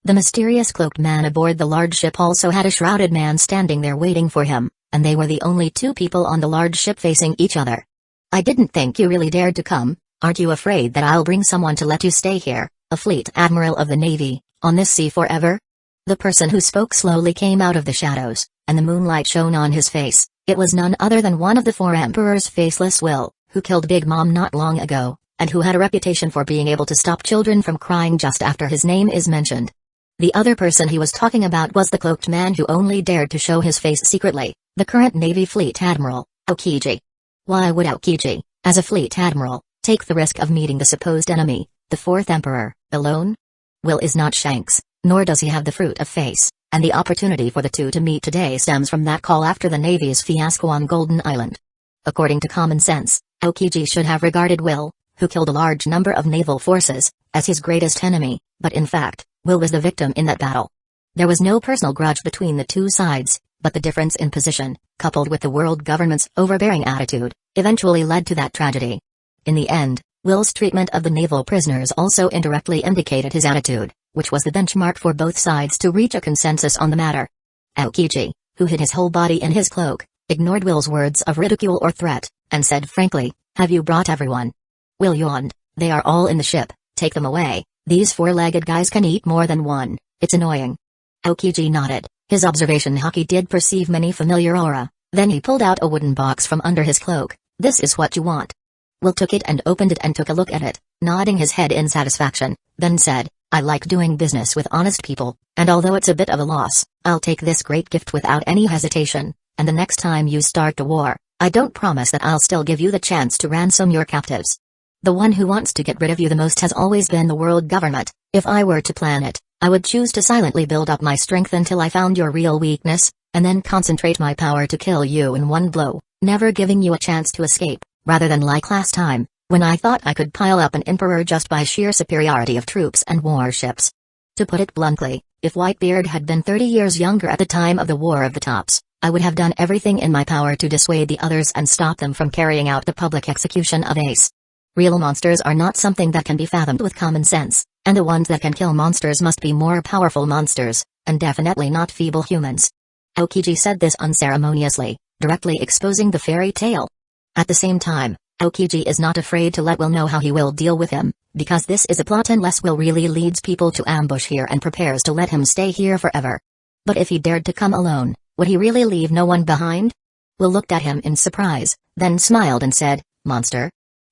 Speaker 1: The mysterious cloaked man aboard the large ship also had a shrouded man standing there waiting for him, and they were the only two people on the large ship facing each other. "I didn't think you really dared to come. Aren't you afraid that I'll bring someone to let you stay here, a fleet admiral of the Navy, on this sea forever?" The person who spoke slowly came out of the shadows, and the moonlight shone on his face. It was none other than one of the four emperors, Faceless Will, who killed Big Mom not long ago, and who had a reputation for being able to stop children from crying just after his name is mentioned. The other person he was talking about was the cloaked man who only dared to show his face secretly, the current Navy Fleet Admiral, Aokiji. Why would Aokiji, as a Fleet Admiral, take the risk of meeting the supposed enemy, the fourth emperor, alone? Will is not Shanks, nor does he have the fruit of face, and the opportunity for the two to meet today stems from that call after the Navy's fiasco on Golden Island. According to common sense, Aokiji should have regarded Will, who killed a large number of naval forces, as his greatest enemy, but in fact, Will was the victim in that battle. There was no personal grudge between the two sides, but the difference in position, coupled with the world government's overbearing attitude, eventually led to that tragedy. In the end, Will's treatment of the naval prisoners also indirectly indicated his attitude, which was the benchmark for both sides to reach a consensus on the matter. Aokiji, who hid his whole body in his cloak, ignored Will's words of ridicule or threat, and said frankly, "Have you brought everyone?" Will yawned, "They are all in the ship, take them away, these four-legged guys can eat more than one, it's annoying." Aokiji nodded, his observation hockey did perceive many familiar aura, then he pulled out a wooden box from under his cloak. "This is what you want." Will took it and opened it and took a look at it, nodding his head in satisfaction, then said, "I like doing business with honest people, and although it's a bit of a loss, I'll take this great gift without any hesitation, and the next time you start a war, I don't promise that I'll still give you the chance to ransom your captives. The one who wants to get rid of you the most has always been the world government. If I were to plan it, I would choose to silently build up my strength until I found your real weakness, and then concentrate my power to kill you in one blow, never giving you a chance to escape, rather than like last time, when I thought I could pile up an emperor just by sheer superiority of troops and warships. To put it bluntly, if Whitebeard had been 30 years younger at the time of the War of the Tops, I would have done everything in my power to dissuade the others and stop them from carrying out the public execution of Ace. Real monsters are not something that can be fathomed with common sense, and the ones that can kill monsters must be more powerful monsters, and definitely not feeble humans. Aokiji said this unceremoniously, directly exposing the fairy tale. At the same time, Aokiji is not afraid to let Will know how he will deal with him, because this is a plot unless Will really leads people to ambush here and prepares to let him stay here forever. But if he dared to come alone, would he really leave no one behind? Will looked at him in surprise, then smiled and said, "Monster?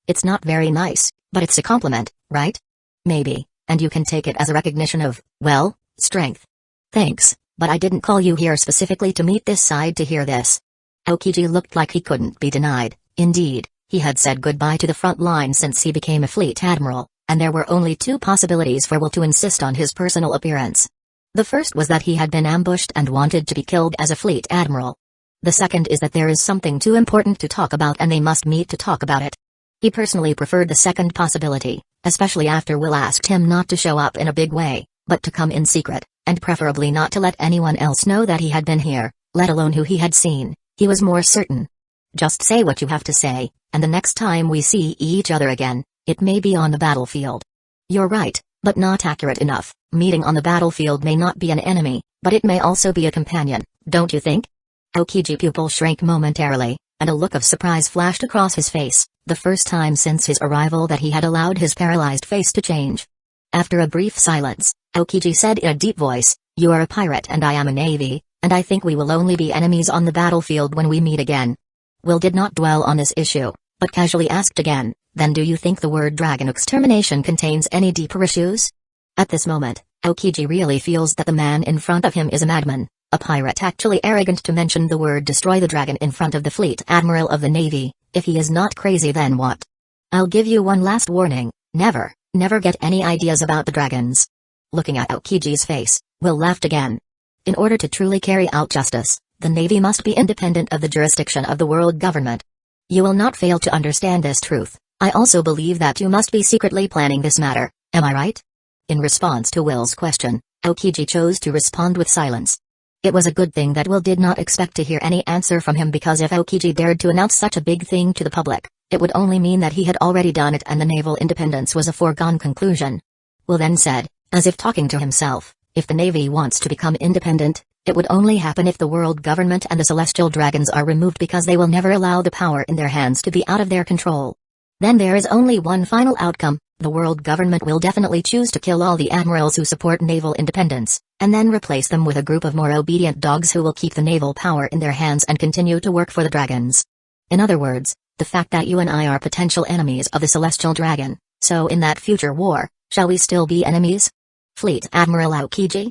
Speaker 1: It's not very nice, but it's a compliment, right? Maybe, and you can take it as a recognition of, well, strength. Thanks, but I didn't call you here specifically to meet this side to hear this." Aokiji looked like he couldn't be denied. Indeed, he had said goodbye to the front line since he became a fleet admiral, and there were only two possibilities for Will to insist on his personal appearance. The first was that he had been ambushed and wanted to be killed as a fleet admiral. The second is that there is something too important to talk about and they must meet to talk about it. He personally preferred the second possibility, especially after Will asked him not to show up in a big way, but to come in secret, and preferably not to let anyone else know that he had been here, let alone who he had seen. He was more certain. "Just say what you have to say, and the next time we see each other again, it may be on the battlefield." "You're right, but not accurate enough. Meeting on the battlefield may not be an enemy, but it may also be a companion, don't you think?" Aokiji's pupil shrank momentarily, and a look of surprise flashed across his face, the first time since his arrival that he had allowed his paralyzed face to change. After a brief silence, Aokiji said in a deep voice, "You are a pirate and I am a navy, and I think we will only be enemies on the battlefield when we meet again." Will did not dwell on this issue, but casually asked again, "Then do you think the word dragon extermination contains any deeper issues?" At this moment, Aokiji really feels that the man in front of him is a madman, a pirate actually arrogant to mention the word destroy the dragon in front of the fleet admiral of the navy. If he is not crazy, then what? "I'll give you one last warning, Never get any ideas about the dragons. Looking at Aokiji's face, Will laughed again. In order to truly carry out justice, the Navy must be independent of the jurisdiction of the world government. You will not fail to understand this truth. I also believe that you must be secretly planning this matter, am I right? In response to Will's question, Aokiji chose to respond with silence. It was a good thing that Will did not expect to hear any answer from him, because if Aokiji dared to announce such a big thing to the public, it would only mean that he had already done it and the naval independence was a foregone conclusion. Will then said, as if talking to himself, if the Navy wants to become independent, it would only happen if the world government and the celestial dragons are removed, because they will never allow the power in their hands to be out of their control. Then there is only one final outcome: the world government will definitely choose to kill all the admirals who support naval independence, and then replace them with a group of more obedient dogs who will keep the naval power in their hands and continue to work for the dragons. In other words, the fact that you and I are potential enemies of the celestial dragon, so in that future war, shall we still be enemies? Fleet Admiral Aokiji?